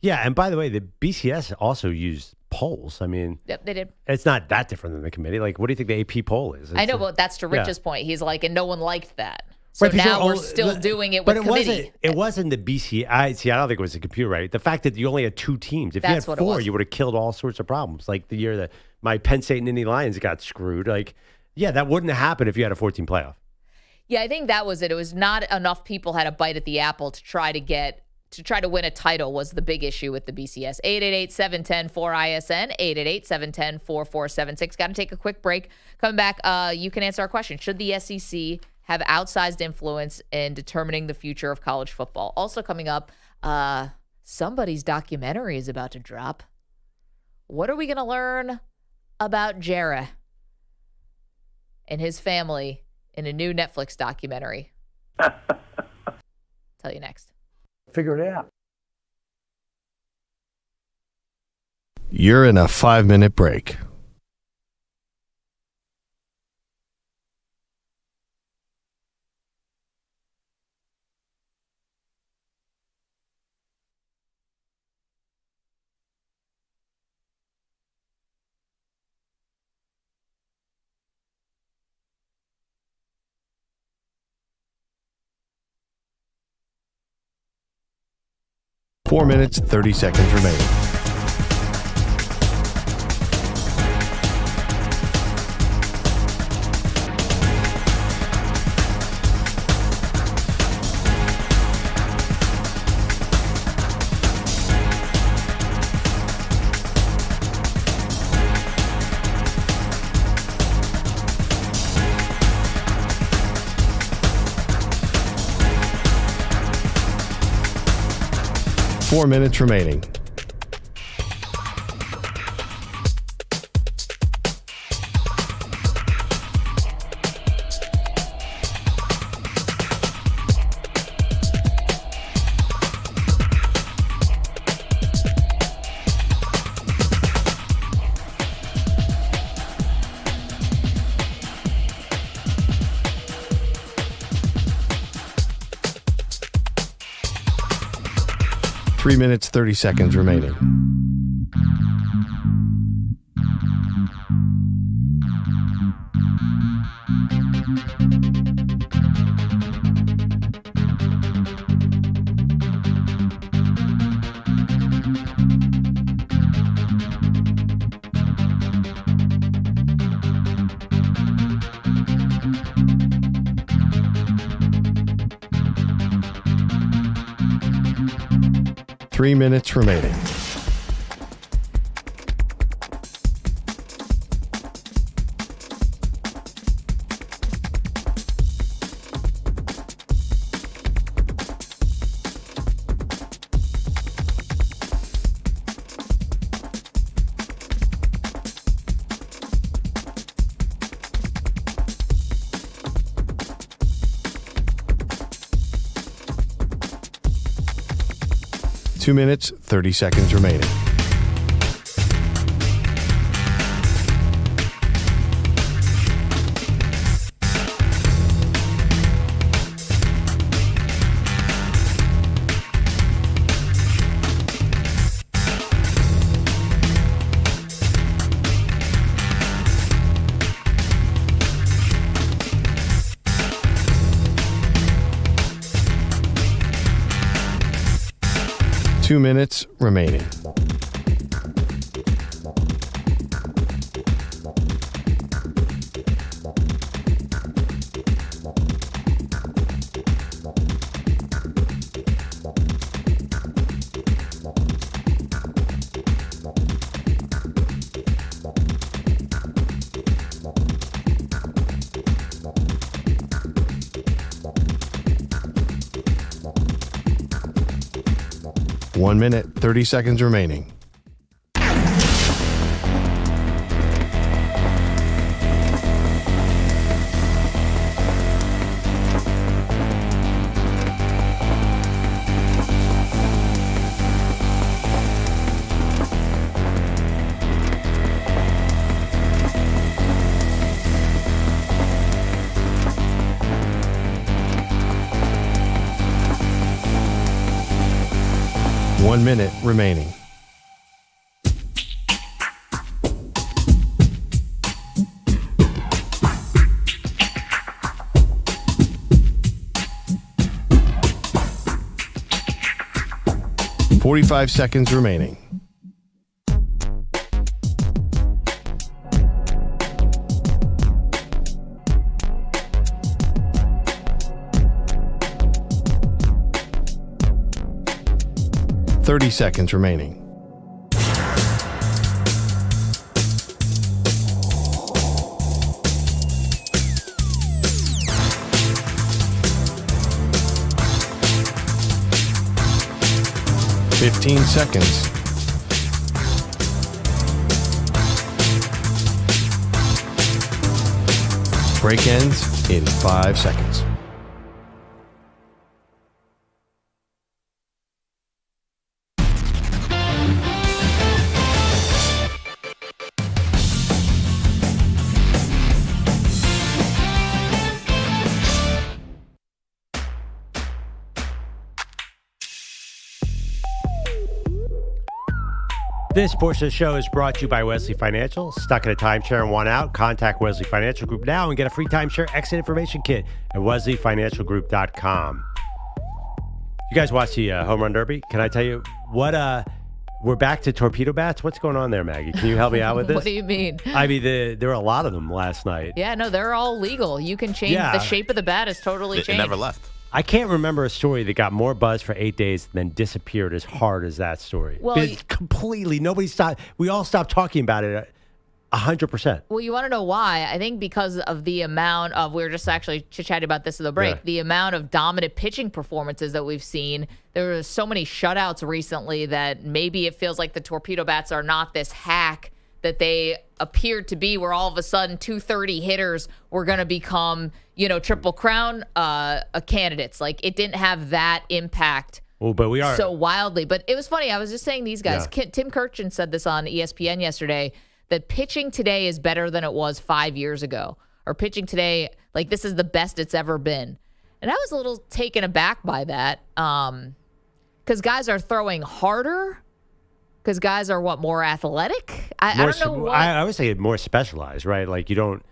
Yeah, and by the way, the BCS also used polls. I mean, yep, they did. It's not that different than the committee. Like, what do you think the AP poll is? I know, but that's to Rich's point. He's like, and no one liked that. So now we're still doing it with committee. It wasn't the BCS. I don't think it was the computer, right? The fact that you only had 2 teams. If you had 4, you would have killed all sorts of problems. Like the year that my Penn State and Indy Lions got screwed. Like, that wouldn't have happened if you had a 14 playoff. Yeah, I think that was it. It was not enough people had a bite at the apple to try to win a title was the big issue with the BCS. 888-710-4ISN, 888-710-4476. Got to take a quick break. Coming back, you can answer our question. Should the SEC have outsized influence in determining the future of college football? Also coming up, somebody's documentary is about to drop. What are we going to learn about Jarrah and his family in a new Netflix documentary? Tell you next. Figure it out. You're in a 5-minute break. Four minutes, 30 seconds remaining. Four minutes remaining. Three minutes, 30 seconds remaining. 3 minutes remaining. Two minutes, 30 seconds remaining. Two minutes remaining. One minute, 30 seconds remaining. One minute remaining. .45 seconds remaining. .30 seconds remaining. .15 seconds. Break ends in 5 seconds. This portion of the show is brought to you by Wesley Financial. Stuck in a timeshare and want out? Contact Wesley Financial Group now and get a free timeshare exit information kit at wesleyfinancialgroup.com. You guys watch the Home Run Derby? Can I tell you what? We're back to torpedo bats. What's going on there, Maggie? Can you help me out with this? What do you mean? I mean, there were a lot of them last night. Yeah, no, they're all legal. You can change the shape of the bat is totally changed. It never left. I can't remember a story that got more buzz for 8 days and then disappeared as hard as that story. Well, completely. Nobody stopped. We all stopped talking about it 100%. Well, you want to know why? I think because of the amount of, we were just actually chit-chatting about this in the break, the amount of dominant pitching performances that we've seen. There were so many shutouts recently that maybe it feels like the torpedo bats are not this hack that they appeared to be, where all of a sudden 230 hitters were going to become, Triple Crown candidates. Like, it didn't have that impact but we are so wildly. But it was funny. I was just saying these guys, Tim Kirchin said this on ESPN yesterday, that pitching today is better than it was 5 years ago. Or pitching today, like, this is the best it's ever been. And I was a little taken aback by that because guys are throwing harder. Because guys are, more athletic? I don't know what. I would say more specialized, right? Like, you don't,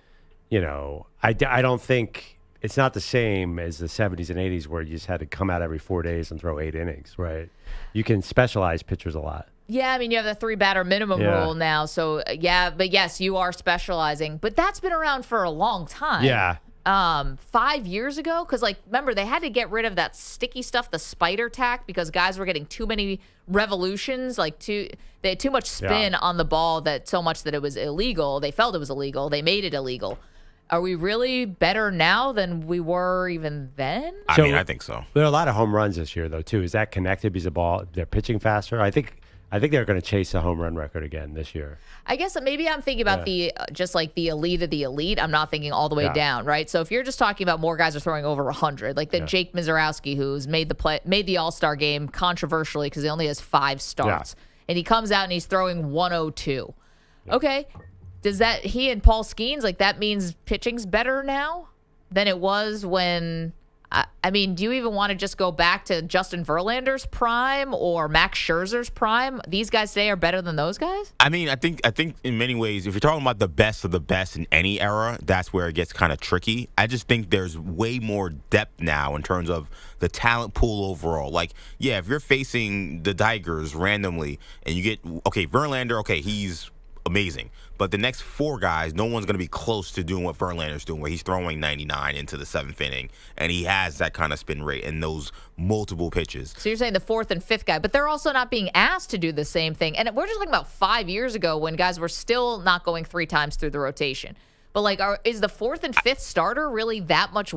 I don't think it's not the same as the 70s and 80s where you just had to come out every 4 days and throw 8 innings, right? You can specialize pitchers a lot. Yeah, I mean, you have the 3-batter minimum rule now. So, but yes, you are specializing. But that's been around for a long time. Yeah. 5 years ago, because remember they had to get rid of that sticky stuff, the spider tack, because guys were getting too many revolutions, they had too much spin on the ball so much that it was illegal. They felt it was illegal. They made it illegal. Are we really better now than we were even then? I think so. There are a lot of home runs this year, though, too. Is that connected because they're pitching faster? I think they're going to chase the home run record again this year. I guess maybe I'm thinking about the elite of the elite. I'm not thinking all the way down, right? So if you're just talking about more guys are throwing over 100, like Jake Mizorowski, who's made the All-Star game controversially because he only has 5 starts. And he comes out and he's throwing 102. Yeah. Okay. Does that, he and Paul Skeens, that means pitching's better now than it was when, do you even want to just go back to Justin Verlander's prime or Max Scherzer's prime? These guys today are better than those guys? I think in many ways, if you're talking about the best of the best in any era, that's where it gets kind of tricky. I just think there's way more depth now in terms of the talent pool overall. If you're facing the Tigers randomly and you get, Verlander, he's amazing. But the next 4 guys, no one's going to be close to doing what Verlander's doing, where he's throwing 99 into the 7th inning, and he has that kind of spin rate and those multiple pitches. So you're saying the 4th and 5th guy, but they're also not being asked to do the same thing. And we're just talking about 5 years ago when guys were still not going 3 times through the rotation. But is the 4th and 5th starter really that much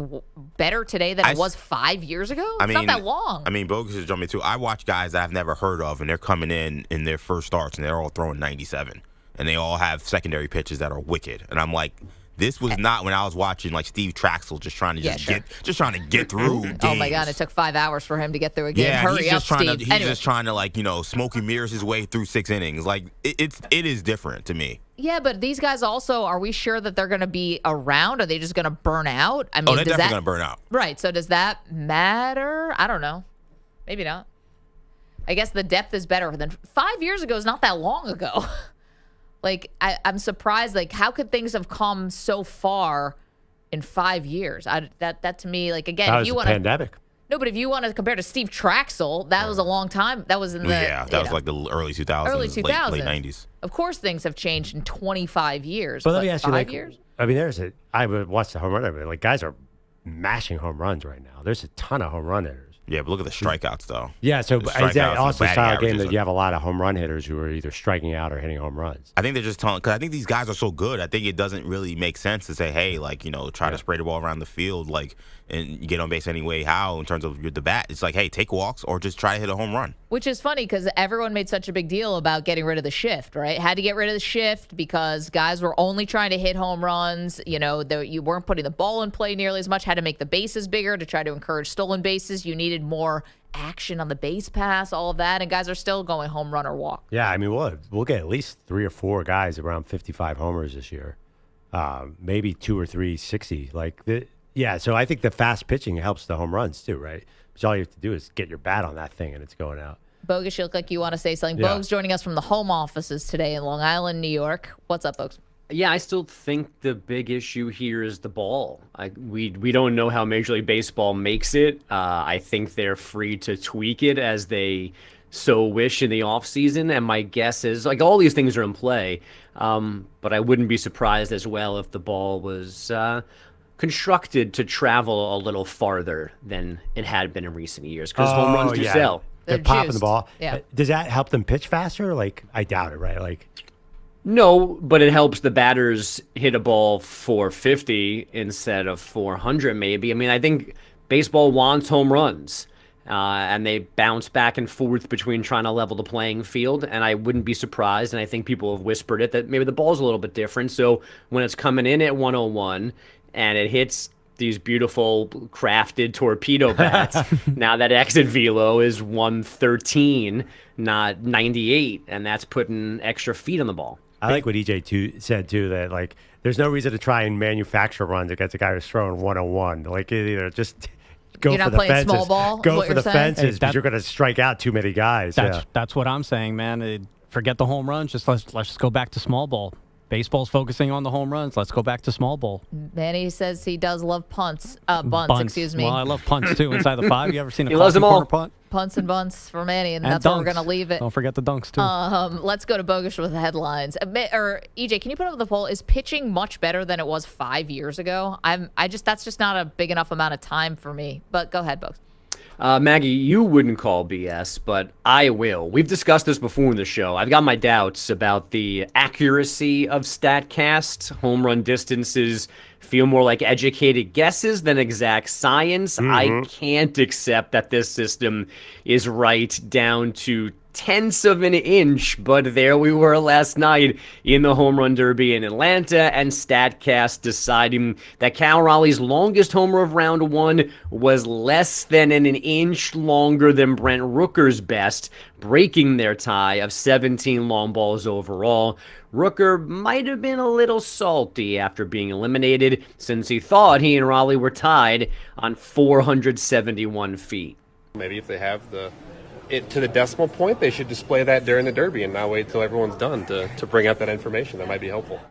better today than it was 5 years ago? It's not that long. Bogusch is jumping too. I watch guys that I've never heard of, and they're coming in their first starts, and they're all throwing 97. And they all have secondary pitches that are wicked. And I'm like, this was not when I was watching Steve Traxel just trying to get through games. Oh my God, it took 5 hours for him to get through a game. Yeah, Hurry up, Steve. He's just trying to smoke and mirrors his way through 6 innings. It is different to me. Yeah, but these guys also, are we sure that they're going to be around? Are they just going to burn out? They're definitely going to burn out. Right. So does that matter? I don't know. Maybe not. I guess the depth is better than 5 years ago is not that long ago. I'm surprised. How could things have come so far in 5 years? That to me, again, that if you was want a pandemic. No, but if you want to compare to Steve Traxel, that was a long time. That was in the that was the early 2000s, early 2000s, late 90s. Of course, things have changed in 25 years. But let me ask you, 5 years? I would watch the home run. Guys are mashing home runs right now. There's a ton of home run hitters. Yeah, but look at the strikeouts, though. Yeah, so is that also a style game that you have a lot of home run hitters who are either striking out or hitting home runs? I think they're just telling, because I think these guys are so good. I think it doesn't really make sense to say, hey, try to spray the ball around the field, and get on base anyway. How in terms of the bat? It's hey, take walks or just try to hit a home run. Which is funny because everyone made such a big deal about getting rid of the shift, right? Had to get rid of the shift because guys were only trying to hit home runs. You weren't putting the ball in play nearly as much. Had to make the bases bigger to try to encourage stolen bases. You needed more action on the base pass, all of that, and guys are still going home run or walk. Yeah, we'll get at least 3 or 4 guys around 55 homers this year, maybe 2 or 3 60. So I think the fast pitching helps the home runs too, right? Because all you have to do is get your bat on that thing and it's going out. Bogusch, you look like you want to say something. Yeah. Bogusch joining us from the home offices today in Long Island, New York. What's up, Bogusch? Yeah, I still think the big issue here is the ball. We don't know how Major League Baseball makes it. I think they're free to tweak it as they so wish in the offseason. And my guess is, all these things are in play. But I wouldn't be surprised as well if the ball was constructed to travel a little farther than it had been in recent years. Because home runs do sell. They're popping juiced. the ball. Yeah. Does that help them pitch faster? I doubt it, right? No, but it helps the batters hit a ball 450 instead of 400 maybe. I think baseball wants home runs, and they bounce back and forth between trying to level the playing field, and I wouldn't be surprised, and I think people have whispered it, that maybe the ball's a little bit different. So when it's coming in at 101 and it hits these beautiful crafted torpedo bats, now that exit velo is 113, not 98, and that's putting extra feet on the ball. I like what EJ said too, that there's no reason to try and manufacture runs against a guy who's throwing 101. Either just go you're for not the playing fences. Small ball, go for the saying? fences, because you're going to strike out too many guys. That's what I'm saying, man. Forget the home runs. Let's just go back to small ball. Baseball's focusing on the home runs. Let's go back to small ball. Manny says he does love bunts, excuse me. Well, I love punts, too, inside the 5. You ever seen a He loves them all. punt? Punts and bunts for Manny, and that's dunks. where we're going to leave it. Don't forget the dunks, too. Let's go to Bogusch with the headlines. Or EJ, can you put up the poll? Is pitching much better than it was 5 years ago? That's just not a big enough amount of time for me. But go ahead, Bogusch. Maggie, you wouldn't call BS, but I will. We've discussed this before in the show. I've got my doubts about the accuracy of StatCast. Home run distances feel more like educated guesses than exact science. I can't accept that this system is right down to tenths of an inch, but there we were last night in the home run derby in Atlanta, and StatCast deciding that Cal Raleigh's longest homer of round 1 was less than an inch longer than Brent Rooker's best, breaking their tie of 17 long balls overall. Rooker might have been a little salty after being eliminated, since he thought he and Raleigh were tied on 471 feet. Maybe if they have it to the decimal point, they should display that during the derby and not wait till everyone's done to bring out that information. That might be helpful.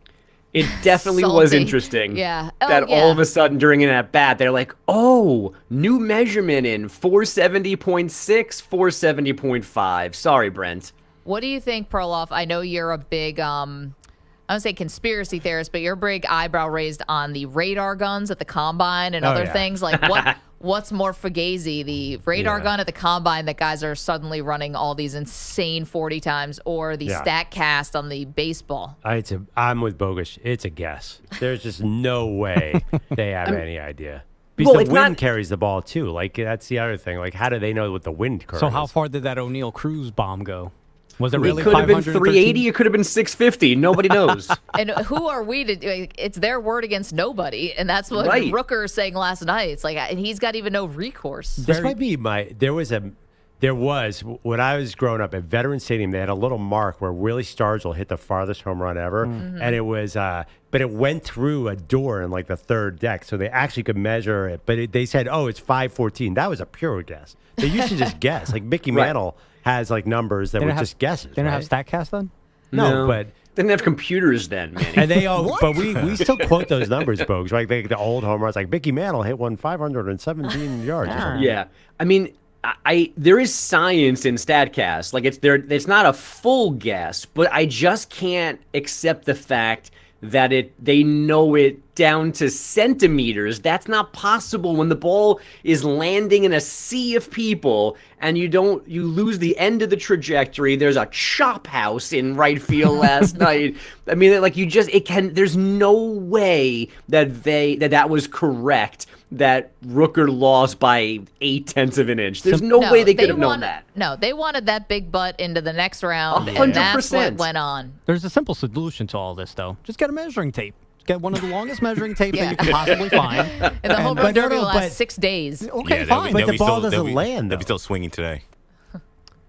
It definitely was interesting. Yeah. That all of a sudden during an at-bat, they're like, oh, new measurement in 470.6, 470.5. Sorry, Brent. What do you think, Perloff? I know you're a big, I don't say conspiracy theorist, but you're a big eyebrow raised on the radar guns at the combine and other things. Like, what's more fugazi, the radar gun at the combine that guys are suddenly running all these insane 40 times, or the StatCast on the baseball? I'm with Bogusch. It's a guess. There's just no way they have any idea. Because the wind carries the ball, too. Like, that's the other thing. Like, how do they know what the wind current is? So how far did that O'Neal Cruz bomb go? Was it really It could have been 380. It could have been 650. Nobody knows. And who are we to do? It's their word against nobody, and that's what Rooker is saying last night. It's like, and he's got even no recourse. This might be there was when I was growing up at Veterans Stadium, they had a little mark where Willie Stargell hit the farthest home run ever, and it was but it went through a door in like the third deck, so they actually could measure it. But they said, oh, it's 514. That was a pure guess. They used to just guess. Like Mickey Mantle has like numbers that were just guesses. They didn't have StatCast then? No, but they didn't have computers then, man. And they all, but we still quote those numbers, Bogues. Like the old home runs, like Mickey Mantle hit one 517 yards. Or something. Yeah, I mean, there is science in StatCast. Like it's not a full guess, but I just can't accept the fact that they know it down to centimeters. That's not possible when the ball is landing in a sea of people and you lose the end of the trajectory. There's a chop house in right field last night. I mean, like there's no way that was correct, that Rooker lost by 0.8 of an inch. There's no way they could have known that. No, they wanted that big butt into the next round, 100%. and that's what went on. There's a simple solution to all this, though. Just get a measuring tape. Get one of the longest measuring tapes that you can possibly find. And the home run derby will last 6 days. Okay, fine. But the ball doesn't land. They'll be still swinging today.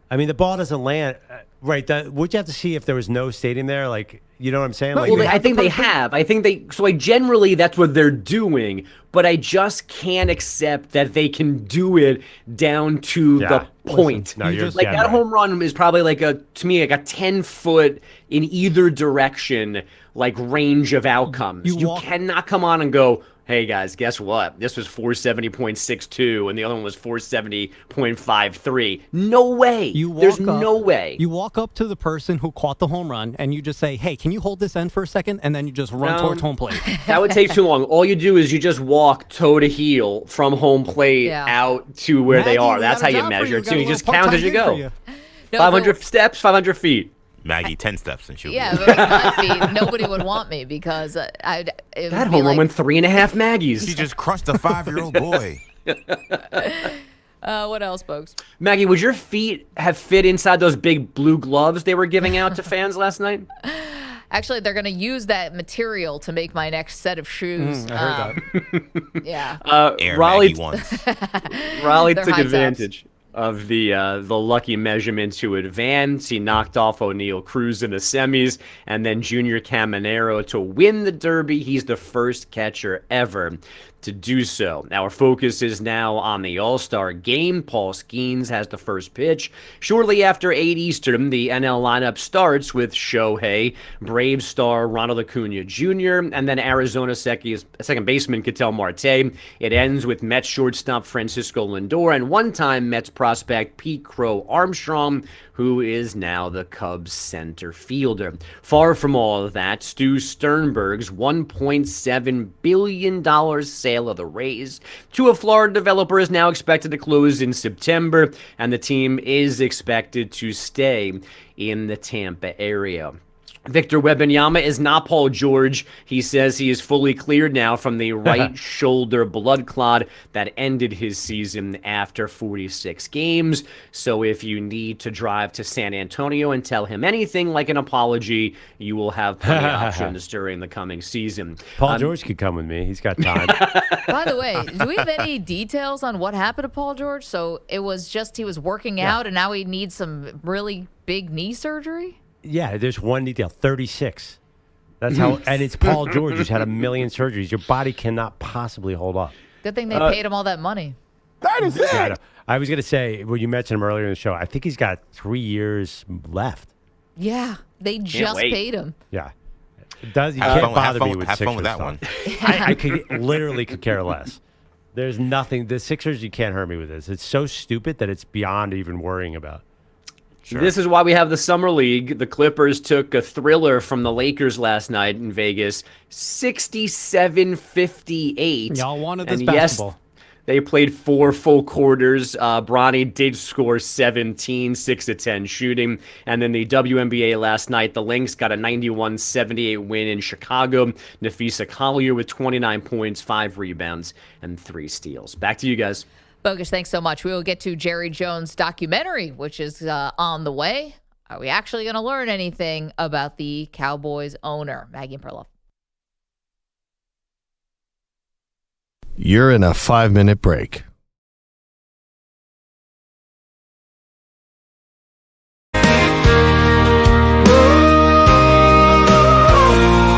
I mean, the ball doesn't land. Right. Would you have to see if there was no stadium there? Like, you know what I'm saying? Well, I think they have. I think so generally that's what they're doing, but I just can't accept that they can do it down to the point. No, that home run is probably to me, a 10-foot in either direction, like range of outcomes. You cannot come on and go, hey guys, guess what? This was 470.62 and the other one was 470.53. No way. There's no way. You walk up to the person who caught the home run and you just say, hey, can you hold this end for a second? And then you just run towards home plate. That would take too long. All you do is you just walk toe to heel from home plate out to where they are. That's how you measure it. So you just count as you go. 500 steps, 500 feet. Maggie, 10 steps and she'll be but my feet, nobody would want me because that home run went 3.5 Maggies. She just crushed a 5-year-old boy. What else, folks? Maggie, would your feet have fit inside those big blue gloves they were giving out to fans last night? Actually, they're going to use that material to make my next set of shoes. I heard that. Yeah. Raleigh Raleigh took advantage of the lucky measurement to advance. He knocked off O'Neal Cruz in the semis, and then Junior Caminero to win the Derby. He's the first catcher ever to do so. Our focus is now on the All-Star game. Paul Skeens has the first pitch. Shortly after 8 Eastern, the NL lineup starts with Shohei, Braves star Ronald Acuna Jr., and then Arizona second baseman Ketel Marte. It ends with Mets shortstop Francisco Lindor and one-time Mets prospect Pete Crow Armstrong, who is now the Cubs center fielder. Far from all of that, Stu Sternberg's $1.7 billion sale of the Rays to a Florida developer is now expected to close in September, and the team is expected to stay in the Tampa area. Victor Wembanyama is not Paul George. He says he is fully cleared now from the right shoulder blood clot that ended his season after 46 games. So if you need to drive to San Antonio and tell him anything like an apology, you will have plenty of options during the coming season. Paul George could come with me. He's got time. By the way, do we have any details on what happened to Paul George? So it was just he was working out and now he needs some really big knee surgery? Yeah, there's one detail, 36. That's how, and it's Paul George who's had a million surgeries. Your body cannot possibly hold up. Good thing they paid him all that money. That is it. Yeah, I was going to say, well, you mentioned him earlier in the show. I think he's got 3 years left. Yeah, they just paid him. Yeah. You can't bother me with Sixers. Have fun with that one. I could care less. There's nothing. The Sixers, you can't hurt me with this. It's so stupid that it's beyond even worrying about. Sure. This is why we have the Summer League. The Clippers took a thriller from the Lakers last night in Vegas, 67-58. Y'all wanted this and basketball. Yes, they played 4 full quarters. Bronny did score 17, 6 of 10 shooting. And then the WNBA last night, the Lynx got a 91-78 win in Chicago. Nafisa Collier with 29 points, 5 rebounds, and 3 steals. Back to you guys. Bogusch, thanks so much. We will get to Jerry Jones' documentary, which is on the way. Are we actually going to learn anything about the Cowboys owner, Maggie Perloff? You're in a 5-minute break.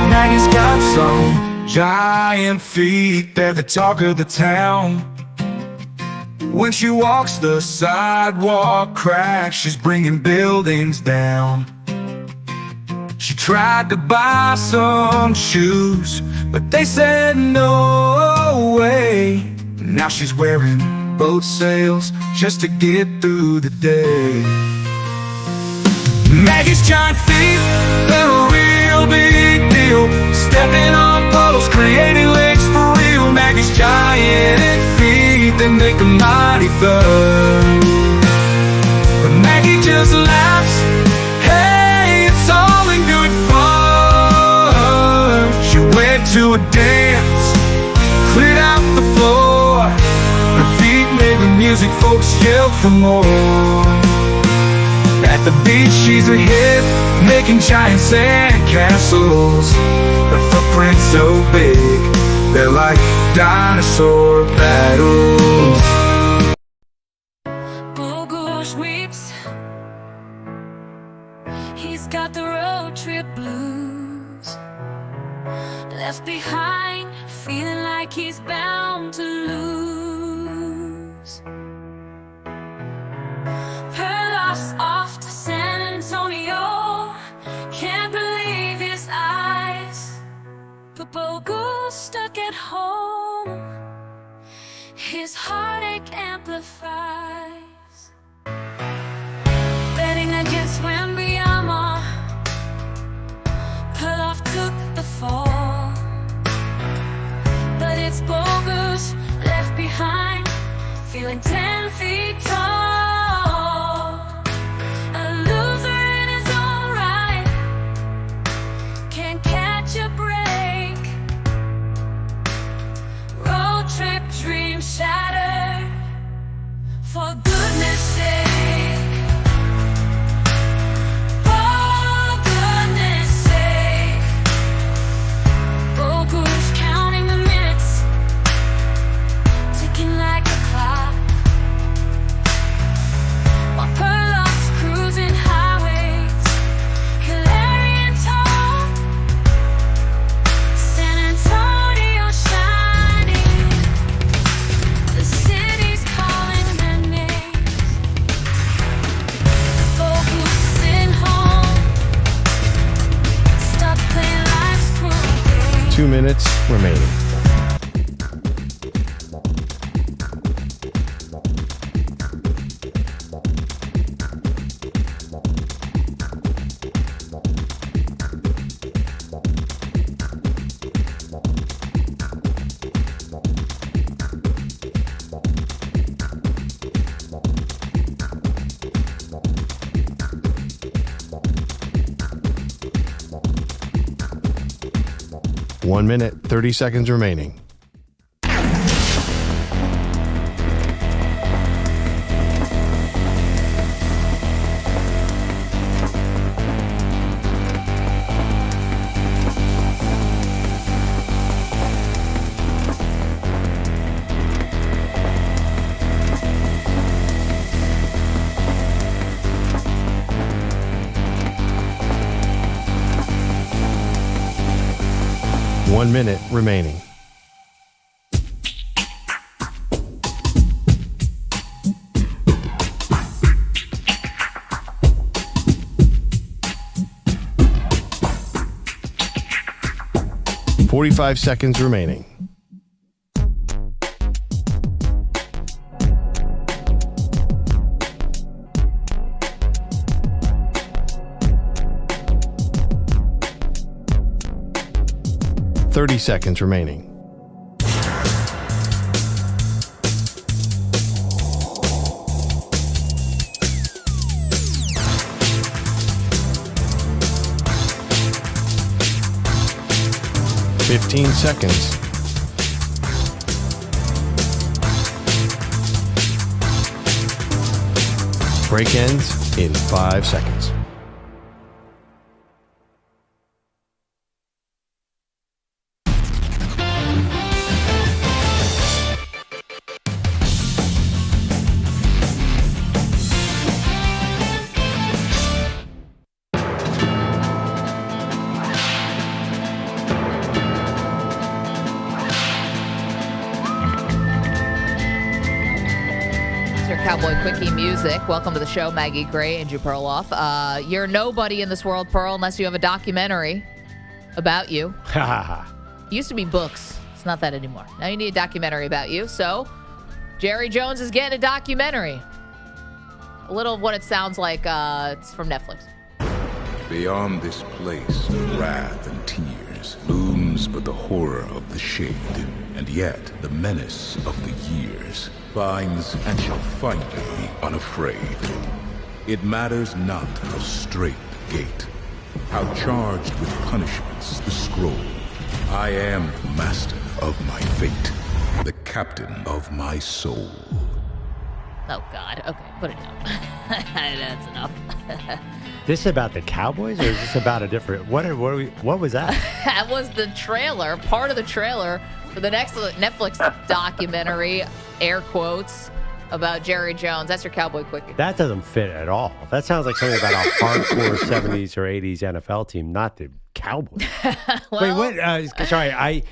Maggie's got some giant feet. They're the talk of the town. When she walks the sidewalk cracks, she's bringing buildings down. She tried to buy some shoes, but they said no way. Now she's wearing boat sails just to get through the day. Maggie's giant feet, they're a real big deal. Stepping on poles, creating legs for real. Maggie's giant feet, they make a mighty thud. But Maggie just laughs, hey, it's all in good fun. She went to a dance, cleared out the floor. Her feet made the music, folks yelled for more. At the beach she's a hit, making giant sand castles. Her footprint's so big, they're like dinosaur battles. Bogusch weeps, he's got the road trip blues. Left behind, feeling like he's bound to lose. Perloff's off to San Antonio, can't believe his eyes. But Bogusch stuck at home, his heartache amplifies. Betting against Wembanyama, Perloff took the fall. But it's Bogusch left behind, feeling 10 feet tall. A loser in his own right, can't catch a break. Road trip dreams shattered, for goodness sake. For goodness sake. Bogusch counting the minutes, ticking like a clock. While Perloff's cruising highways, Hilarion talk. San Antonio shining. minutes remaining. One minute, 30 seconds remaining. One minute remaining. Forty-five seconds remaining. Thirty seconds remaining. Fifteen seconds. Break ends in 5 seconds. Cowboy Quickie music. Welcome to the show, Maggie Gray and Drew Perloff. You're nobody in this world, Pearl, unless you have a documentary about you. Used to be books. It's not that anymore. Now you need a documentary about you. So Jerry Jones is getting a documentary. A little of what it sounds like. It's from Netflix. Beyond this place of wrath and tears looms but the horror of the shade, and yet the menace of the years finds and shall find me unafraid. It matters not how straight the gate, how charged with punishments the scroll. I am the master of my fate, the captain of my soul. Oh, God. Okay, put it down. That's enough. This is about the Cowboys, or is this about a different? What was that? That was the trailer, part of the trailer for the next Netflix documentary, air quotes, about Jerry Jones. That's your Cowboy Quickie. That doesn't fit at all. That sounds like something about a hardcore 70s or 80s NFL team, not the Cowboys. Well, wait, what? Sorry,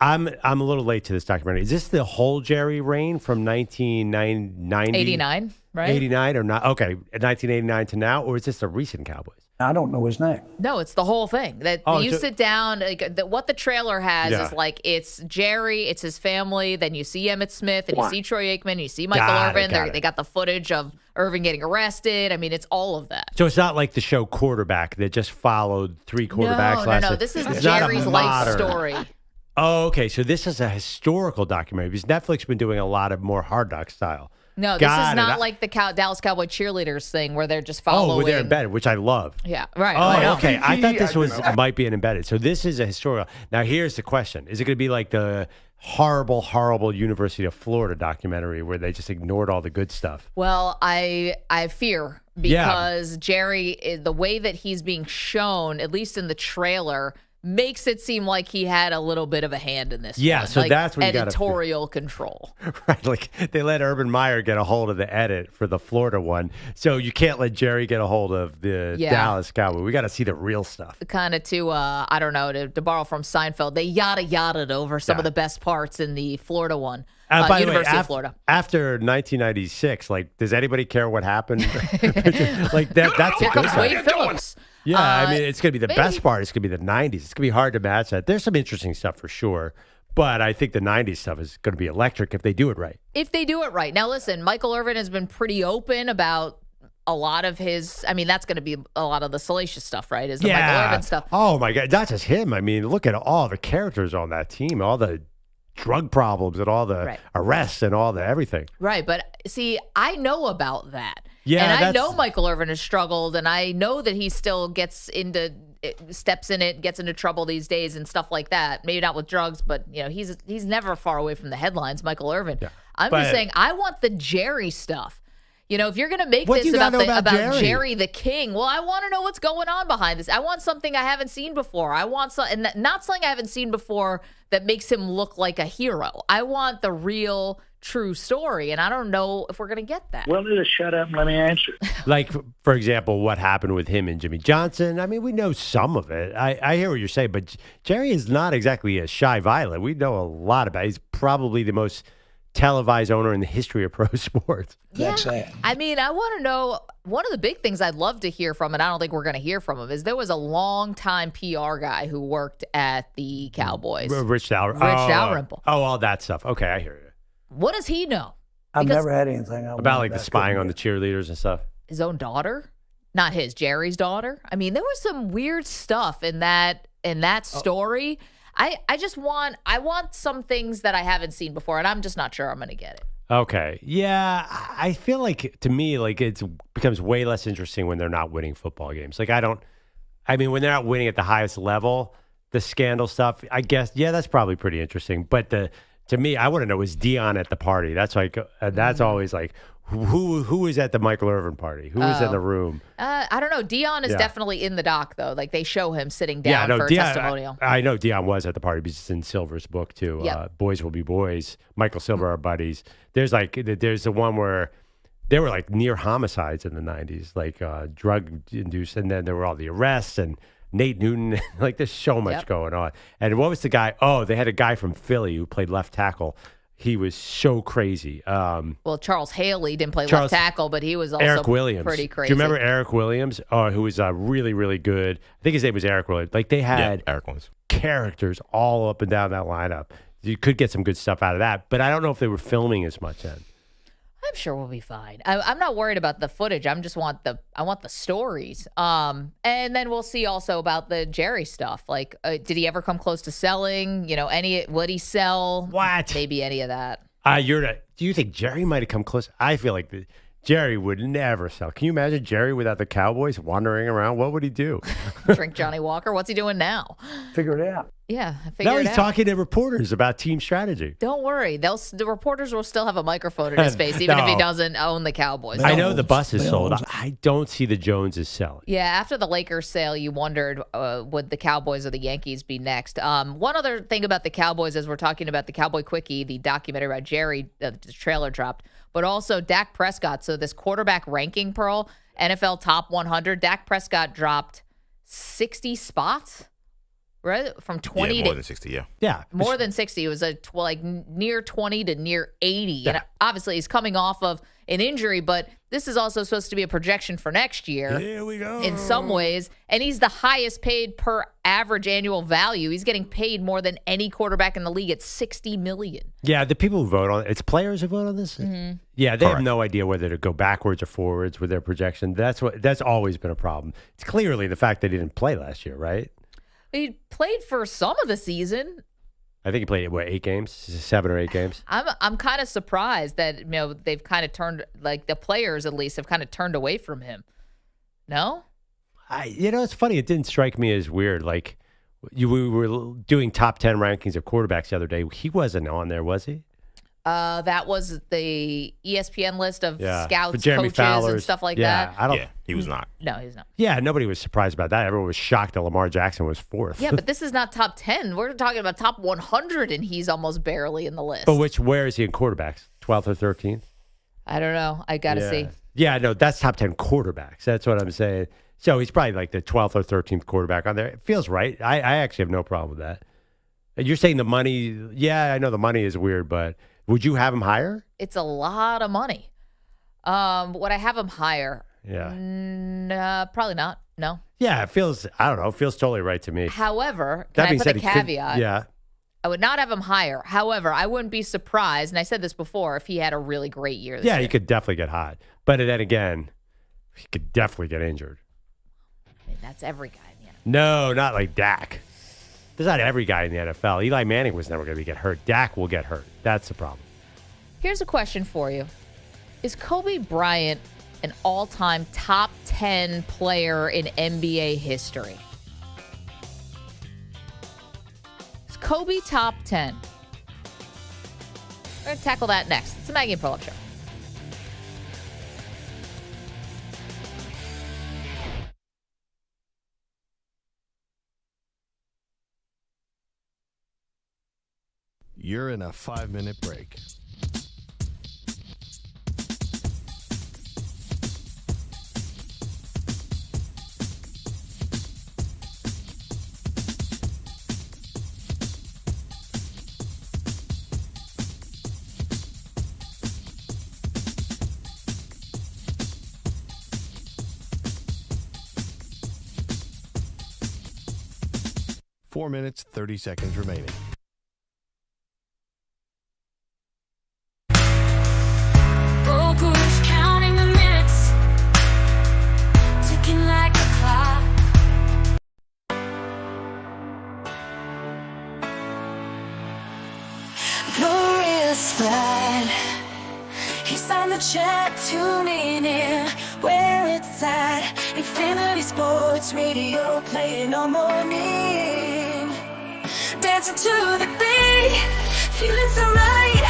I'm a little late to this documentary. Is this the whole Jerry reign from 1990? 89, right? 89 or not? Okay, 1989 to now, or is this a recent Cowboys? I don't know his name. No, it's the whole thing. That you sit down. What the trailer has is like it's Jerry, it's his family. Then you see Emmitt Smith, and you see Troy Aikman, you see Michael Irvin. They got the footage of Irvin getting arrested. I mean, it's all of that. So it's not like the show Quarterback that just followed three quarterbacks last year. No. This is Jerry's life story. Oh, okay. So this is a historical documentary because Netflix has been doing a lot of more Hard Knock style. No, this is not like the Dallas Cowboy cheerleaders thing where they're just following. Oh, they're embedded, which I love. Yeah, right. Oh, okay. I thought this might be an embedded. So this is a historical. Now, here's the question. Is it going to be like the horrible, horrible University of Florida documentary where they just ignored all the good stuff? Well, I fear because Jerry, the way that he's being shown, at least in the trailer, makes it seem like he had a little bit of a hand in this. Yeah, one. so like that's what you got. Editorial control. Right, like they let Urban Meyer get a hold of the edit for the Florida one, so you can't let Jerry get a hold of the Dallas Cowboy. We got to see the real stuff. Kind of I don't know, to borrow from Seinfeld, they yada-yada'd over some of the best parts in the Florida one. By University the way, of Florida. After 1996, like, does anybody care what happened? Like that's Here comes Wade Phillips. Yeah, I mean, it's going to be the best part. It's going to be the 90s. It's going to be hard to match that. There's some interesting stuff for sure. But I think the 90s stuff is going to be electric if they do it right. If they do it right. Now, listen, Michael Irvin has been pretty open about a lot of his, I mean, that's going to be a lot of the salacious stuff, right? Is the Michael Irvin stuff. Oh, my God. Not just him. I mean, look at all the characters on that team, all the drug problems and all the arrests and all the everything. Right. But see, I know about that. Yeah, and I know Michael Irvin has struggled, and I know that he still gets into trouble these days and stuff like that. Maybe not with drugs, but he's never far away from the headlines, Michael Irvin. Yeah. I'm just saying, I want the Jerry stuff. If you're going to make this about Jerry the King, well, I want to know what's going on behind this. I want something I haven't seen before. I want and not something I haven't seen before that makes him look like a hero. I want the real, true story, and I don't know if we're going to get that. Well, just shut up and let me answer. Like, for example, what happened with him and Jimmy Johnson. I mean, we know some of it. I hear what you're saying, but Jerry is not exactly a shy violet. We know a lot about it. He's probably the most televised owner in the history of pro sports. Yeah, I mean, I want to know, one of the big things I'd love to hear from, and I don't think we're going to hear from him, is there was a long-time PR guy who worked at the Cowboys. Rich Dalrymple. Oh, all that stuff. Okay, I hear you. What does he know? I've never had anything. About like the spying on the cheerleaders and stuff. His own daughter? Not his, Jerry's daughter? I mean, there was some weird stuff in that story. I want some things that I haven't seen before, and I'm just not sure I'm going to get it. Okay. Yeah, I feel like, to me, like it becomes way less interesting when they're not winning football games. Like when they're not winning at the highest level, the scandal stuff, I guess, yeah, that's probably pretty interesting. But to me, I want to know, is Dion at the party? That's like, that's always like, who is at the Michael Irvin party? Who is in the room? I don't know. Dion is definitely in the doc, though. Like, they show him sitting down for a testimonial. I know Dion was at the party because it's in Silver's book, too. Yep. Boys Will Be Boys. Michael Silver are buddies. There's the one where there were like near homicides in the 90s, like drug-induced, and then there were all the arrests and Nate Newton. Like, there's so much going on. And what was the guy? Oh, they had a guy from Philly who played left tackle. He was so crazy. Well, Charles Haley didn't play left tackle, but he was also Eric Williams. Pretty crazy. Do you remember Eric Williams? Who was really, really good. I think his name was Eric Williams. Like, they had Eric Williams. Characters all up and down that lineup. You could get some good stuff out of that, but I don't know if they were filming as much then. I'm sure we'll be fine. I'm not worried about the footage. I want the stories. And then we'll see also about the Jerry stuff. Like, did he ever come close to selling? Would he sell? What? Maybe any of that. Do you think Jerry might have come close? I feel like Jerry would never sell. Can you imagine Jerry without the Cowboys wandering around? What would he do? Drink Johnny Walker. What's he doing now? Figure it out. Yeah, figure it out. Now he's talking to reporters about team strategy. Don't worry. The reporters will still have a microphone in his face, even if he doesn't own the Cowboys. I know the bus is sold. I don't see the Joneses selling. Yeah, after the Lakers sale, you wondered, would the Cowboys or the Yankees be next? One other thing about the Cowboys, as we're talking about the Cowboy Quickie, the documentary about Jerry, the trailer dropped, but also Dak Prescott. So this quarterback ranking, Pearl, NFL top 100, Dak Prescott dropped 60 spots. Right? From 20 more than 60, yeah. Yeah. More than 60. It was like near 20 to near 80. Yeah. And obviously he's coming off of an injury, but this is also supposed to be a projection for next year. Here we go. In some ways. And he's the highest paid per average annual value. He's getting paid more than any quarterback in the league at $60 million. Yeah, the people who vote on it's players who vote on this? Mm-hmm. Yeah, they have no idea whether to go backwards or forwards with their projection. That's always been a problem. It's clearly the fact that he didn't play last year, right? He played for some of the season. I think he played 8 games, 7 or 8 games. I'm kind of surprised that they've kind of turned, like the players at least have kind of turned away from him. No, it's funny. It didn't strike me as weird. Like we were doing top 10 rankings of quarterbacks the other day. He wasn't on there, was he? That was the ESPN list of scouts, Jeremy coaches, Fowler's, and stuff like that. He was not. No, he's not. Yeah, nobody was surprised about that. Everyone was shocked that Lamar Jackson was 4th. Yeah, but this is not top 10. We're talking about top 100, and he's almost barely in the list. But where is he in quarterbacks? 12th or 13th? I don't know. I got to see. Yeah, no, that's top 10 quarterbacks. That's what I'm saying. So he's probably like the 12th or 13th quarterback on there. It feels right. I actually have no problem with that. You're saying the money. Yeah, I know the money is weird, but would you have him higher? It's a lot of money. Would I have him higher? Yeah. Probably not. No? Yeah, it feels, I don't know, it feels totally right to me. However, That can I being put said, a he could- caveat? yeah. I would not have him higher. However, I wouldn't be surprised, and I said this before, if he had a really great year this Yeah, year. he could definitely get hot. But then again, he could definitely get injured. I mean, that's every guy in the NFL. No, not like Dak. There's not every guy in the NFL. Eli Manning was never going to get hurt. Dak will get hurt. That's the problem. Here's a question for you. Is Kobe Bryant an all-time top 10 player in NBA history? Is Kobe top 10? We're going to tackle that next. It's the Maggie Perloff Show. You're in a 5-minute break. Four minutes, 30 seconds remaining. Bogusch counting the minutes, ticking like a clock. Glorious ride. He's on the chat, tuning in where it's at. Infinity Sports Radio, playing all morning. Dancing to the beat, feeling so right.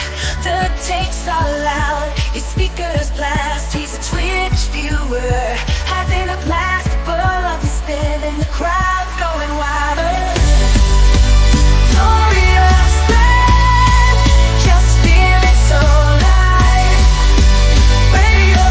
The tapes are loud, his speakers blast. He's a Twitch viewer, having a blast. The ball of his spin and the crowd's going wild. Glorious ride, just feeling so alive. Radio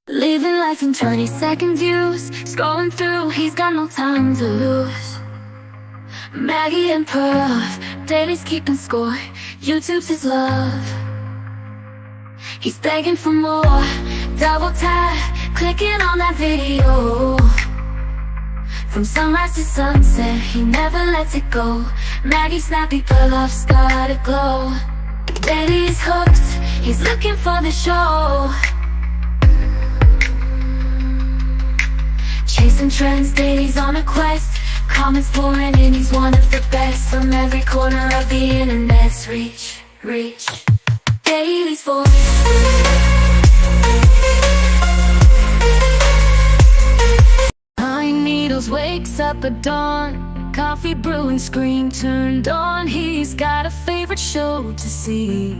living life in 20-second views, scrolling through, he's got no time to lose. Maggie and Perloff, Daly's keeping score, YouTube's his love. He's begging for more, double tap, clicking on that video. From sunrise to sunset, he never lets it go. Maggie snappy, Perloff's got a glow. Daly's hooked, he's looking for the show. Chasing trends, Daly's on a quest. Comments pouring in, he's one of the best. From every corner of the internet's reach. Daly's voice. Pine Needles wakes up at dawn. Coffee brewing, screen turned on. He's got a favorite show to see,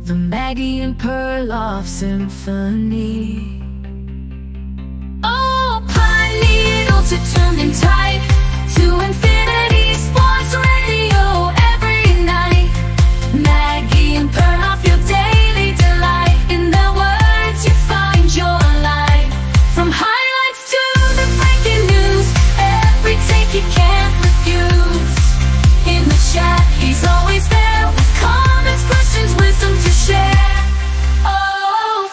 the Maggie and Perloff Symphony. Oh, pine needles are tuned in tight to Infinity Sports Radio every night. Maggie and Perloff, your daily delight. In their words, you find your life. From highlights to the breaking news, every take you can't refuse. In the chat, he's always there with comments, questions, wisdom to share. Oh.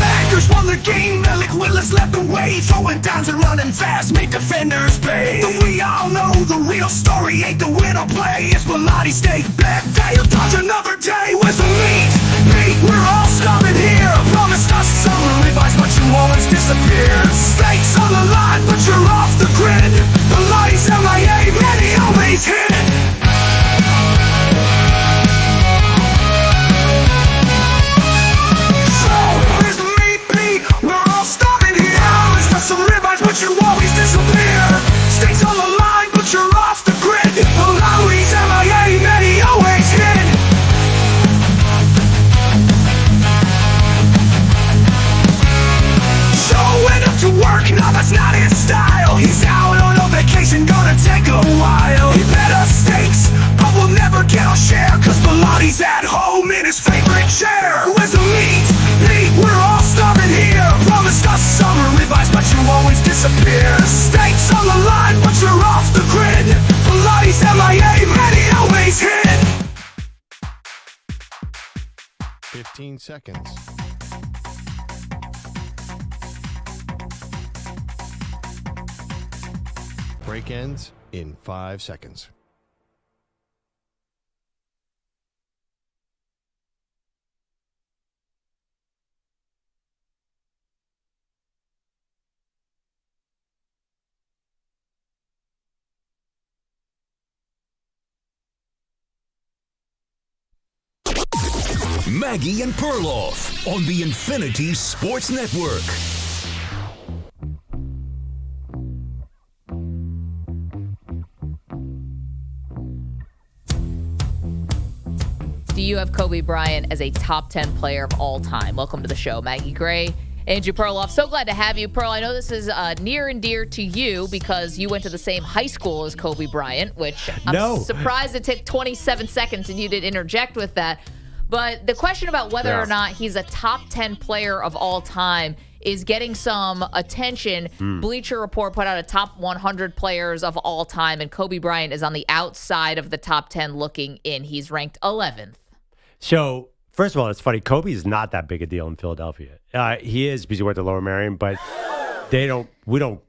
Packers won the game, Alec Willis left the way, throwing downs and running fast, make defenders pay. But we all know the real story ain't the win or play. It's Bellotti steak, Black Dale, dodge another day with the meat. We're all stopping here, promised us summer ribeyes, but you always disappear. Stakes on the line, but you're off the grid. Bellotti's MIA, many always hit. So, where's the meat be? We're all stopping here. It's got some ribeyes, but you always disappear. Stakes on the line, but you're off the grid. Bellotti's MIA, many 15 seconds. Break ends in 5 seconds. Maggie and Perloff on the Infinity Sports Network. Do you have Kobe Bryant as a top 10 player of all time? Welcome to the show, Maggie Gray, Andrew Perloff. So glad to have you, Pearl. I know this is near and dear to you because you went to the same high school as Kobe Bryant, which I'm surprised it took 27 seconds and you did interject with that. But the question about whether or not he's a top 10 player of all time is getting some attention. Bleacher Report put out a top 100 players of all time, and Kobe Bryant is on the outside of the top 10 looking in. He's ranked 11th. So, first of all, it's funny. Kobe is not that big a deal in Philadelphia. He is because he went to Lower Merion, but we don't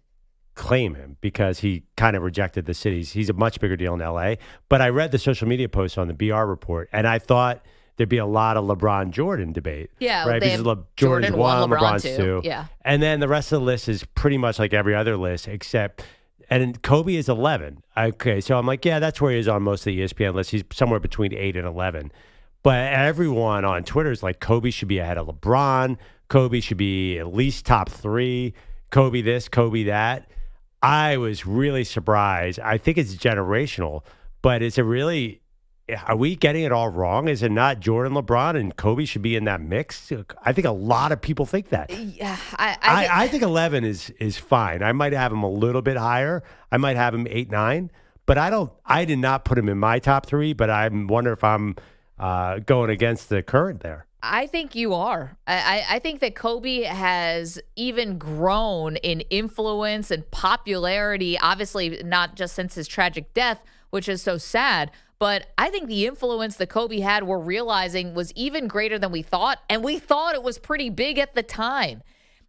claim him because he kind of rejected the cities. He's a much bigger deal in L.A. But I read the social media post on the BR Report, and I thought there'd be a lot of LeBron Jordan debate. Yeah, right? Because Jordan's 1, LeBron's 2. Yeah. And then the rest of the list is pretty much like every other list except, and Kobe is 11. Okay, so I'm like, yeah, that's where he is on most of the ESPN lists. He's somewhere between 8 and 11. But everyone on Twitter is like, Kobe should be ahead of LeBron. Kobe should be at least top 3. Kobe this, Kobe that. I was really surprised. I think it's generational, but it's a really... Are we getting it all wrong? Is it not Jordan, LeBron, and Kobe should be in that mix? I think a lot of people think that. Yeah, I think 11 is fine. I might have him a little bit higher. I might have him 8, 9. But I did not put him in my top 3, but I wonder if I'm going against the current there. I think you are. I think that Kobe has even grown in influence and popularity, obviously not just since his tragic death, which is so sad, but I think the influence that Kobe had, we're realizing, was even greater than we thought, and we thought it was pretty big at the time.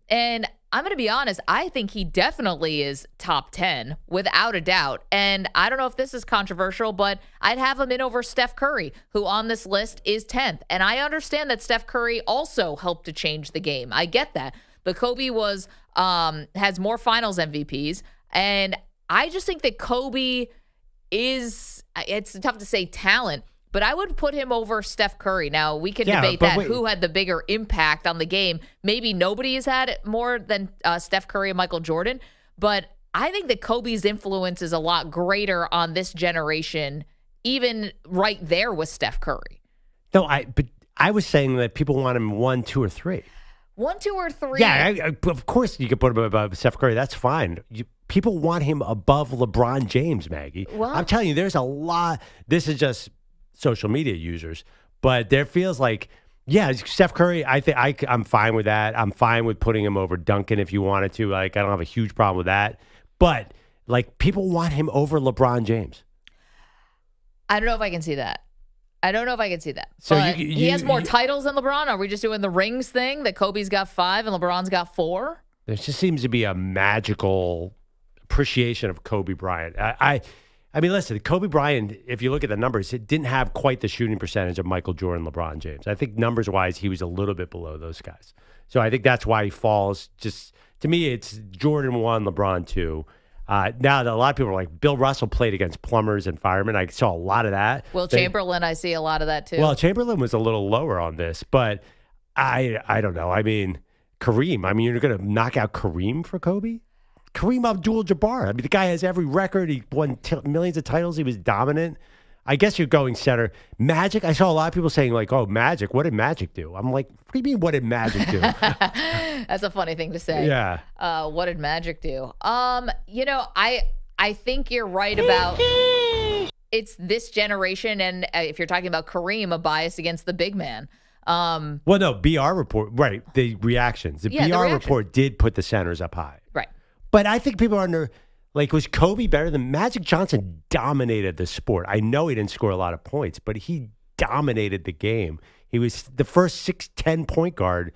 And I'm going to be honest, I think he definitely is top 10, without a doubt. And I don't know if this is controversial, but I'd have him in over Steph Curry, who on this list is 10th. And I understand that Steph Curry also helped to change the game. I get that. But Kobe has more finals MVPs. And I just think that Kobe is, it's tough to say talent, but I would put him over Steph Curry. Now, we can debate that. Who had the bigger impact on the game? Maybe nobody has had it more than Steph Curry and Michael Jordan, but I think that Kobe's influence is a lot greater on this generation, even right there with Steph Curry. No, but I was saying that people want him 1, 2, or 3. 1, 2, or 3? Yeah, of course you could put him above Steph Curry. That's fine. People want him above LeBron James, Maggie. Well, I'm telling you, there's a lot. This is just social media users, but there feels like, yeah, Steph Curry, I think I'm fine with that. I'm fine with putting him over Duncan if you wanted to. Like, I don't have a huge problem with that. But, like, people want him over LeBron James. I don't know if I can see that. So but he has more titles than LeBron. Are we just doing the rings thing that Kobe's got 5 and LeBron's got 4? There just seems to be a magical appreciation of Kobe Bryant. I mean, listen, Kobe Bryant, if you look at the numbers, it didn't have quite the shooting percentage of Michael Jordan, LeBron James. I think numbers-wise, he was a little bit below those guys. So I think that's why he falls. Just, to me, it's Jordan 1, LeBron 2. Now, a lot of people are like, Bill Russell played against plumbers and firemen. I saw a lot of that. Will Chamberlain, I see a lot of that, too. Well, Chamberlain was a little lower on this, but I don't know. I mean, Kareem. I mean, you're going to knock out Kareem for Kobe? Kareem Abdul-Jabbar. I mean, the guy has every record. He won millions of titles. He was dominant. I guess you're going center. Magic, I saw a lot of people saying, like, oh, Magic, what did Magic do? I'm like, what do you mean, what did Magic do? That's a funny thing to say. Yeah. What did Magic do? You know, I think you're right about it's this generation, and if you're talking about Kareem, a bias against the big man. Well, no, BR Report, right, the reactions. The BR Report did put the centers up high. Right. But I think people are under, like, was Kobe better than Magic Johnson? Dominated the sport. I know he didn't score a lot of points, but he dominated the game. He was the first 6'10" point guard.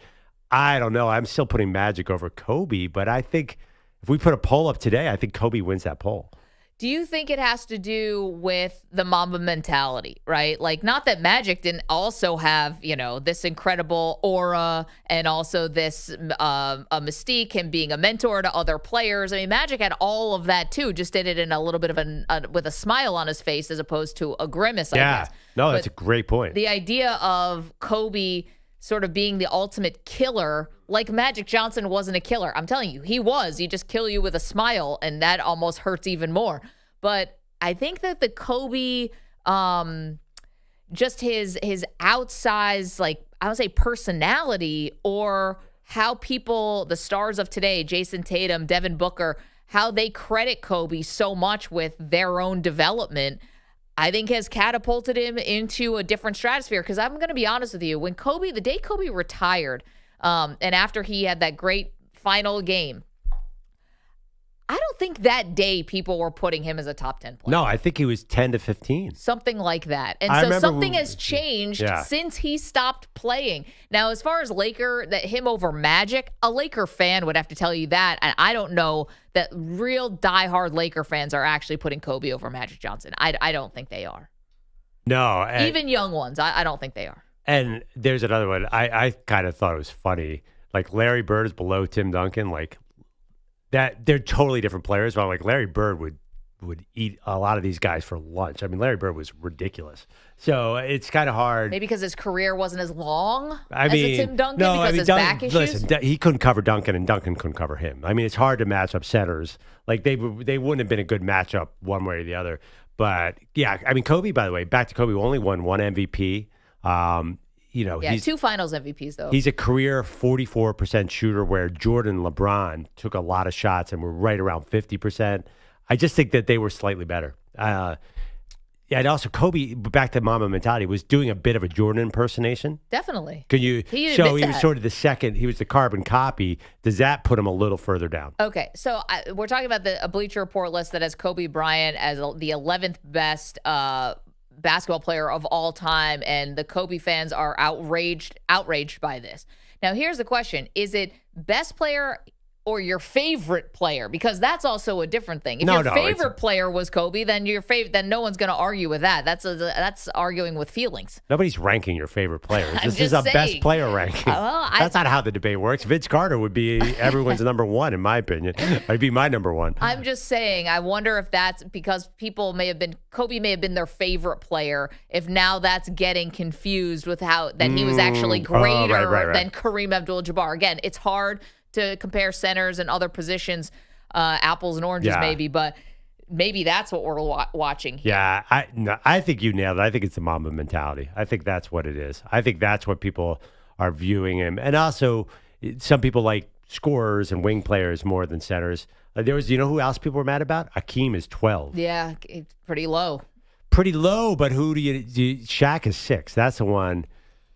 I don't know. I'm still putting Magic over Kobe, but I think if we put a poll up today, I think Kobe wins that poll. Do you think it has to do with the Mamba mentality, right? Like, not that Magic didn't also have, this incredible aura and also this a mystique, him being a mentor to other players. I mean, Magic had all of that too, just did it in a little bit of with a smile on his face as opposed to a grimace, I guess. No, that's a great point. The idea of Kobe sort of being the ultimate killer, like Magic Johnson wasn't a killer. I'm telling you, he was. He just kill you with a smile, and that almost hurts even more. But I think that the Kobe, just his outsized, like, I would say personality, or how people, the stars of today, Jason Tatum, Devin Booker, how they credit Kobe so much with their own development, I think has catapulted him into a different stratosphere. Because I'm going to be honest with you, the day Kobe retired, and after he had that great final game, I don't think that day people were putting him as a top 10 player. No, I think he was 10 to 15. Something like that. And so something has changed since he stopped playing. Now, as far as him over Magic, a Laker fan would have to tell you that. And I don't know that real diehard Laker fans are actually putting Kobe over Magic Johnson. I don't think they are. No. Even young ones, I don't think they are. And there's another one. I kind of thought it was funny. Like, Larry Bird is below Tim Duncan. Like, that they're totally different players, but like Larry Bird would eat a lot of these guys for lunch. I mean, Larry Bird was ridiculous. So it's kind of hard. Maybe because his career wasn't as long as a Tim Duncan because his back issues? Listen, he couldn't cover Duncan, and Duncan couldn't cover him. I mean, it's hard to match up centers. Like, they wouldn't have been a good matchup one way or the other. But, yeah, I mean, Kobe, by the way, back to Kobe, only won one MVP. He's 2 finals MVPs, though. He's a career 44% shooter, where Jordan and LeBron took a lot of shots and were right around 50%. I just think that they were slightly better. And also Kobe, back to Mamba mentality, was doing a bit of a Jordan impersonation. Definitely. Can you? He was sort of the second. He was the carbon copy. Does that put him a little further down? Okay, so we're talking about a Bleacher Report list that has Kobe Bryant as the 11th best basketball player of all time, and the Kobe fans are outraged by this. Now, here's the question. Is it best player or your favorite player? Because that's also a different thing. If your favorite player was Kobe, then then no one's going to argue with that. That's arguing with feelings. Nobody's ranking your favorite players. This is a best player ranking. That's not how the debate works. Vince Carter would be everyone's number one, in my opinion. I'd be my number one. I'm just saying, I wonder if that's because Kobe may have been their favorite player, if now that's getting confused with that he was actually greater than Kareem Abdul-Jabbar. Again, it's hard to compare centers and other positions, apples and oranges maybe, but maybe that's what we're watching here. Yeah, I think you nailed it. I think it's the Mamba mentality. I think that's what it is. I think that's what people are viewing him. And also, some people like scorers and wing players more than centers. You know who else people were mad about? Akeem is 12. Yeah, it's pretty low. Pretty low, but who do you Shaq is 6. That's the one.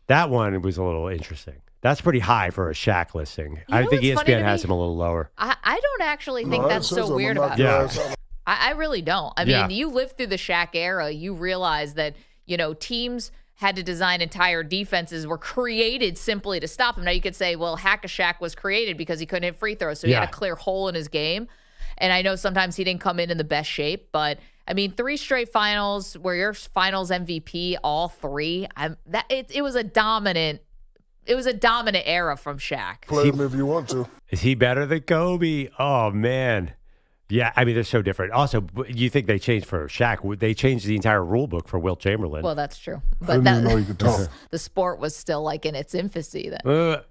That one was a little interesting. That's pretty high for a Shaq listing. I think ESPN has him a little lower. I don't actually think that's so weird about it. I really don't. I mean, you lived through the Shaq era. You realize that, teams had to design entire defenses were created simply to stop him. Now, you could say, well, Hack-a-Shaq was created because he couldn't hit free throws, so he had a clear hole in his game. And I know sometimes he didn't come in the best shape, but, 3 straight finals where you're finals MVP, all 3, it was a dominant era from Shaq. Play him if you want to. Is he better than Kobe? Oh, man. Yeah, they're so different. Also, you think they changed for Shaq? They changed the entire rule book for Wilt Chamberlain. Well, that's true. I didn't even know you could talk. The sport was still in its infancy then.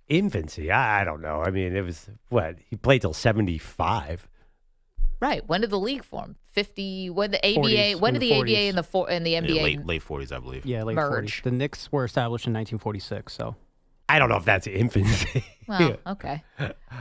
Infancy? I don't know. It was, he played till 75. Right. When did the league form? 50. When the ABA? 40s, When did the 40s. ABA and the NBA late 40s, I believe. Yeah, late merge? 40s. The Knicks were established in 1946, so. I don't know if that's infancy. Well, okay.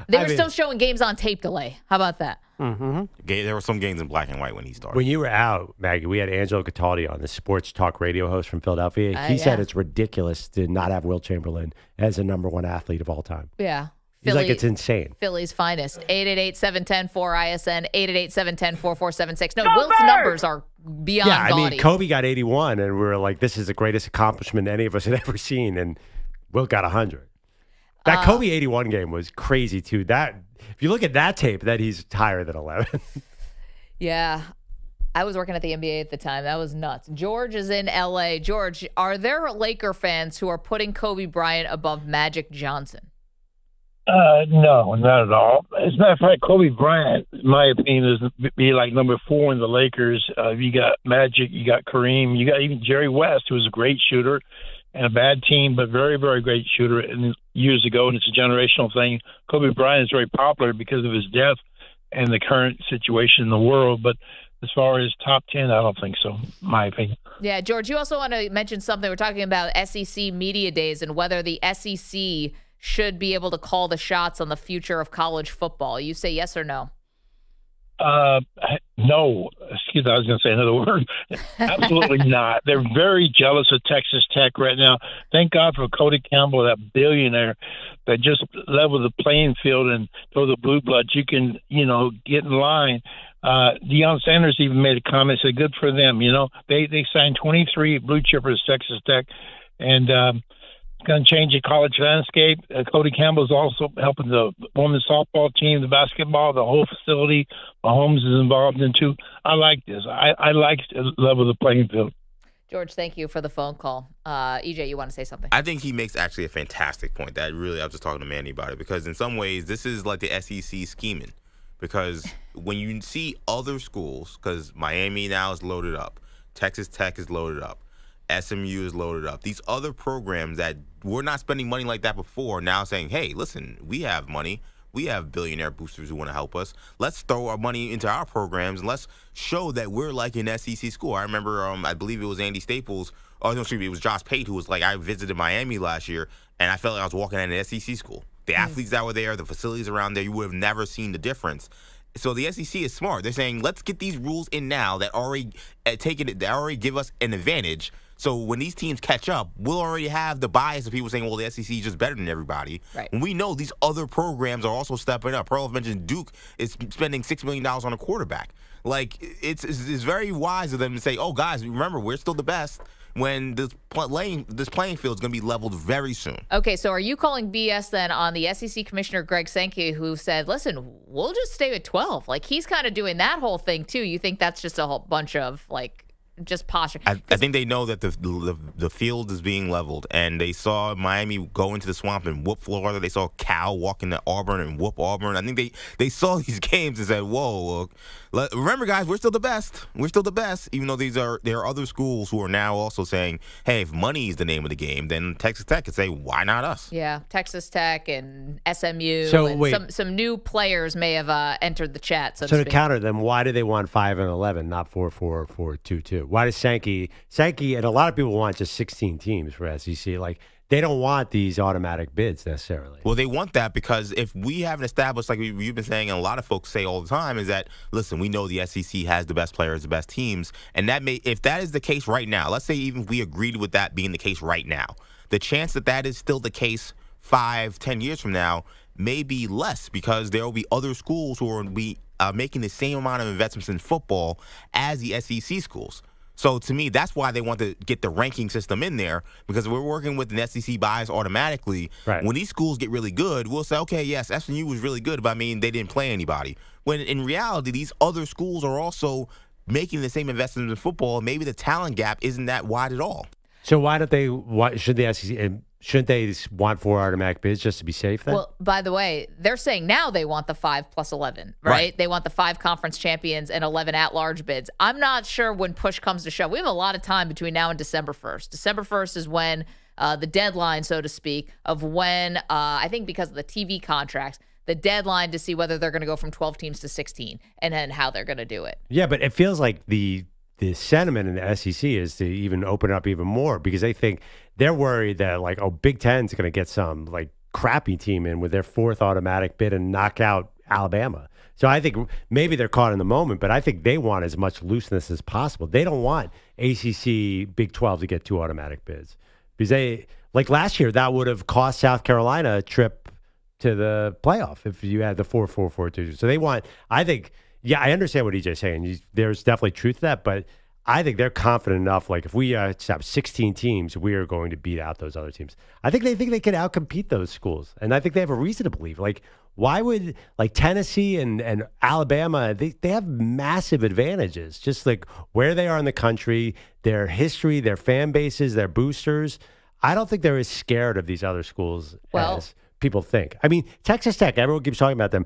They were still showing games on tape delay. How about that? Mm-hmm. There were some games in black and white when he started. When you were out, Maggie, we had Angelo Cataldi on, the sports talk radio host from Philadelphia. He said it's ridiculous to not have Wilt Chamberlain as a number 1 athlete of all time. Yeah. He's like, it's insane. Philly's finest. 888-710-4ISN, 888-710-4476. No, Wilt's numbers are beyond gaudy. I mean, Kobe got 81, and we were like, this is the greatest accomplishment any of us had ever seen, and Wilt got 100. That Kobe 81 game was crazy, too. That if you look at that tape, that he's higher than 11. Yeah. I was working at the NBA at the time. That was nuts. George is in L.A. George, are there Laker fans who are putting Kobe Bryant above Magic Johnson? No, not at all. As a matter of fact, Kobe Bryant, in my opinion, is be like number 4 in the Lakers. You got Magic, you got Kareem, you got even Jerry West, who was a great shooter and a bad team, but very, very great shooter years ago, and it's a generational thing. Kobe Bryant is very popular because of his death and the current situation in the world, but as far as top 10, I don't think so, in my opinion. Yeah, George, you also want to mention something. We're talking about SEC Media Days and whether the SEC should be able to call the shots on the future of college football. You say yes or no? No. Excuse me, I was going to say another word. Absolutely not. They're very jealous of Texas Tech right now. Thank God for Cody Campbell, that billionaire that just leveled the playing field and told the blue bloods, you can, get in line. Deion Sanders even made a comment, said good for them. They signed 23 blue chippers, Texas Tech, and going to change the college landscape. Cody Campbell's also helping the women's softball team, the basketball, the whole facility. Mahomes is involved in too. I like this. I like to level the playing field. George, thank you for the phone call. EJ, you want to say something? I think he makes actually a fantastic point. That really, I was just talking to Manny about it, because in some ways this is like the SEC scheming. Because when you see other schools, because Miami now is loaded up, Texas Tech is loaded up, SMU is loaded up. These other programs that were not spending money like that before now saying, hey, listen, we have money. We have billionaire boosters who want to help us. Let's throw our money into our programs and let's show that we're like an SEC school. I remember, I believe it was Andy Staples. Oh, no, excuse me, it was Josh Pate who was like, I visited Miami last year, and I felt like I was walking at an SEC school. The athletes that were there, the facilities around there, you would have never seen the difference. So the SEC is smart. They're saying, let's get these rules in now that already give us an advantage. So when these teams catch up, we'll already have the bias of people saying, well, the SEC is just better than everybody. Right. And we know these other programs are also stepping up. Perloff mentioned Duke is spending $6 million on a quarterback. Like, it's very wise of them to say, oh, guys, remember, we're still the best, when this playing field is going to be leveled very soon. Okay, so are you calling BS then on the SEC Commissioner Greg Sankey, who said, listen, we'll just stay with 12? Like, he's kind of doing that whole thing, too. You think that's just a whole bunch of, like, just posture? I think they know that the field is being leveled, and they saw Miami go into the swamp and whoop Florida. They saw Cal walk into Auburn and whoop Auburn. I think they saw these games and said, whoa, remember, guys, we're still the best. We're still the best, even though there are other schools who are now also saying, hey, if money is the name of the game, then Texas Tech could say, why not us? Yeah, Texas Tech and SMU. So, and wait. Some new players may have entered the chat. So to speak. counter them, why do they want 5 and 11, not 4-4, 4-2-2? Why does Sankey, and a lot of people want just 16 teams for SEC. Like, they don't want these automatic bids necessarily. Well, they want that because if we haven't established, like you've been saying, and a lot of folks say all the time, is that, listen, we know the SEC has the best players, the best teams, and if that is the case right now, let's say even if we agreed with that being the case right now, the chance that is still the case 5-10 years from now may be less, because there will be other schools who will be making the same amount of investments in football as the SEC schools. So to me, that's why they want to get the ranking system in there, because we're working with an SEC bias automatically. Right. When these schools get really good, we'll say, okay, yes, SMU was really good, but I mean, they didn't play anybody. When in reality, these other schools are also making the same investments in football. Maybe the talent gap isn't that wide at all. So shouldn't they want 4 automatic bids just to be safe then? Well, by the way, they're saying now they want the 5 plus 11, right? They want the 5 conference champions and 11 at-large bids. I'm not sure when push comes to shove. We have a lot of time between now and December 1st. December 1st is when the deadline, so to speak, of when, I think because of the TV contracts, the deadline to see whether they're going to go from 12 teams to 16 and then how they're going to do it. Yeah, but it feels like the sentiment in the SEC is to even open up even more, because they're worried that, like, Big Ten's going to get some, like, crappy team in with their 4th automatic bid and knock out Alabama. So I think maybe they're caught in the moment, but I think they want as much looseness as possible. They don't want ACC, Big 12 to get 2 automatic bids, because like last year, that would have cost South Carolina a trip to the playoff if you had the 4-4-4-2. So they want. I think. Yeah, I understand what EJ's saying. There's definitely truth to that, but I think they're confident enough. Like if we have 16 teams, we are going to beat out those other teams. I think they can outcompete those schools, and I think they have a reason to believe. Like why would like Tennessee and Alabama? They have massive advantages, just like where they are in the country, their history, their fan bases, their boosters. I don't think they're as scared of these other schools as people think. I mean, Texas Tech, everyone keeps talking about them.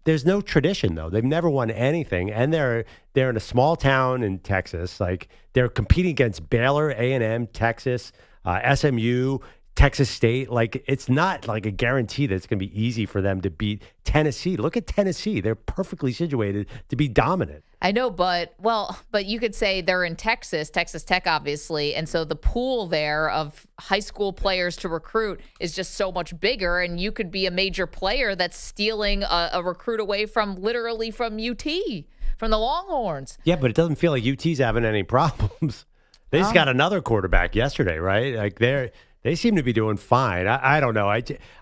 There's no tradition though. They've never won anything, and they're in a small town in Texas. Like they're competing against Baylor, A&M, Texas, SMU, Texas State. Like it's not like a guarantee that it's going to be easy for them to beat Tennessee. Look at Tennessee; they're perfectly situated to be dominant. I know, but you could say they're in Texas Tech, obviously. And so the pool there of high school players to recruit is just so much bigger. And you could be a major player that's stealing a recruit away from UT, from the Longhorns. Yeah, but it doesn't feel like UT's having any problems. They just got another quarterback yesterday, right? Like they seem to be doing fine. I don't know.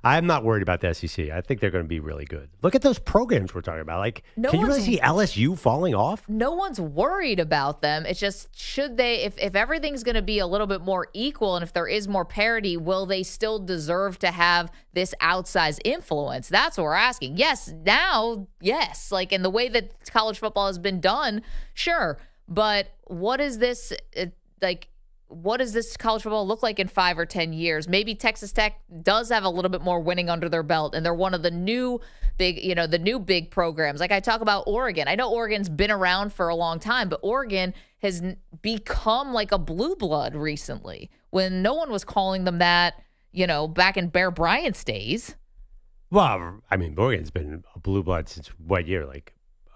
I'm not worried about the SEC. I think they're going to be really good. Look at those programs we're talking about. Like, can you really see LSU falling off? No one's worried about them. It's just, should they, if everything's going to be a little bit more equal and if there is more parity, will they still deserve to have this outsized influence? That's what we're asking. Yes, now, yes. Like in the way that college football has been done, sure. But what is this, what does this college football look like in 5 or 10 years? Maybe Texas Tech does have a little bit more winning under their belt, and they're one of the new big programs. Like I talk about Oregon. I know Oregon's been around for a long time, but Oregon has become like a blue blood recently when no one was calling them that, back in Bear Bryant's days. Well, I mean, Oregon's been a blue blood since what year?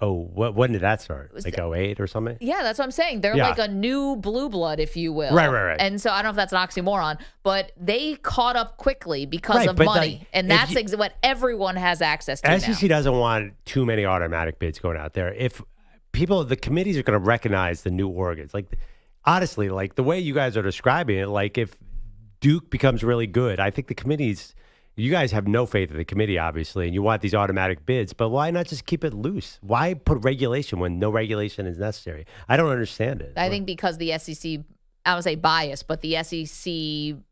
When did that start? Like 08 or something? Yeah, that's what I'm saying. They're like a new blue blood, if you will. Right. And so I don't know if that's an oxymoron, but they caught up quickly because of money. And that's what everyone has access to SEC doesn't want too many automatic bids going out there. If the committees are going to recognize the new Oregons. Like, honestly, like the way you guys are describing it, like if Duke becomes really good, I think the committees... You guys have no faith in the committee, obviously, and you want these automatic bids, but why not just keep it loose? Why put regulation when no regulation is necessary? I don't understand it. I think because the SEC, I would say bias, but the SEC,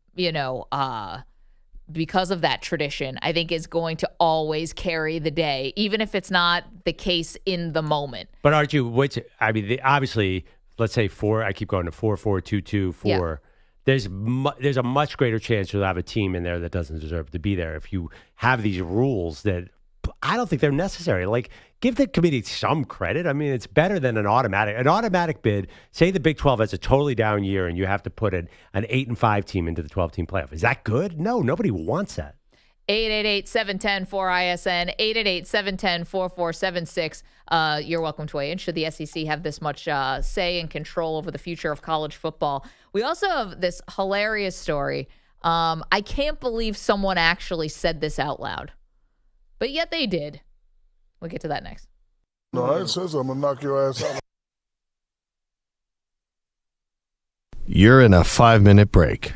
because of that tradition, I think is going to always carry the day, even if it's not the case in the moment. But aren't you, obviously, let's say 4, I keep going to 4-4-2-2, 4. Yeah. There's a much greater chance you'll have a team in there that doesn't deserve to be there if you have these rules that I don't think they're necessary. Like, give the committee some credit. I mean, it's better than an automatic bid. Say the Big 12 has a totally down year and you have to put an 8-5 team into the 12-team playoff. Is that good? No, nobody wants that. 888-710-4ISN, 888-710-4476. You're welcome to weigh in. Should the SEC have this much say and control over the future of college football? We also have this hilarious story. I can't believe someone actually said this out loud, but yet they did. We'll get to that next. No, it says I'm going to knock your ass out. You're in a 5-minute break.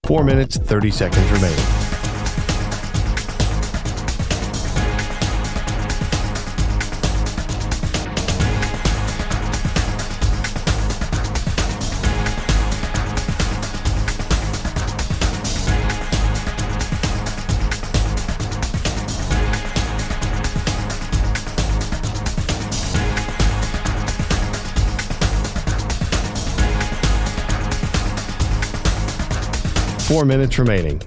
Four minutes, 30 seconds remaining. Four minutes remaining.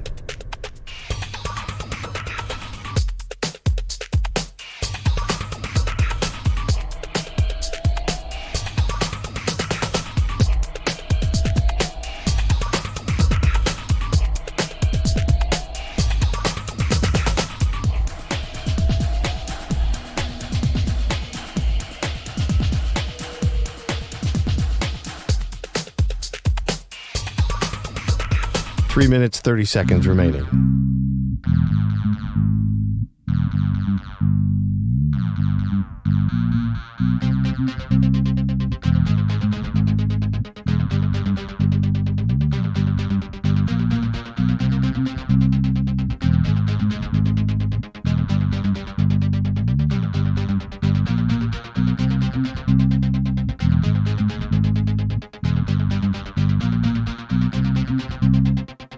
3 minutes, 30 seconds remaining.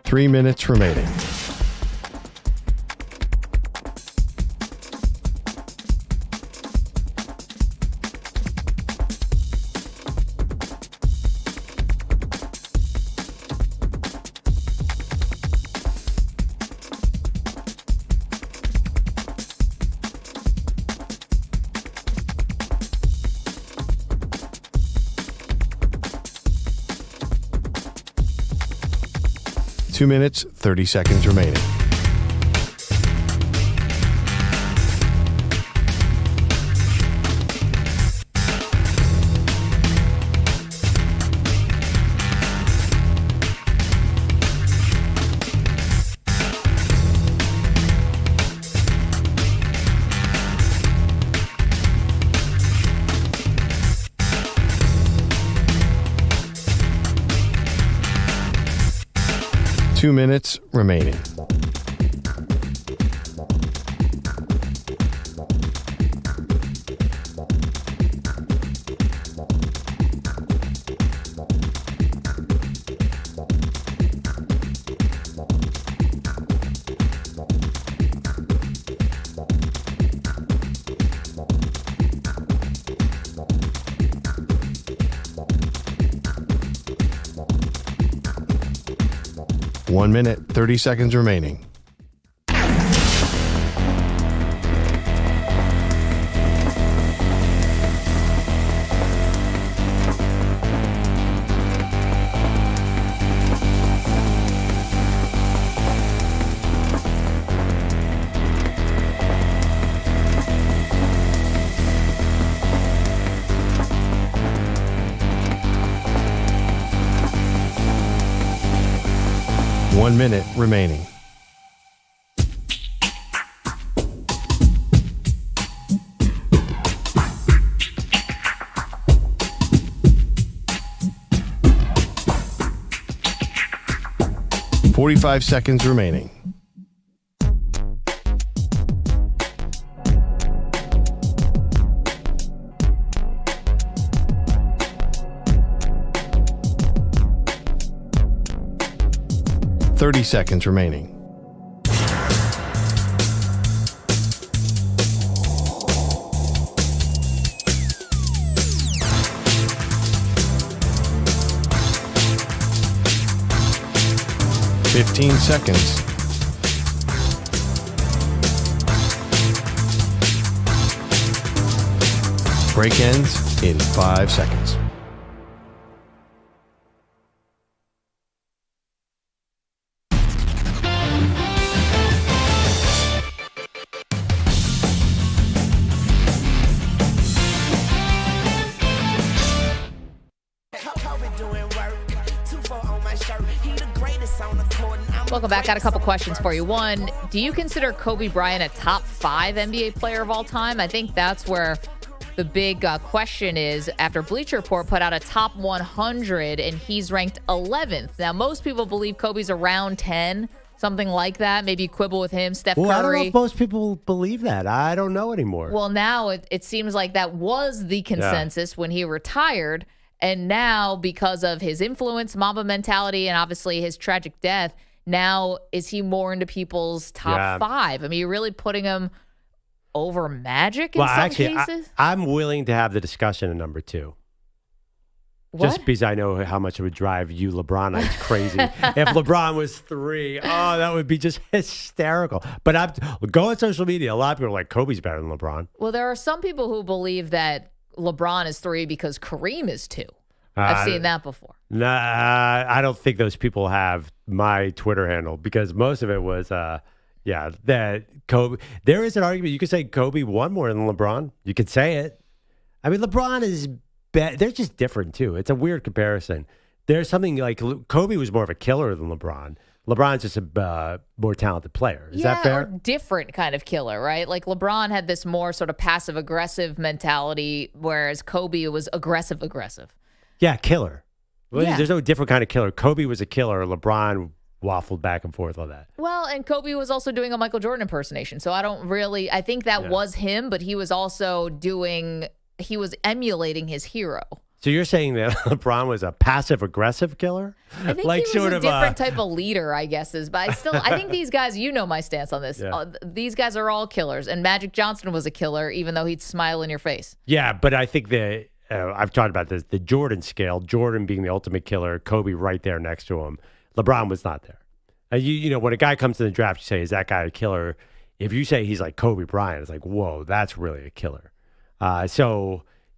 Three minutes remaining. Two minutes, 30 seconds remaining. Two minutes remaining. One minute, 30 seconds remaining. One minute remaining. Forty-five seconds remaining. Thirty seconds remaining. Fifteen seconds. Break ends in 5 seconds. Welcome back. Got a couple questions for you. One, do you consider Kobe Bryant a top 5 NBA player of all time? I think that's where the big question is, after Bleacher Report put out a top 100 and he's ranked 11th. Now, most people believe Kobe's around 10, something like that. Maybe quibble with him, Steph Curry. Well, I don't know if most people believe that. I don't know anymore. Well, now it seems like that was the consensus when he retired. And now, because of his influence, Mamba mentality, and obviously his tragic death, now is he more into people's top 5? I mean, you're really putting him over Magic in some cases? I'm willing to have the discussion at number 2. What? Just because I know how much it would drive you LeBronites crazy. If LeBron was 3, that would be just hysterical. But go on social media. A lot of people are like, Kobe's better than LeBron. Well, there are some people who believe that LeBron is 3 because Kareem is 2. I've seen that before. Nah, I don't think those people have my Twitter handle, because most of it was, that Kobe. There is an argument. You could say Kobe won more than LeBron. You could say it. I mean, LeBron is they're just different too. It's a weird comparison. There's something like Kobe was more of a killer than LeBron. LeBron's just a more talented player. Is that fair? Or different kind of killer, right? Like LeBron had this more sort of passive-aggressive mentality, whereas Kobe was aggressive. Yeah, killer. Well, Yeah. There's no different kind of killer. Kobe was a killer. LeBron waffled back and forth on that. Well, and Kobe was also doing a Michael Jordan impersonation. So I think that was him, but he was also emulating his hero. So you're saying that LeBron was a passive-aggressive killer? I think like he was a different type of leader, I guess. But I think these guys, you know my stance on this. Yeah. These guys are all killers. And Magic Johnson was a killer, even though he'd smile in your face. Yeah, but I think that I've talked about this, the Jordan scale, Jordan being the ultimate killer, Kobe right there next to him. LeBron was not there. And you know, when a guy comes to the draft, you say, is that guy a killer? If you say he's like Kobe Bryant, it's like, whoa, that's really a killer.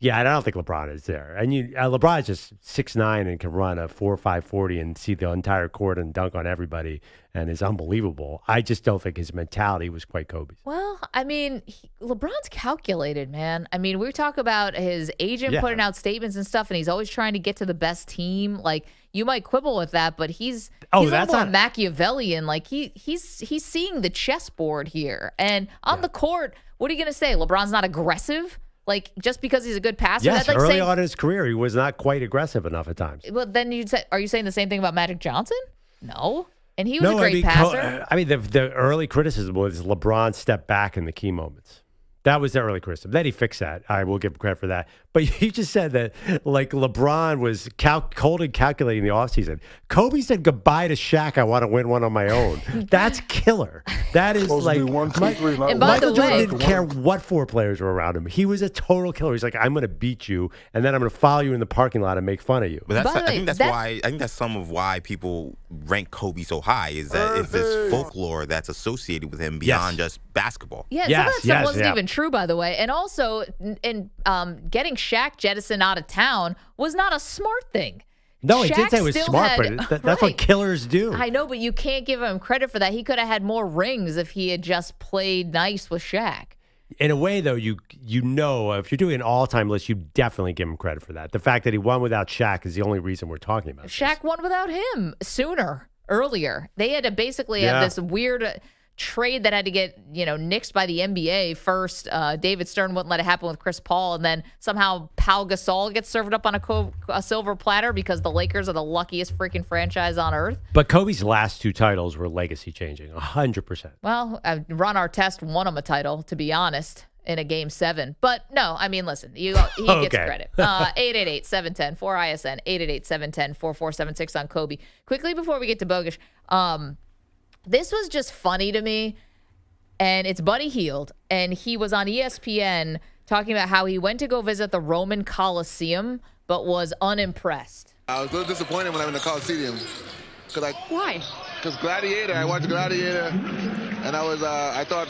Yeah, I don't think LeBron is there. And LeBron is just 6'9" and can run a 4.5 40 and see the entire court and dunk on everybody and is unbelievable. I just don't think his mentality was quite Kobe's. Well, I mean, LeBron's calculated, man. I mean, we talk about his agent putting out statements and stuff, and he's always trying to get to the best team. Like, you might quibble with that, but he's a little more Machiavellian. Like, he's seeing the chessboard here. And on the court, what are you going to say? LeBron's not aggressive? Like, just because he's a good passer? Yes, that's like early on in his career, he was not quite aggressive enough at times. Well, then are you saying the same thing about Magic Johnson? No. And he was a great passer. The early criticism was LeBron stepped back in the key moments. That was the early criticism. Then he fixed that. I will give him credit for that. But you just said that, like, LeBron was cold and calculating the offseason. Kobe said goodbye to Shaq. I want to win one on my own. That's killer. That is like, Michael Jordan didn't care what four players were around him. He was a total killer. He's like, I'm going to beat you, and then I'm going to follow you in the parking lot and make fun of you. But I think that's some of why people rank Kobe so high is that it's this folklore that's associated with him beyond just basketball. Yeah, some of that stuff wasn't even true, by the way. And also, getting Shaq jettisoned out of town was not a smart thing. No, he did say it was smart, but that's what killers do. I know, but you can't give him credit for that. He could have had more rings if he had just played nice with Shaq. In a way, though, you know, if you're doing an all-time list, you definitely give him credit for that. The fact that he won without Shaq is the only reason we're talking about Shaq won without him earlier. They had to basically have this weird trade that had to get, nixed by the NBA first. David Stern wouldn't let it happen with Chris Paul, and then somehow Pau Gasol gets served up on a silver platter because the Lakers are the luckiest freaking franchise on earth. But Kobe's last two titles were legacy changing, 100%. Well, Ron Artest won him a title, to be honest, in a Game 7. But no, I mean, listen, he gets credit. 888-710-4ISN, 888-710-4476 on Kobe. Quickly before we get to Bogusch, this was just funny to me, and it's Buddy Hield, and he was on ESPN talking about how he went to go visit the Roman Colosseum, but was unimpressed. I was a little disappointed when I went to Colosseum. Why? Because Gladiator, I watched Gladiator, and I thought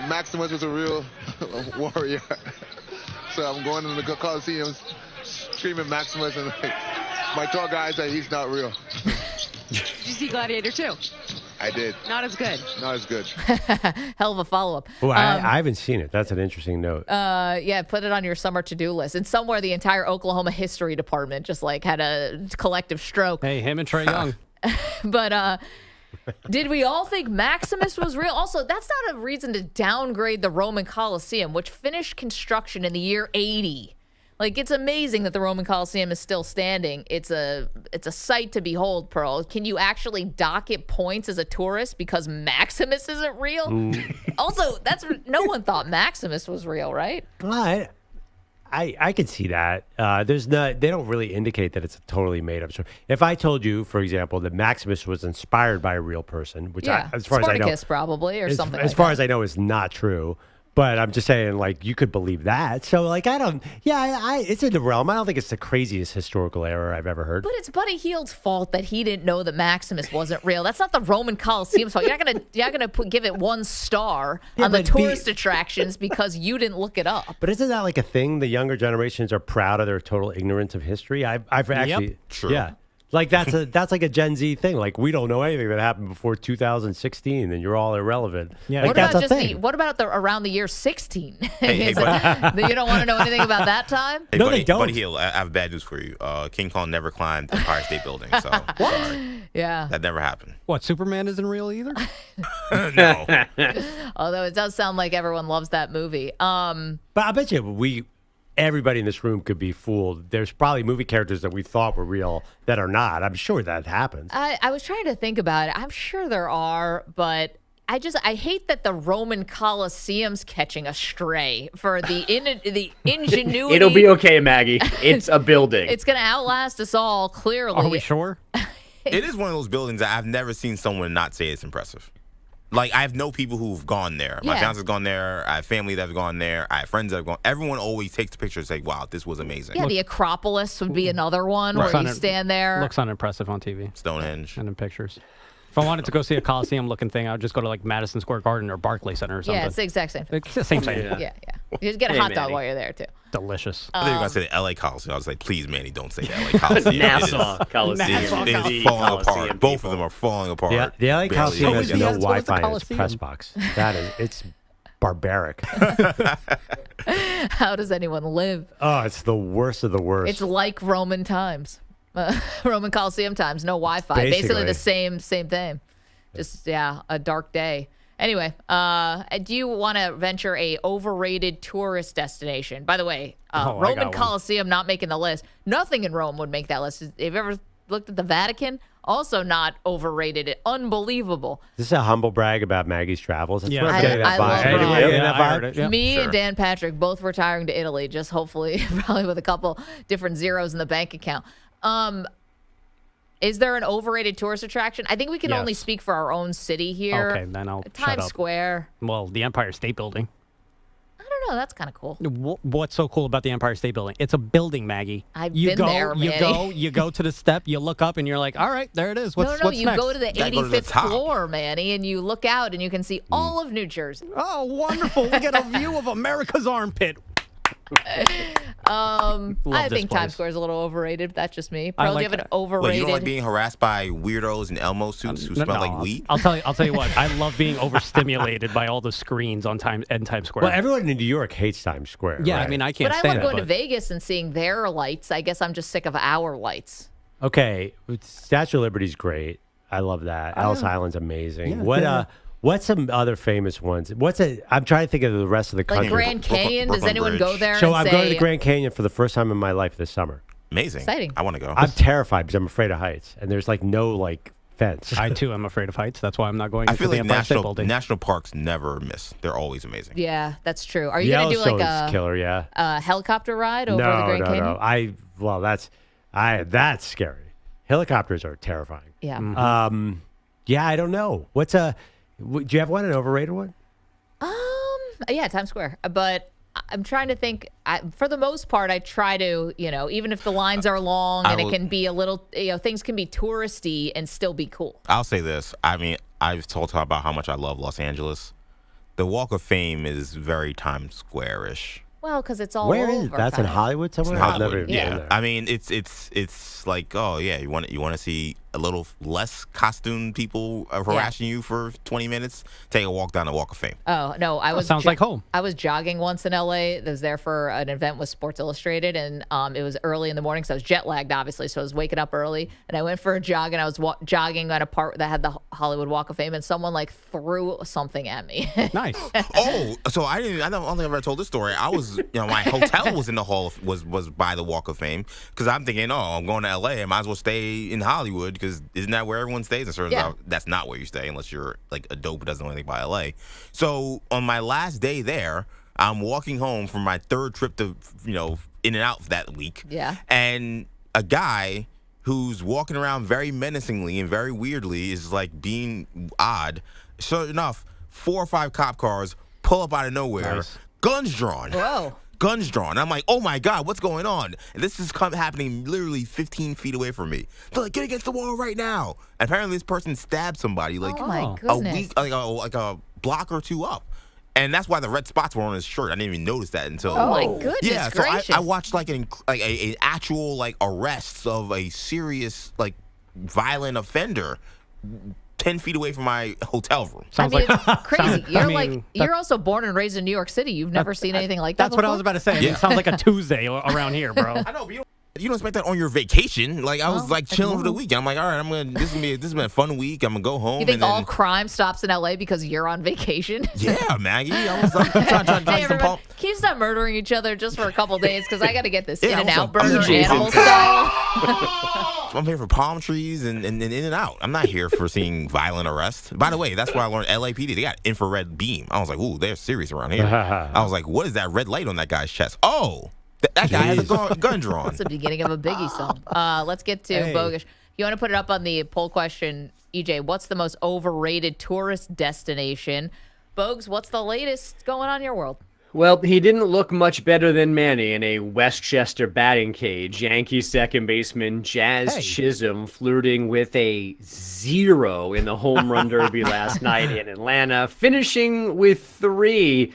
Maximus was a real warrior. So I'm going to the Colosseum, screaming Maximus, and my tall guy said he's not real. Did you see Gladiator 2? I did. Not as good. Not as good. Hell of a follow-up. Oh, I haven't seen it. That's an interesting note. Yeah, put it on your summer to-do list. And somewhere the entire Oklahoma history department just had a collective stroke. Hey, him and Trae Young. But did we all think Maximus was real? Also, that's not a reason to downgrade the Roman Colosseum, which finished construction in the year 80. Like, it's amazing that the Roman Colosseum is still standing. It's a sight to behold, Pearl. Can you actually dock it points as a tourist because Maximus isn't real? Also, no one thought Maximus was real, right? Well, I could see that. They don't really indicate that it's a totally made up story. If I told you, for example, that Maximus was inspired by a real person, which as far as I know, Spartacus probably, or something. As far as I know, is not true. But I'm just saying, like, you could believe that. So, like, it's in the realm. I don't think it's the craziest historical error I've ever heard. But it's Buddy Hield's fault that he didn't know that Maximus wasn't real. That's not the Roman Colosseum's fault. You're not gonna give it 1 star on the tourist attractions because you didn't look it up. But isn't that like a thing? The younger generations are proud of their total ignorance of history. I've actually True. Yeah. Like that's like a Gen Z thing. Like we don't know anything that happened before 2016, and you're all irrelevant. Yeah. Like, What that's about a just thing. what about around the year 16? Hey, You don't want to know anything about that time? Hey, No, buddy, they don't. Buddy Hield, I have bad news for you. King Kong never climbed the Empire State Building. So sorry. Yeah. That never happened. What, Superman isn't real either? No. Although it does sound like everyone loves that movie. But I bet you everybody in this room could be fooled. There's probably movie characters that we thought were real that are not. I'm sure that happens. I was trying to think about it. I'm sure there are, but I hate that the Roman Colosseum's catching a stray for the ingenuity. It'll be okay, Maggie. It's a building. It's going to outlast us all, clearly. Are we sure? It is one of those buildings that I've never seen someone not say it's impressive. Like, I have no people who've gone there. My fiance's gone there. I have family that have gone there. I have friends that have gone. Everyone always takes the picture and say, wow, this was amazing. Yeah, the Acropolis would be another one where you stand there. Looks unimpressive on TV. Stonehenge. And in pictures. If I wanted to go see a Coliseum-looking thing, I would just go to, like, Madison Square Garden or Barclays Center or something. Yeah, it's the exact same thing. It's the same thing. Yeah. You just get a hot dog while you're there, too. Delicious. I thought you were going to say the L.A. Coliseum. I was like, please, Manny, don't say the L.A. Coliseum. Nassau Coliseum. It is falling apart. Both of them are falling apart. Yeah, the LA Coliseum has no Wi-Fi in its Coliseum? press box. It's barbaric. How does anyone live? Oh, it's the worst of the worst. It's like Roman times. Roman Coliseum times. No Wi-Fi. Basically the same thing. Just, a dark day. Anyway, do you want to venture a overrated tourist destination? By the way, Roman Coliseum not making the list. Nothing in Rome would make that list. Have you ever looked at the Vatican? Also not overrated. Unbelievable. Is this a humble brag about Maggie's travels? That's Yeah. what I'm getting that I love vibe. Anyway, Rome. getting Yeah, that I heard vibe? it, yeah. Me Sure. and Dan Patrick both retiring to Italy, just hopefully, probably with a couple different zeros in the bank account. Is there an overrated tourist attraction? I think we can Yes. only speak for our own city here. Okay, then I'll shut Times up. Square. Well, the Empire State Building. I don't know. That's kind of cool. What's so cool about the Empire State Building? It's a building, Maggie. I've you been go, there, Manny. You go to the step, you look up, and you're like, all right, there it is. What's You next? go to the Gotta go to the 85th top. floor, Manny, and you look out and you can see all of New Jersey. Oh, wonderful. We get a view of America's armpit. I this think place. Times Square is a little overrated. But that's just me. Pearl, do you have an that. overrated? Wait, you don't like being harassed by weirdos in Elmo suits who smell like weed? I'll tell you what. I love being overstimulated by all the screens on Times Square. Well, everyone in New York hates Times Square. Yeah, right? I mean, I can't But I stand love going it. to Vegas and seeing their lights. I guess I'm just sick of our lights. Okay, Statue of Liberty's great. I love that. Ellis Island's amazing. What's some other famous ones? I'm trying to think of the rest of the Like country. Grand Canyon. Does Brooklyn anyone go Bridge. there So and I'm say, going to the Grand Canyon for the first time in my life this summer. Amazing. Exciting. I want to go. I'm terrified because I'm afraid of heights, and there's like no fence. I too am afraid of heights. That's why I'm not going I into feel the like Empire State Building. national parks never miss. They're always amazing. Yeah, that's true. Are you going to do like Yellowstone's killer, yeah. a helicopter ride over the No, Grand no, Canyon? no. That's scary. Helicopters are terrifying. Yeah. Yeah, I don't know. Do you have an overrated one? Yeah, Times Square. But I'm trying to think. For the most part, I try to, even if the lines are long and it can be a little, things can be touristy and still be cool. I'll say this. I mean, I've talked about how much I love Los Angeles. The Walk of Fame is very Times Square-ish. Well, because it's all Where over. is it? That's in Hollywood somewhere? It's in I've never Hollywood. even been Yeah. there. I mean, it's like, oh yeah, you want to see a little less costume people harassing you for 20 minutes? Take a walk down the Walk of Fame. Oh no, sounds like home. I was jogging once in LA. I was there for an event with Sports Illustrated, and it was early in the morning, so I was jet lagged, obviously. So I was waking up early, and I went for a jog, and I was jogging at a part that had the Hollywood Walk of Fame, and someone threw something at me. Nice. Oh, so I don't think I've ever told this story. I was, my hotel was in the was by the Walk of Fame because I'm thinking, oh, I'm going to LA. I might as well stay in Hollywood because isn't that where everyone stays? And turns out that's not where you stay unless you're like a dope who doesn't know anything about LA. So on my last day there, I'm walking home from my third trip to, in and out that week. Yeah. And a guy who's walking around very menacingly and very weirdly is like being odd. Sure enough, 4 or 5 cop cars pull up out of nowhere, guns drawn. Whoa. Guns drawn. I'm like, oh my God, what's going on? And this is happening literally 15 feet away from me. They're like, get against the wall right now. And apparently this person stabbed somebody like Oh my a goodness. week, like a block or two up. And that's why the red spots were on his shirt. I didn't even notice that until. Oh my goodness Yeah, so gracious. I watched like an actual like arrests of a serious like violent offender 10 feet away from my hotel room. It's crazy. You're also born and raised in New York City. You've never seen anything like that That's before? what I was about to say. I mean, it sounds like a Tuesday around here, bro. I know, but you don't expect that on your vacation. Like I was like chilling for the weekend. I'm like, all right, this has been a fun week. I'm gonna go home. You think all crime stops in LA because you're on vacation? Yeah, Maggie. I was like trying to Hey, some everyone, can you stop murdering each other just for a couple days? Because I got to get this In-N-Out I'm burger Jason. animal style. I'm here for palm trees and in and out. I'm not here for seeing violent arrests. By the way, that's where I learned LAPD. They got infrared beam. I was like, ooh, they're serious around here. I was like, what is that red light on that guy's chest? Oh, that guy has a gun drawn. That's the beginning of a Biggie song. Let's get to Bogusch. You want to put it up on the poll question, EJ? What's the most overrated tourist destination? Bogues, what's the latest going on in your world? Well, he didn't look much better than Manny in a Westchester batting cage. Yankees second baseman Jazz Chisholm flirting with a 0 in the home run derby last night in Atlanta, finishing with 3.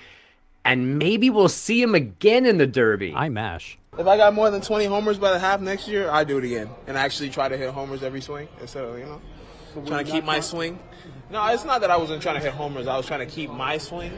And maybe we'll see him again in the derby. I mash. If I got more than 20 homers by the half next year, I do it again and actually try to hit homers every swing instead of, trying to keep my swing. No, it's not that I wasn't trying to hit homers. I was trying to keep my swing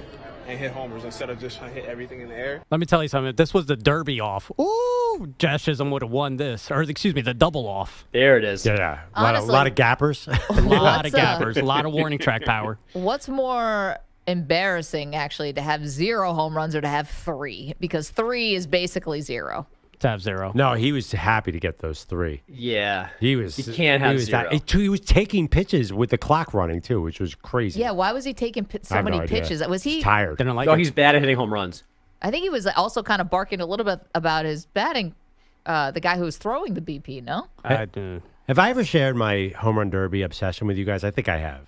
and hit homers instead of just trying to hit everything in the air. Let me tell you something. If this was the derby off, ooh, Jazz Chisholm would have won this. Or, excuse me, the double off. There it is. Yeah. Honestly, a lot of gappers. A lot of gappers. A lot of warning track power. What's more embarrassing, actually, to have 0 home runs or to have 3? Because 3 is basically 0. To have 0. No, he was happy to get those 3. Yeah. He was. You can't have 0. He was taking pitches with the clock running, too, which was crazy. Yeah, why was he taking so many pitches? Was he tired? Didn't like he's bad at hitting home runs. I think he was also kind of barking a little bit about his batting, the guy who was throwing the BP, no? Have I ever shared my home run derby obsession with you guys? I think I have.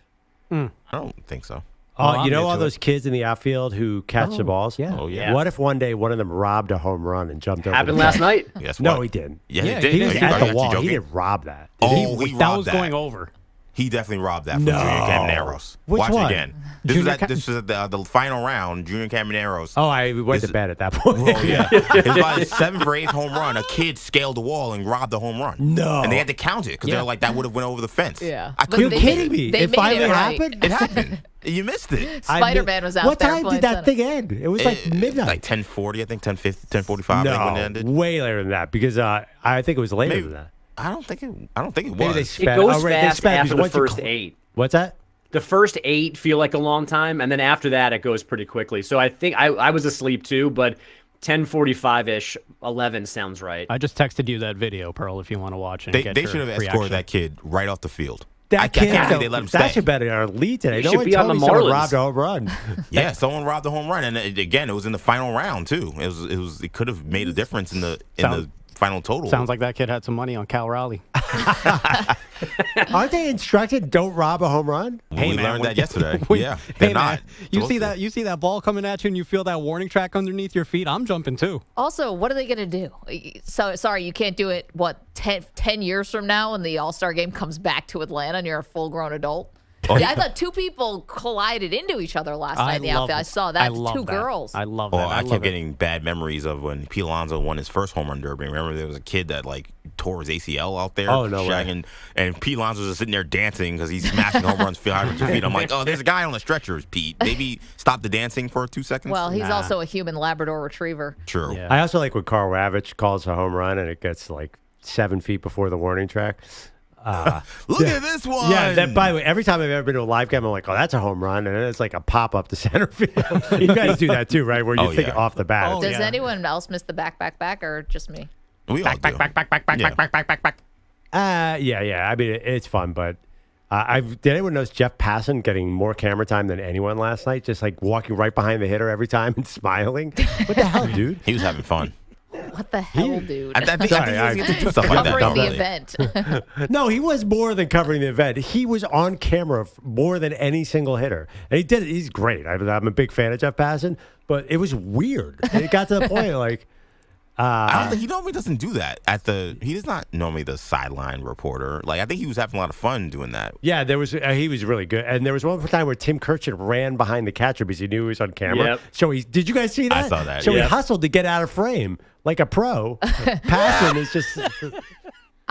I don't think so. Oh, you know all those kids in the outfield who catch the balls? Yeah. Oh, yeah. What if one day one of them robbed a home run and jumped over? Happened last night. Guess No, what? he didn't. Yeah, he did. He was at the You wall. joking? He didn't rob that. Oh, That he robbed was that. going over. He definitely robbed that from No. Junior Camaneros. Which Watch one? it again. This was at the final round, Junior Camaneros. Oh, I went to bed at that point. Oh, yeah. It was about his 7th or 8th home run. A kid scaled the wall and robbed the home run. No. And they had to count it because they're like, that would have went over the fence. Yeah. I couldn't You're believe kidding me. They It made finally it right. happened? It happened. You missed it. Spider-Man was out What there. time playing did that center. thing end? It was like midnight. Like 10:40, I think, 10:50, 10:45, I think when it No, ended. way later than that because I think it was later Maybe- than that. I don't think it Maybe was. they It sped. goes they fast sped after because the once you first cl- 8. What's that? The first 8 feel like a long time, and then after that, it goes pretty quickly. So I think I was asleep too, but 10:45-ish, 11 sounds right. I just texted you that video, Pearl, if you want to watch it. They should have escorted that kid right off the field. That I can't kid, believe they let him that stay. should be our lead today. He No should one be on told the me someone Marlins. robbed a home run. Yeah, someone robbed the home run, and again, it was in the final round too. It could have made a difference in the final total. Sounds like that kid had some money on Cal Raleigh. Aren't they instructed don't rob a home run? We learned that yesterday. Yeah, Hey, they're man, not. you see that ball coming at you and you feel that warning track underneath your feet? I'm jumping too. Also, what are they going to do? So, sorry, you can't do it, 10 years from now when the All-Star game comes back to Atlanta and you're a full-grown adult? Oh, Yeah, I thought 2 people collided into each other last night in the outfit. I saw that. I love 2 that. girls. I love Oh, that. I love kept it. getting bad memories of when P. Alonso won his first home run derby. Remember, there was a kid that tore his ACL out there. Oh, no way. shagging, and P. Alonso was just sitting there dancing because he's smashing home runs 500 feet. I'm like, oh, there's a guy on the stretchers, Pete. Maybe stop the dancing for 2 seconds. Well, he's also a human Labrador Retriever. True. I also like when Carl Ravitch calls a home run and it gets 7 feet before the warning track. Look at this one. Yeah, by the way, every time I've ever been to a live game, I'm like, oh, that's a home run. And then it's like a pop up to center field. You guys do that too, right? Where you think off the bat. Does anyone else miss the back, or just me? We all do. Back. Yeah. I mean, it's fun, but did anyone notice Jeff Passan getting more camera time than anyone last night? Just walking right behind the hitter every time and smiling. What the hell, dude? He was having fun. What the hell, dude? I think he was getting to do stuff like that. Covering the Really. event. No, he was more than covering the event. He was on camera more than any single hitter. And he did it. He's great. I'm a big fan of Jeff Passan, but it was weird. It got to the point I don't think he normally doesn't do that. He is not normally the sideline reporter. I think he was having a lot of fun doing that. Yeah, there was. He was really good. And there was one time where Tim Kirchin ran behind the catcher because he knew he was on camera. Yep. So did you guys see that? I saw that, So he yep. hustled to get out of frame like a pro. Passan is just.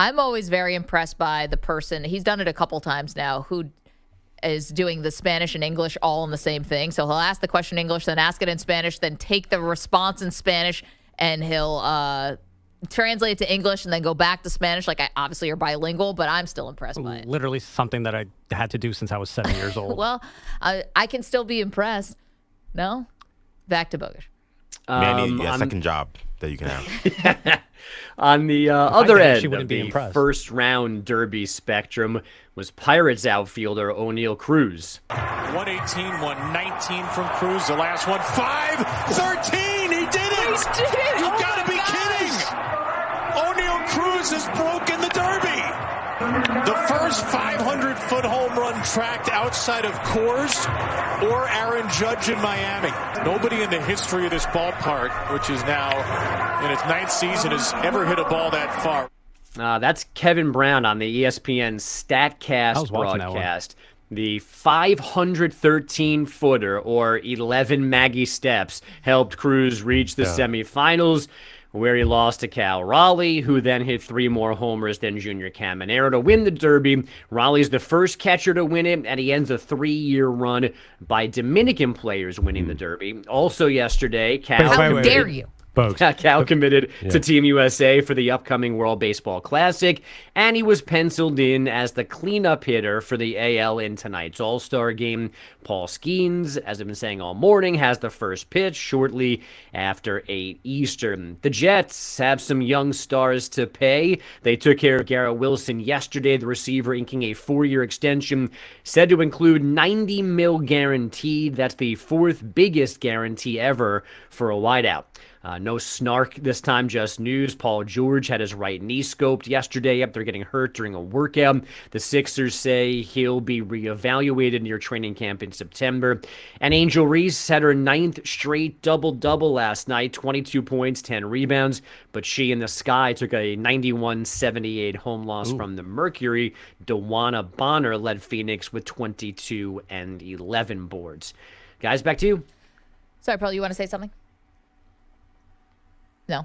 I'm always very impressed by the person. He's done it a couple times now, who is doing the Spanish and English all in the same thing. So he'll ask the question in English, then ask it in Spanish, then take the response in Spanish, and he'll translate it to English and then go back to Spanish. Like, obviously you're bilingual, but I'm still impressed by it. Literally something that I had to do since I was 7 years old. Well, I can still be impressed. No? Back to Bogusch. Manny, a second job that you can have. On the other end of be the impressed. first round Derby spectrum was Pirates outfielder O'Neal Cruz. 118, 119 from Cruz. The last one, 5-13. He did it. He did it. You've got to be kidding. O'Neal Cruz has broken the Derby. The first 500-foot home run tracked outside of Coors or Aaron Judge in Miami. Nobody in the history of this ballpark, which is now in its 9th season, has ever hit a ball that far. That's Kevin Brown on the ESPN StatCast broadcast. The 513-footer, or 11 Maggie steps, helped Cruz reach the semifinals, where he lost to Cal Raleigh, who then hit 3 more homers than Junior Caminero to win the Derby. Raleigh's the first catcher to win it, and he ends a 3-year run by Dominican players winning the Derby. Also yesterday, Cal... How dare you? Cal committed to Team USA for the upcoming World Baseball Classic, and he was penciled in as the cleanup hitter for the AL in tonight's All-Star game. Paul Skeens, as I've been saying all morning, has the first pitch shortly after 8 Eastern. The Jets have some young stars to pay. They took care of Garrett Wilson yesterday, the receiver inking a 4-year extension, said to include $90 million guaranteed. That's the 4th biggest guarantee ever for a wideout. No snark this time, just news. Paul George had his right knee scoped yesterday after getting hurt during a workout. The Sixers say he'll be reevaluated near training camp in September. And Angel Reese had her 9th straight double-double last night, 22 points, 10 rebounds. But she and the Sky took a 91-78 home loss from the Mercury. Dewana Bonner led Phoenix with 22 and 11 boards. Guys, back to you. Sorry, Pearl, you want to say something? No.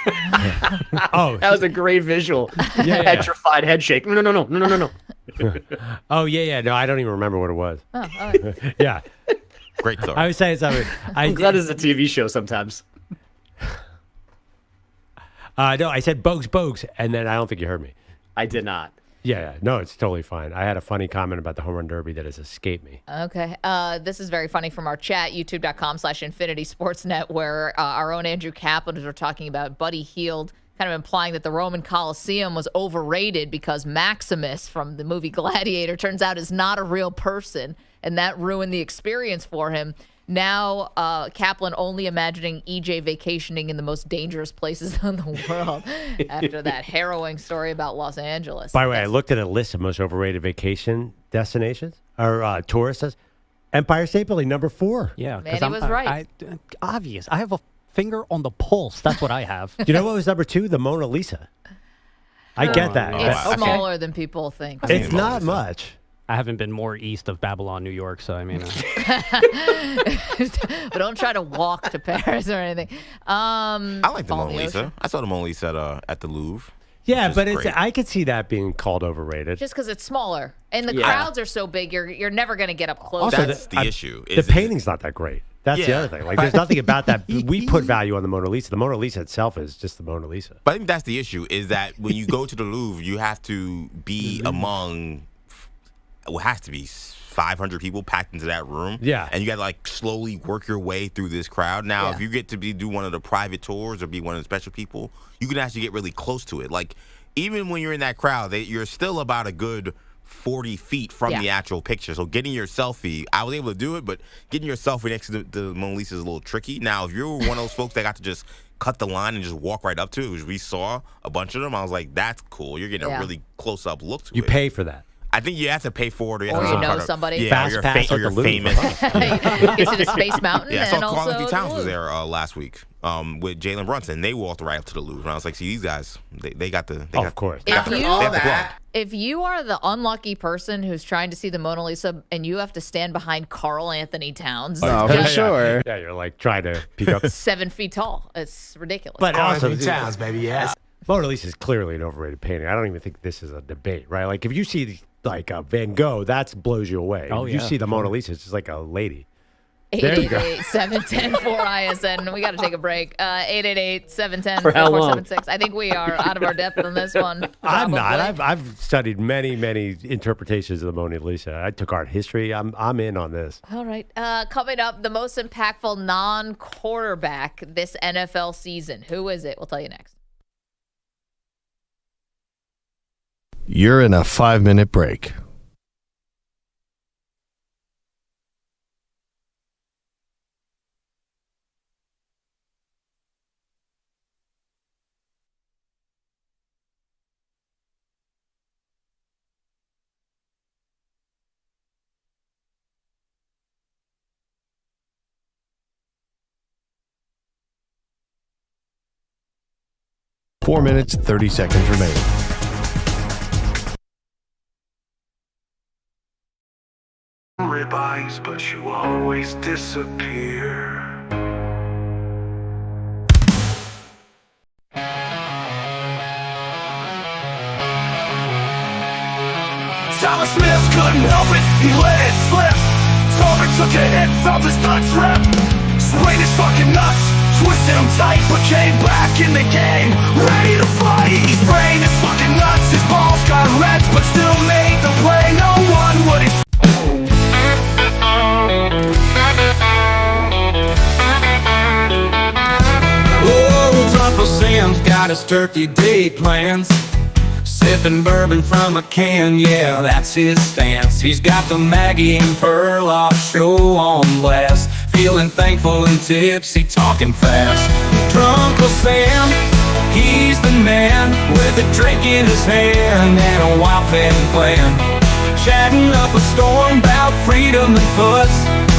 That was a great visual. Petrified head shake. No. Oh, yeah. No, I don't even remember what it was. Oh, all right. Yeah. Great story. I was saying something. I'm glad it's a TV show sometimes. No, I said Bogusch, and then I don't think you heard me. I did not. Yeah. No, it's totally fine. I had a funny comment about the home run derby that has escaped me. Okay. This is very funny from our chat, youtube.com/Infinity Sportsnet, where our own Andrew Kaplan was talking about Buddy Hield, kind of implying that the Roman Colosseum was overrated because Maximus from the movie Gladiator turns out is not a real person, and that ruined the experience for him. Now, Kaplan only imagining EJ vacationing in the most dangerous places in the world after that harrowing story about Los Angeles. By the way, I looked at a list of most overrated vacation destinations or tourists. Empire State Building, number 4. Yeah, Manny was right. Obvious. I have a finger on the pulse. That's what I have. You know what was number 2? The Mona Lisa. I get that. It's smaller than people think. It's not much. I haven't been more east of Babylon, New York, so I mean. But don't try to walk to Paris or anything. I like the Mona Lisa. I saw the Mona Lisa at the Louvre. Yeah, but I could see that being called overrated. Just because it's smaller. And the crowds are so big, you're never going to get up close. Also, that's the issue. The painting's not that great. That's the other thing. Like, there's nothing about that. We put value on the Mona Lisa. The Mona Lisa itself is just the Mona Lisa. But I think that's the issue, is that when you go to the Louvre, you have to be among what has to be 500 people packed into that room. Yeah. And you got to, like, slowly work your way through this crowd. Now, if you get to do one of the private tours or be one of the special people, you can actually get really close to it. Like, even when you're in that crowd, you're still about a good 40 feet from the actual picture. So getting your selfie, I was able to do it, but getting your selfie next to the Mona Lisa is a little tricky. Now, if you're one of those folks that got to just cut the line and just walk right up to it, which we saw a bunch of them, I was like, that's cool. You're getting a really close-up look to it. You pay for that. I think you have to pay for it. Or you know somebody. Yeah, Fast or you're famous. Get to the Space Mountain. Yeah, I and saw Carl Anthony also Towns was there last week with Jalen Brunson. They walked right up to the Louvre. And I was like, see, these guys, they got the... of course. If you are the unlucky person who's trying to see the Mona Lisa and you have to stand behind Carl Anthony Towns. For sure. Yeah, you're like trying to peek up. 7 feet tall. It's ridiculous. But also, Towns, baby, yeah. Mona Lisa is clearly an overrated painting. I don't even think this is a debate, right? Like, if you see, like, a Van Gogh, that blows you away. Oh, if you yeah, see the Mona sure. Lisa, it's just like a lady. There you go. 888-710-4ISN. We got to take a break. 888-710-4476. I think we are out of our depth on this one. I'm probably. not. I've studied many, many interpretations of the Mona Lisa. I took art history. I'm in on this. All right. Coming up, the most impactful non-quarterback this NFL season. Who is it? We'll tell you next. You're in a 5-minute break. Four minutes, 30 seconds remaining. Ribeyes, but you always disappear. Thomas Smith couldn't help it, he let it slip. Tolbert took a hit, felt his nuts rip. Sprained his fucking nuts, twisted him tight, but came back in the game, ready to fight. He sprained his fucking nuts, his balls got reds, but still made the play. No one would have. Oh, Uncle Sam's got his turkey day plans. Sipping bourbon from a can, yeah, that's his stance. He's got the Maggie and Perloff show on blast. Feeling thankful and tipsy, talking fast. Uncle Sam, he's the man with a drink in his hand and a wild family plan. Chatting up a storm about freedom and fuss,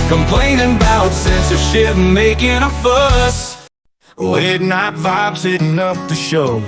complaining about censorship and making a fuss. Late night vibes hitting up the show.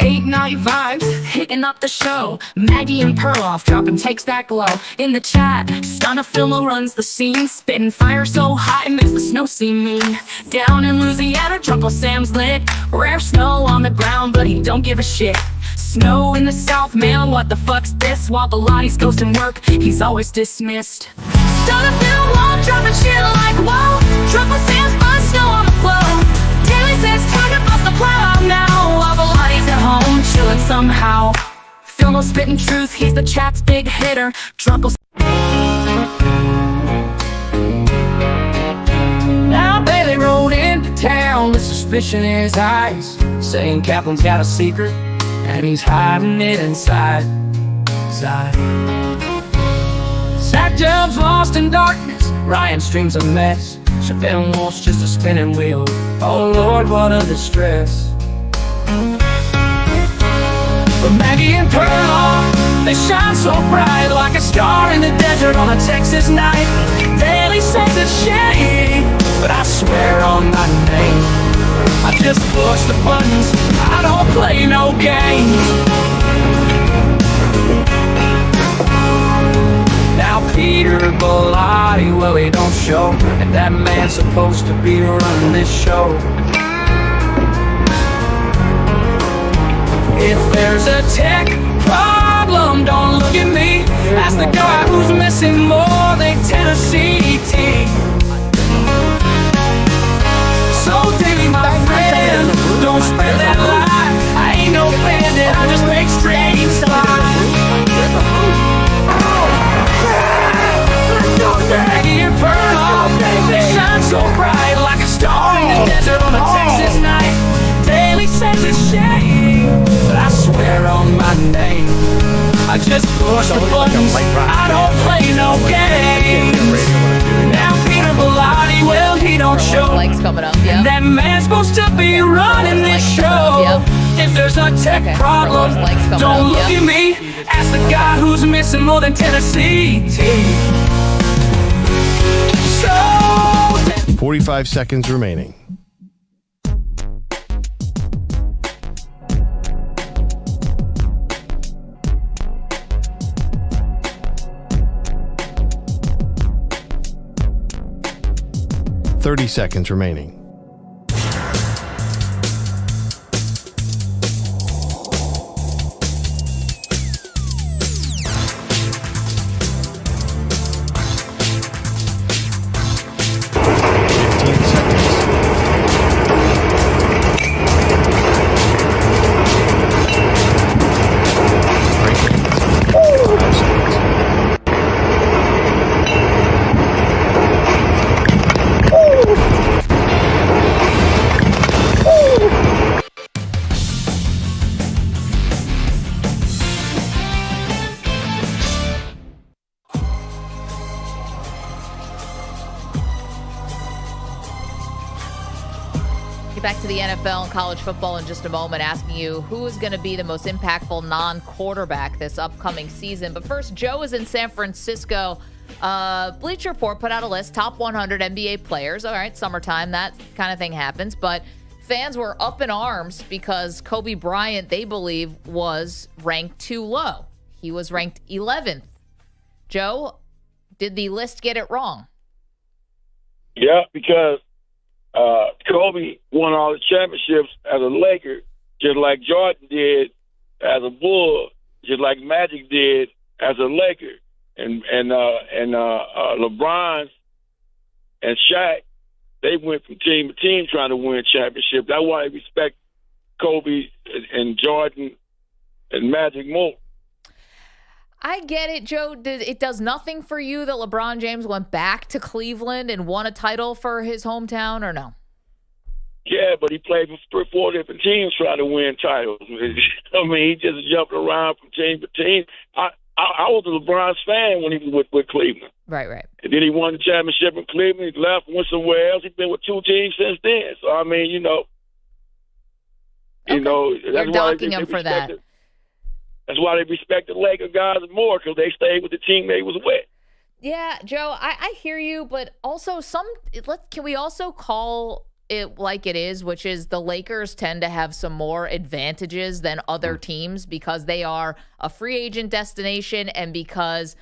8-night vibes, hitting up the show. Maggie and Perloff dropping takes that glow. In the chat, Stunna Filmo runs the scene. Spitting fire so hot it makes the snow seem mean. Down in Louisiana, Uncle Sam's lit. Rare snow on the ground, but he don't give a shit. Snow in the south, man, what the fuck's this? While the Lottie's ghosting work, he's always dismissed. Stunna Filmo dropping shit like whoa. Uncle Sam's buzz, snow on the flow. Daily says time to bust the plow now. While the Lottie's at home, chilling somehow. Filmo spitting truth, he's the chat's big hitter. Drunkle. Now Bailey rode into town with suspicion in his eyes, saying Kaplan's got a secret and he's hiding it inside. Zach Jobs lost in darkness, Ryan streams a mess. Chappelle Wolf's just a spinning wheel. Oh Lord, what a distress. But Maggie and Perloff, they shine so bright, like a star in the desert on a Texas night. Daily says it's shady, but I swear on my name, I just push the buttons, I don't play no games. Now Peter Bellotti, well he don't show, and that man's supposed to be running this show. If there's a tech problem, don't look at me. Ask the guy who's missing more than Tennessee tea. So Davey, my friend, don't spread that lie. I ain't no bandit, I just make streams fly. Maggie and Perloff, they shine so bright, like a star in the desert on a Texas night. Daily says it's shady, but I swear on my name, I just push the buttons, I don't play no games. Now Peter Bellotti, well he don't show, and that man's supposed to be running this show. If there's a tech problem, don't look at me. Ask the guy who's missing more than Tennessee tea. 45 seconds remaining. 30 seconds remaining. Back to the NFL and college football in just a moment, asking you who is going to be the most impactful non-quarterback this upcoming season. But first, Joe is in San Francisco. Bleacher Report put out a list, top 100 NBA players. All right, summertime, that kind of thing happens. But fans were up in arms because Kobe Bryant, they believe, was ranked too low. He was ranked 11th. Joe, did the list get it wrong? Yeah, because Kobe won all the championships as a Laker, just like Jordan did as a Bull, just like Magic did as a Laker, and LeBron and Shaq, they went from team to team trying to win championships. That's why I respect Kobe and Jordan and Magic more. I get it, Joe. It does nothing for you that LeBron James went back to Cleveland and won a title for his hometown, or no? Yeah, but he played for 4 different teams trying to win titles. I mean, he just jumped around from team to team. I was a LeBron's fan when he was with Cleveland. Right. And then he won the championship in Cleveland. He left and went somewhere else. He's been with 2 teams since then. So, I mean, that's You're docking him for that. That's why they respect the Laker guys more, because they stayed with the team they was with. Yeah, Joe, I hear you, but also can we also call it like it is, which is the Lakers tend to have some more advantages than other teams because they are a free agent destination and because,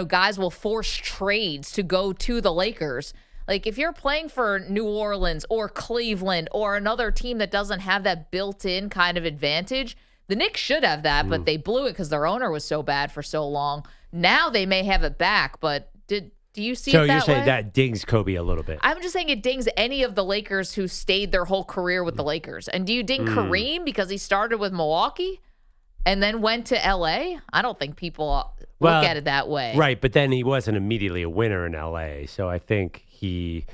guys will force trades to go to the Lakers. Like if you're playing for New Orleans or Cleveland or another team that doesn't have that built-in kind of advantage, the Knicks should have that, but they blew it because their owner was so bad for so long. Now they may have it back, but do you see it that way? So you're saying that dings Kobe a little bit. I'm just saying it dings any of the Lakers who stayed their whole career with the Lakers. And do you ding Kareem because he started with Milwaukee and then went to L.A.? I don't think people look at it that way. Right, but then he wasn't immediately a winner in L.A., so I think it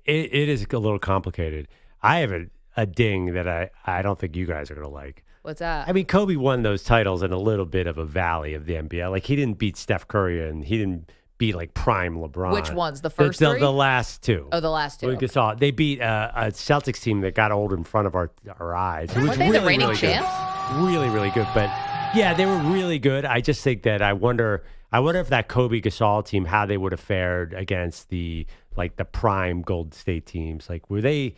is a little complicated. I have a ding that I don't think you guys are going to like. What's that? I mean, Kobe won those titles in a little bit of a valley of the NBA. Like, he didn't beat Steph Curry, and he didn't beat, like, prime LeBron. Which ones? The first three? The last two. Oh, the last two. Okay. They beat a Celtics team that got old in front of our eyes. Were they the reigning champs? Really, really good. But, yeah, they were really good. I just think that I wonder if that Kobe Gasol team, how they would have fared against the prime Golden State teams. Like, were they...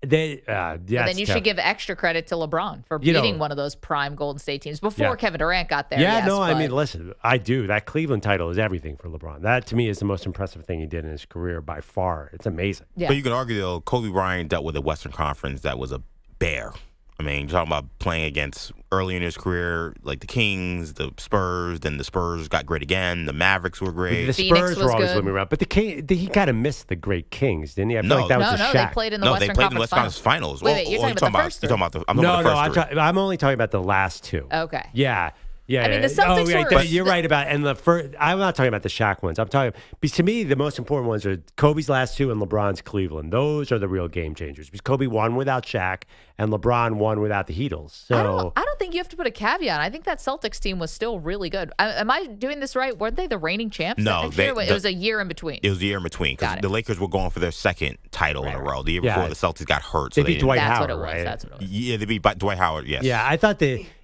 then you should give extra credit to LeBron for beating one of those prime Golden State teams before Kevin Durant got there. I mean, listen, I do. That Cleveland title is everything for LeBron. That, to me, is the most impressive thing he did in his career by far. It's amazing. Yeah. But you can argue, though, Kobe Bryant dealt with a Western Conference that was a bear. I mean, you're talking about playing against early in his career, like the Kings, the Spurs. Then the Spurs got great again. The Mavericks were great. The Spurs were always swimming around. But he kind of missed the great Kings, didn't he? I feel like that was a they played in the Western Conference Finals. Wait, you're talking about the first three? You're talking about the first three. I'm only talking about the last two. Okay. Yeah. Yeah, I mean, the Celtics were... You're right about, and the first, I'm not talking about the Shaq ones. I'm talking, because to me, the most important ones are Kobe's last two and LeBron's Cleveland. Those are the real game changers, because Kobe won without Shaq and LeBron won without the Heatles. So I don't think you have to put a caveat. I think that Celtics team was still really good. Am I doing this right? Weren't they the reigning champs? No, it was a year in between. It was a year in between, because the Lakers were going for their second title in a row. The year before, the Celtics got hurt. They beat Dwight That's Howard, what it was. right? That's what it was. Yeah, they beat Dwight Howard, yes.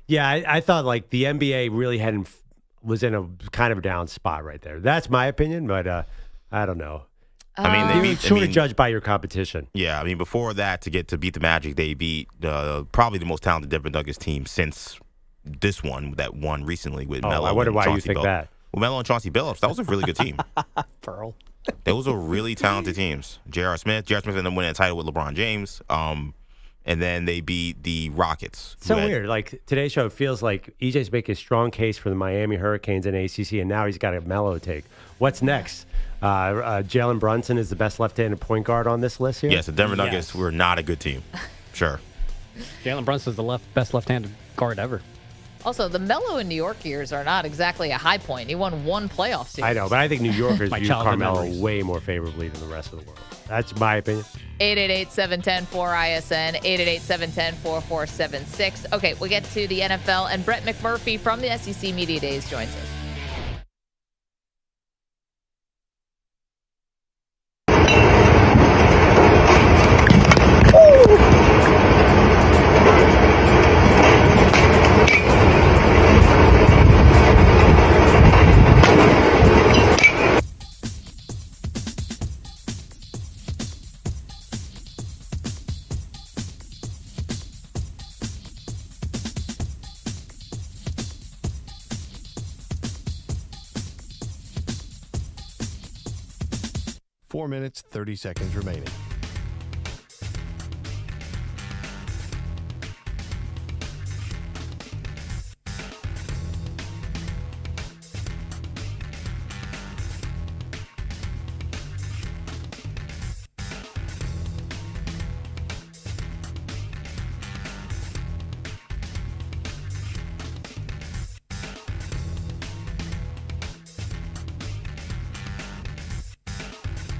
Yeah, I thought like the NBA really was in a kind of a down spot right there. That's my opinion, but I don't know. I mean, you sort of judge by your competition. Yeah, I mean, before that, to beat the Magic, they beat probably the most talented Denver Nuggets team since this one that won recently with Melo. I wonder and why Chauncey you think Billups. that. Well, Melo and Chauncey Billups, that was a really good team. Pearl. Those are really talented teams. J.R. Smith ended up winning a title with LeBron James. And then they beat the Rockets. So weird. Like, today's show, it feels like EJ's making a strong case for the Miami Hurricanes and ACC, and now he's got a mellow take. What's next? Jalen Brunson is the best left-handed point guard on this list here? Yes, the Denver Nuggets were not a good team. Sure. Jalen Brunson's the best left-handed guard ever. Also, the Melo in New York years are not exactly a high point. He won one playoff series. I know, but I think New Yorkers My view childhood Carmelo memories. way more favorably than the rest of the world. That's my opinion. 888-710-4ISN, 888-710-4476. Okay, we'll get to the NFL, and Brett McMurphy from the SEC Media Days joins us. Four minutes, 30 seconds remaining.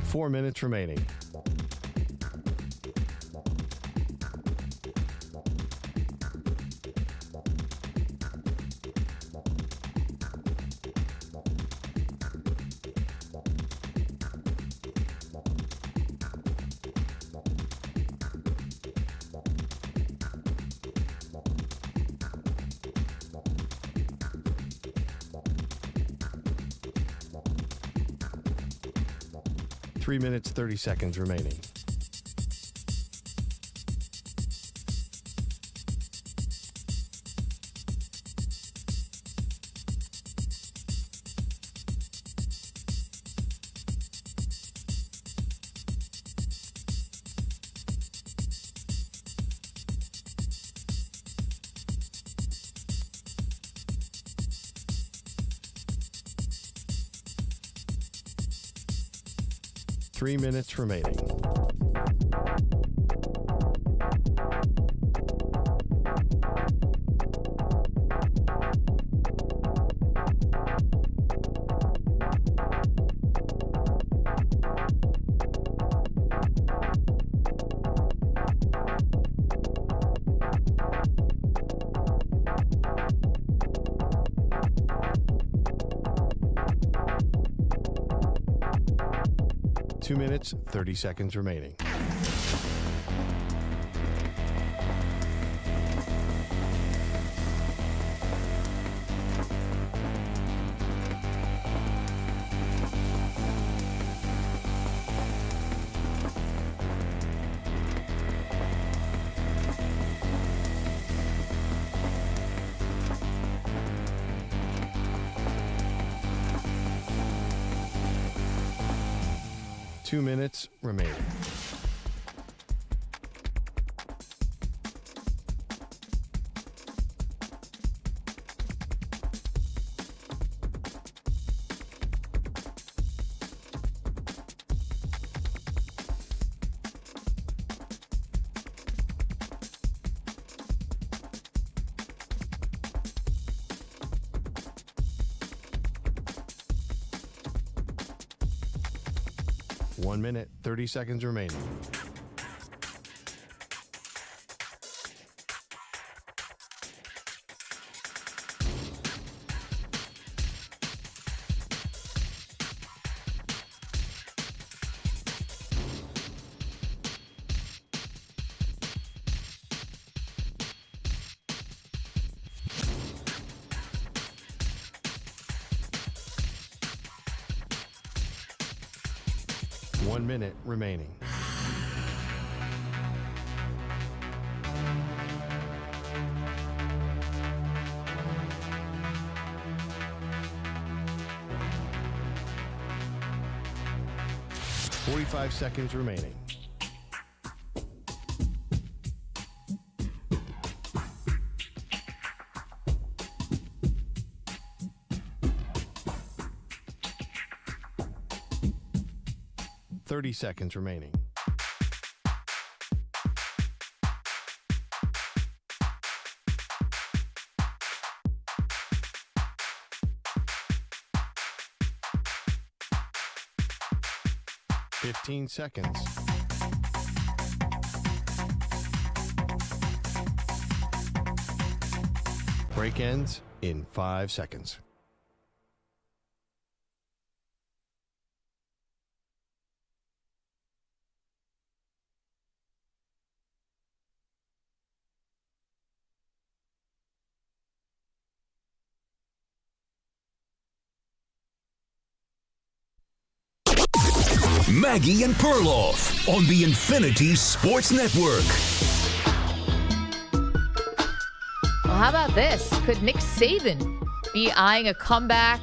Four minutes remaining. Three minutes, 30 seconds remaining. Three minutes remaining. Two minutes, 30 seconds remaining. Two minutes remaining. One minute, 30 seconds remaining. One minute remaining. 45 seconds remaining. Seconds remaining. Fifteen seconds. Break ends in 5 seconds. Maggie and Perloff on the Infinity Sports Network. Well, how about this? Could Nick Saban be eyeing a comeback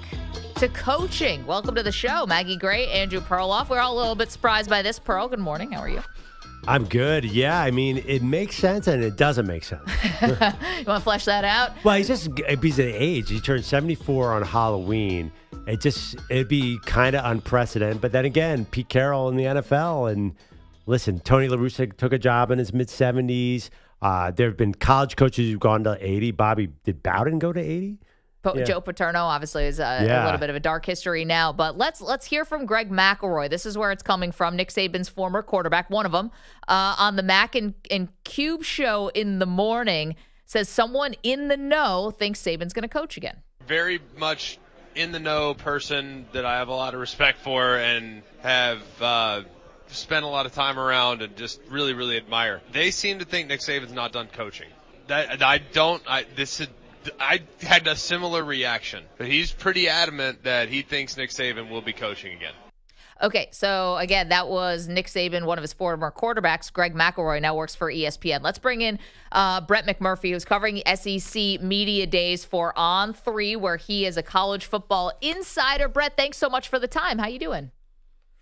to coaching? Welcome to the show, Maggie Gray, Andrew Perloff. We're all a little bit surprised by this. Pearl, good morning. How are you? I'm good. Yeah, I mean, it makes sense and it doesn't make sense. You want to flesh that out? Well, he's of age. He turned 74 on Halloween. It'd be kind of unprecedented. But then again, Pete Carroll in the NFL. And listen, Tony La Russa took a job in his mid-70s. There have been college coaches who've gone to 80. Did Bowden go to 80? Yeah. Joe Paterno obviously is a little bit of a dark history now. But let's hear from Greg McElroy. This is where it's coming from. Nick Saban's former quarterback, one of them, on the Mac and Cube show in the morning, says someone in the know thinks Saban's going to coach again. Very much in the know person that I have a lot of respect for and have spent a lot of time around and just really, really admire. They seem to think Nick Saban's not done coaching. I had a similar reaction, but he's pretty adamant that he thinks Nick Saban will be coaching again. Okay, so again, that was Nick Saban, one of his former quarterbacks. Greg McElroy now works for ESPN. Let's bring in Brett McMurphy, who's covering the SEC Media Days for On3, where he is a college football insider. Brett, thanks so much for the time. How you doing?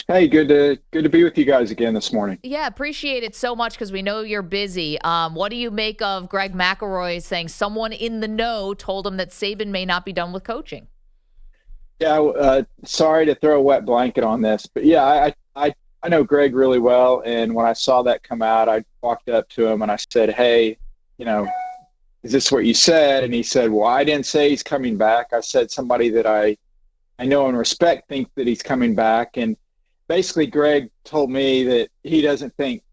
Hey, good to be with you guys again this morning. Yeah, appreciate it so much because we know you're busy. What do you make of Greg McElroy saying someone in the know told him that Saban may not be done with coaching? Yeah, sorry to throw a wet blanket on this, but yeah, I know Greg really well, and when I saw that come out, I walked up to him and I said, hey, is this what you said? And he said, well, I didn't say he's coming back. I said somebody that I know and respect think that he's coming back. And basically Greg told me that he doesn't think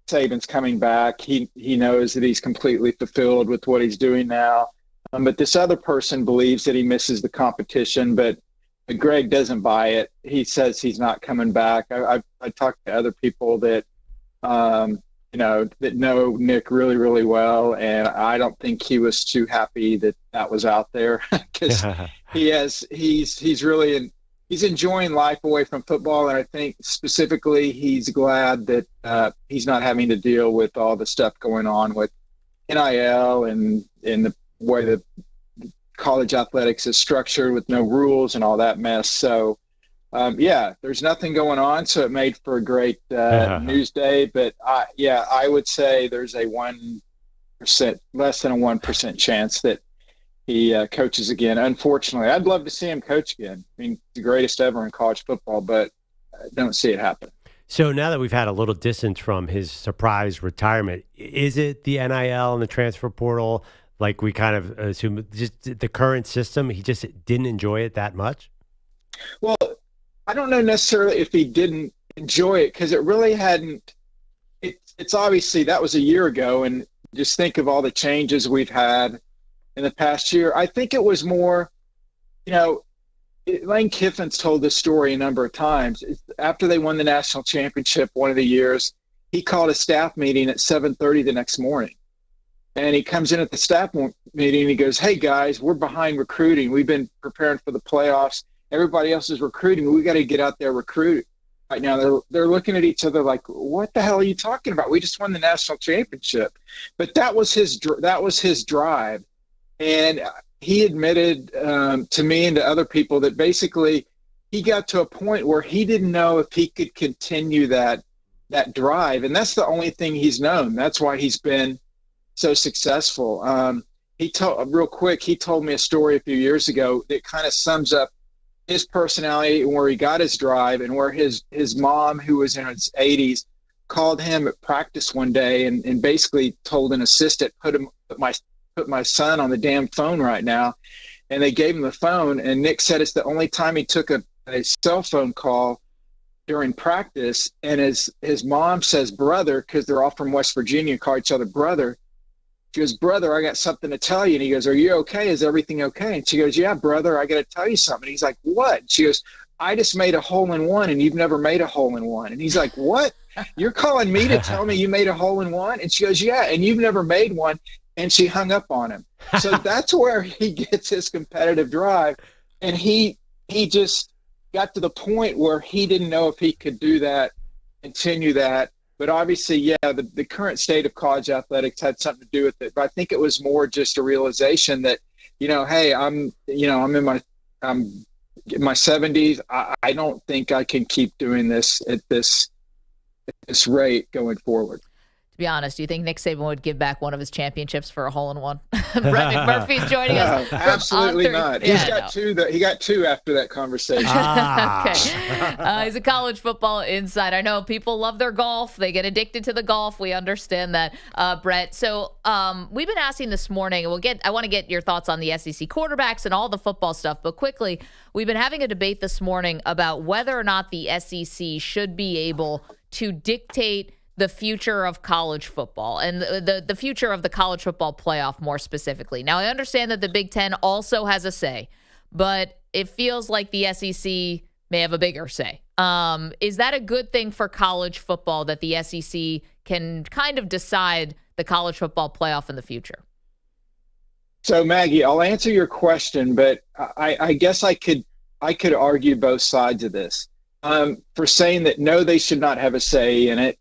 Saban's coming back. He knows that he's completely fulfilled with what he's doing now. But this other person believes that he misses the competition, but Greg doesn't buy it. He says he's not coming back. I talked to other people that, that know Nick really, really well, and I don't think he was too happy that was out there because he's really he's enjoying life away from football, and I think specifically he's glad that he's not having to deal with all the stuff going on with NIL and the way the college athletics is structured with no rules and all that mess. So, there's nothing going on. So it made for a great news day. But I would say there's a 1%, less than a 1% chance that he coaches again. Unfortunately, I'd love to see him coach again. I mean, the greatest ever in college football, but I don't see it happen. So now that we've had a little distance from his surprise retirement, is it the NIL and the transfer portal? Like we kind of assume just the current system, he just didn't enjoy it that much? Well, I don't know necessarily if he didn't enjoy it because it really hadn't. It's obviously that was a year ago, and just think of all the changes we've had in the past year. I think it was more, Lane Kiffin's told this story a number of times. After they won the national championship one of the years, he called a staff meeting at 7:30 the next morning. And he comes in at the staff meeting and he goes, hey, guys, we're behind recruiting. We've been preparing for the playoffs. Everybody else is recruiting. We got to get out there recruit. Right now, they're looking at each other like, what the hell are you talking about? We just won the national championship. But that was his drive. And he admitted to me and to other people that basically he got to a point where he didn't know if he could continue that drive. And that's the only thing he's known. That's why he's been so successful. He told me a story a few years ago that kind of sums up his personality and where he got his drive, and where his mom, who was in his 80s, called him at practice one day and basically told an assistant, put my son on the damn phone right now. And they gave him the phone, and Nick said it's the only time he took a cell phone call during practice. And his mom says, brother, because they're all from West Virginia, call each other brother. She goes, brother, I got something to tell you. And he goes, are you okay? Is everything okay? And she goes, yeah, brother, I got to tell you something. He's like, what? And she goes, I just made a hole-in-one, and you've never made a hole-in-one. And he's like, what? You're calling me to tell me you made a hole-in-one? And she goes, yeah, and you've never made one. And she hung up on him. So that's where he gets his competitive drive. And he just got to the point where he didn't know if he could do that, continue that. But obviously, yeah, the current state of college athletics had something to do with it. But I think it was more just a realization that, hey, I'm in my 70s. I don't think I can keep doing this at this rate going forward. To be honest, do you think Nick Saban would give back one of his championships for a hole-in-one? Brett McMurphy's joining us. Absolutely not. He got two after that conversation. Okay. He's a college football insider. I know people love their golf. They get addicted to the golf. We understand that, Brett. So we've been asking this morning, and I want to get your thoughts on the SEC quarterbacks and all the football stuff. But quickly, we've been having a debate this morning about whether or not the SEC should be able to dictate the future of college football and the future of the college football playoff more specifically. Now, I understand that the Big Ten also has a say, but it feels like the SEC may have a bigger say. Is that a good thing for college football, that the SEC can kind of decide the college football playoff in the future? So, Maggie, I'll answer your question, but I guess I could argue both sides of this. For saying that, no, they should not have a say in it.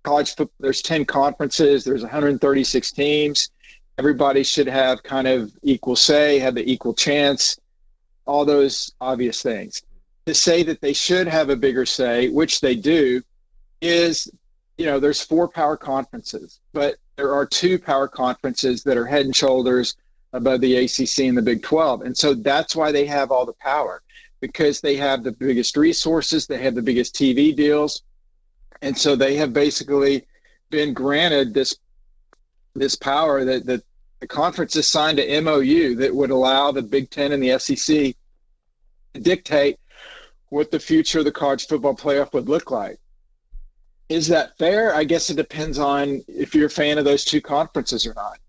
College football, there's 10 conferences, there's 136 teams. Everybody should have kind of equal say, have the equal chance, all those obvious things. To say that they should have a bigger say, which they do, is, there's 4 power conferences, but there are 2 power conferences that are head and shoulders above the ACC and the Big 12. And so that's why they have all the power, because they have the biggest resources, they have the biggest TV deals. And so they have basically been granted this power that the conference has signed an MOU that would allow the Big Ten and the SEC to dictate what the future of the college football playoff would look like. Is that fair? I guess it depends on if you're a fan of those 2 conferences or not.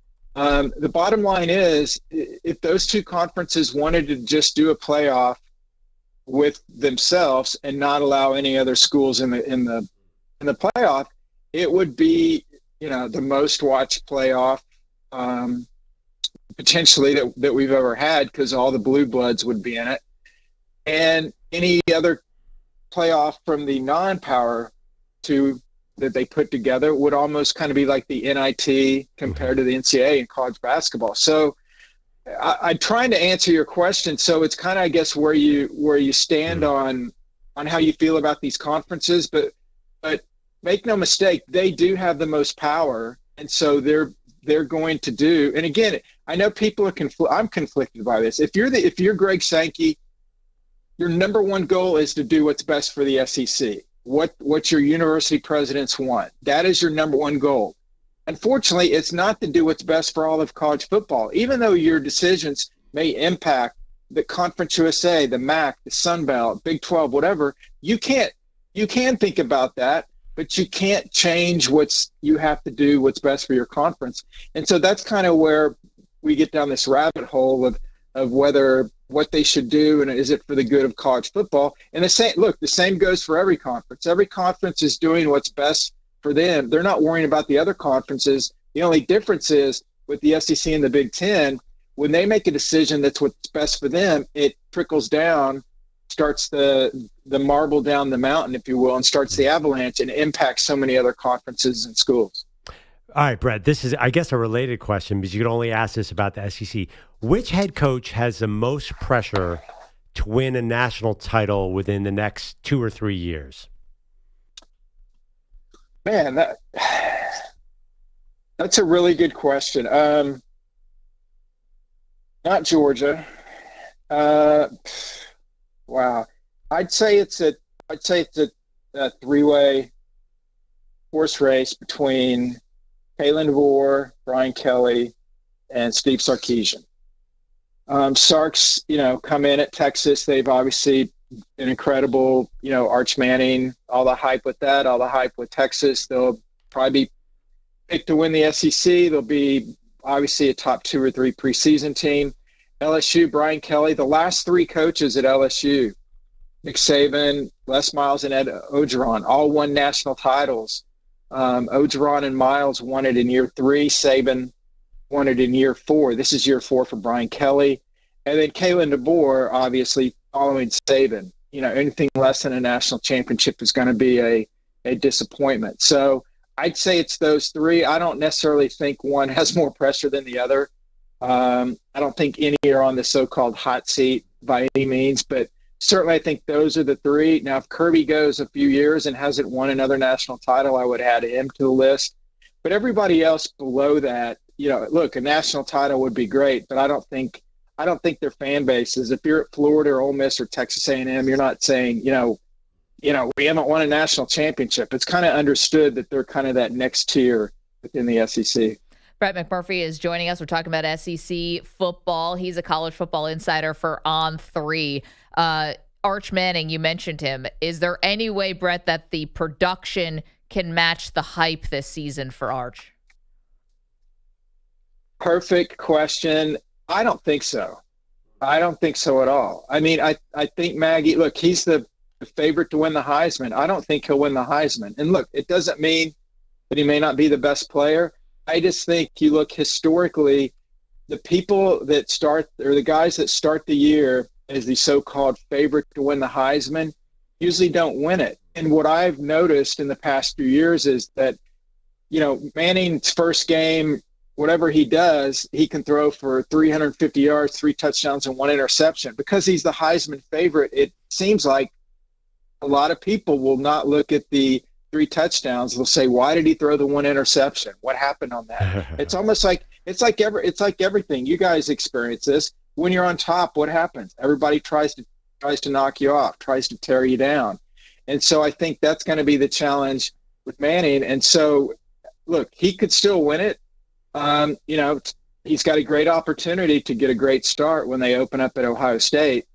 The bottom line is, if those 2 conferences wanted to just do a playoff with themselves and not allow any other schools in the playoff, it would be, the most watched playoff potentially that we've ever had, because all the blue bloods would be in it. And any other playoff from the non-power 2 that they put together would almost kind of be like the NIT compared to the NCAA in college basketball. So I'm trying to answer your question. So it's kind of, I guess, where you stand on how you feel about these conferences, but make no mistake, they do have the most power, and so they're going to do. And again, I know people are I'm conflicted by this. If you're Greg Sankey, your number one goal is to do what's best for the SEC. What your university presidents want. That is your number one goal. Unfortunately, it's not to do what's best for all of college football. Even though your decisions may impact the Conference USA, the MAC, the Sun Belt, Big 12, whatever, you can think about that, but you can't change you have to do what's best for your conference. And so that's kind of where we get down this rabbit hole of what they should do, and is it for the good of college football. And the same goes for every conference. Every conference is doing what's best for them. They're not worrying about the other conferences. The only difference is with the SEC and the Big Ten, when they make a decision that's what's best for them, it trickles down, starts the marble down the mountain, if you will, and starts the avalanche, and impacts so many other conferences and schools. All right, Brett, this is, I guess, a related question, because you can only ask this about the SEC. Which head coach has the most pressure to win a national title within the next 2 or 3 years? Man, that's a really good question. Not Georgia. Wow. I'd say it's a three-way horse race between Kalen DeBoer, Brian Kelly, and Steve Sarkisian. Sark's, come in at Texas. They've obviously an incredible, Arch Manning, all the hype with that, all the hype with Texas. They'll probably be picked to win the SEC. They'll be obviously a top 2 or 3 preseason team. LSU, Brian Kelly, the last 3 coaches at LSU, Nick Saban, Les Miles, and Ed Orgeron, all won national titles. Orgeron and Miles won it in year 3. Saban won it in year 4. This is year 4 for Brian Kelly. And then Kalen DeBoer, obviously, following Saban. Anything less than a national championship is going to be a disappointment. So I'd say it's those 3. I don't necessarily think one has more pressure than the other. I don't think any are on the so-called hot seat by any means, but certainly I think those are the 3. Now, if Kirby goes a few years and hasn't won another national title, I would add him to the list. But everybody else below that, look, a national title would be great, but I don't think their fan bases, if you're at Florida or Ole Miss or Texas A&M, you're not saying, we haven't won a national championship. It's kind of understood that they're kind of that next tier within the SEC. Brett McMurphy is joining us. We're talking about SEC football. He's a college football insider for On3. Arch Manning, you mentioned him. Is there any way, Brett, that the production can match the hype this season for Arch? Perfect question. I don't think so. I don't think so at all. I mean, I think Maggie, look, he's the favorite to win the Heisman. I don't think he'll win the Heisman. And look, it doesn't mean that he may not be the best player. I just think you look historically, the people that start, or the guys that start the year as the so-called favorite to win the Heisman usually don't win it. And what I've noticed in the past few years is that, Manning's first game, whatever he does, he can throw for 350 yards, 3 touchdowns, and 1 interception. Because he's the Heisman favorite, it seems like a lot of people will not look at the 3 touchdowns. They'll say, why did he throw the 1 interception? What happened on that? It's almost like it's like everything. You guys experience this. When you're on top, what happens? Everybody tries to knock you off, tries to tear you down. And so I think that's going to be the challenge with Manning. And so, look, he could still win it. He's got a great opportunity to get a great start when they open up at Ohio State.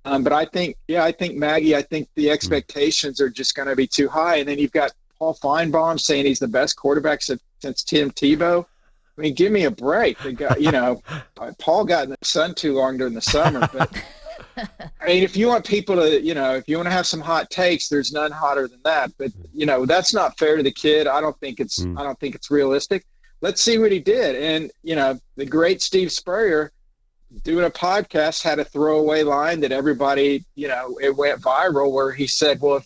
But I think Maggie, I think the expectations are just going to be too high. And then you've got Paul Feinbaum saying he's the best quarterback since Tim Tebow. I mean, give me a break. The guy, Paul got in the sun too long during the summer. But I mean, if you want people to, if you want to have some hot takes, there's none hotter than that. But that's not fair to the kid. I don't think it's realistic. Let's see what he did. And the great Steve Spurrier, doing a podcast, had a throwaway line that everybody, it went viral, where he said, well,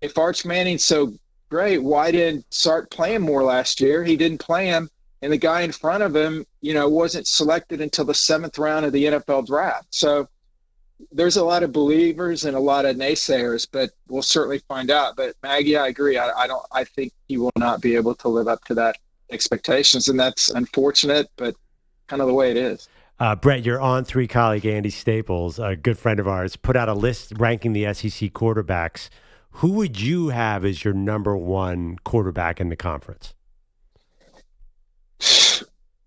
if Arch Manning's so great, why didn't Sark play him more last year? He didn't play him, and the guy in front of him, wasn't selected until the 7th round of the NFL draft. So there's a lot of believers and a lot of naysayers, but we'll certainly find out. But Maggie, I agree. I think he will not be able to live up to that expectations, and that's unfortunate, but kind of the way it is. Brett, your On3 colleague, Andy Staples, a good friend of ours, put out a list ranking the SEC quarterbacks. Who would you have as your number 1 quarterback in the conference?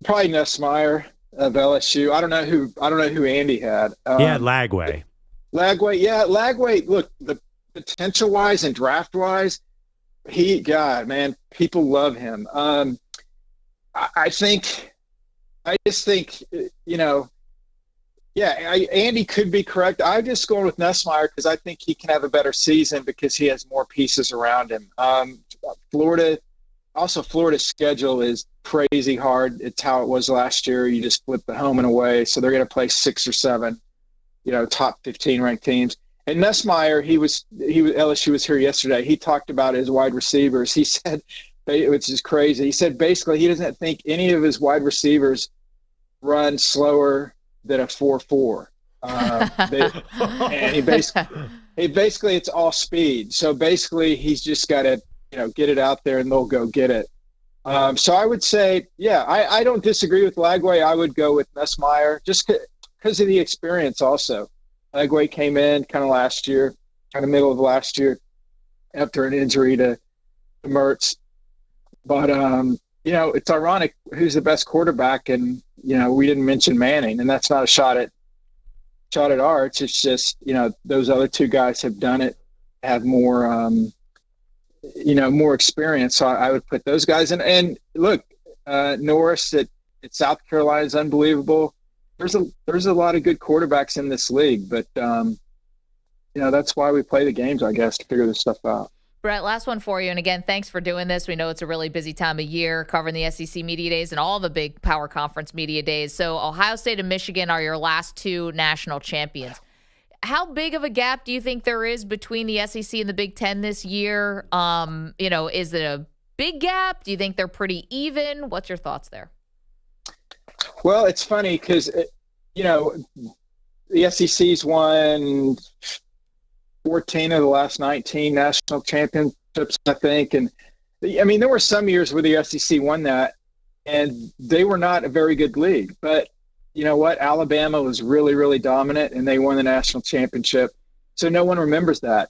Probably Nussmeier of LSU. I don't know who Andy had. Lagway. Lagway. Look, the potential-wise and draft-wise, people love him. I just think, Andy could be correct. I'm just going with Nussmeier because I think he can have a better season because he has more pieces around him. Florida's schedule is crazy hard. It's how it was last year. You just flip the home and away. So they're going to play 6 or 7, top 15 ranked teams. And Nussmeier, LSU was here yesterday. He talked about his wide receivers. He said, which is crazy. He said basically he doesn't think any of his wide receivers run slower than a 4.4. And he basically it's all speed. So basically he's just got to, get it out there and they'll go get it. So I would say, I don't disagree with Lagway. I would go with Nussmeier just because of the experience also. Lagway came in kind of middle of last year after an injury to Mertz. But, it's ironic who's the best quarterback, and, we didn't mention Manning, and that's not a shot at Arch. It's just, those other two guys have done it, have more, more experience. So I would put those guys in. And look, Norris at South Carolina is unbelievable. There's a lot of good quarterbacks in this league, but, that's why we play the games, I guess, to figure this stuff out. Brett, last one for you. And again, thanks for doing this. We know it's a really busy time of year covering the SEC Media Days and all the big power conference media days. So Ohio State and Michigan are your last two national champions. How big of a gap do you think there is between the SEC and the Big Ten this year? Is it a big gap? Do you think they're pretty even? What's your thoughts there? Well, it's funny because, the SEC's won 14 of the last 19 national championships, I think. And, there were some years where the SEC won that, and they were not a very good league. But you know what? Alabama was really, really dominant, and they won the national championship. So no one remembers that.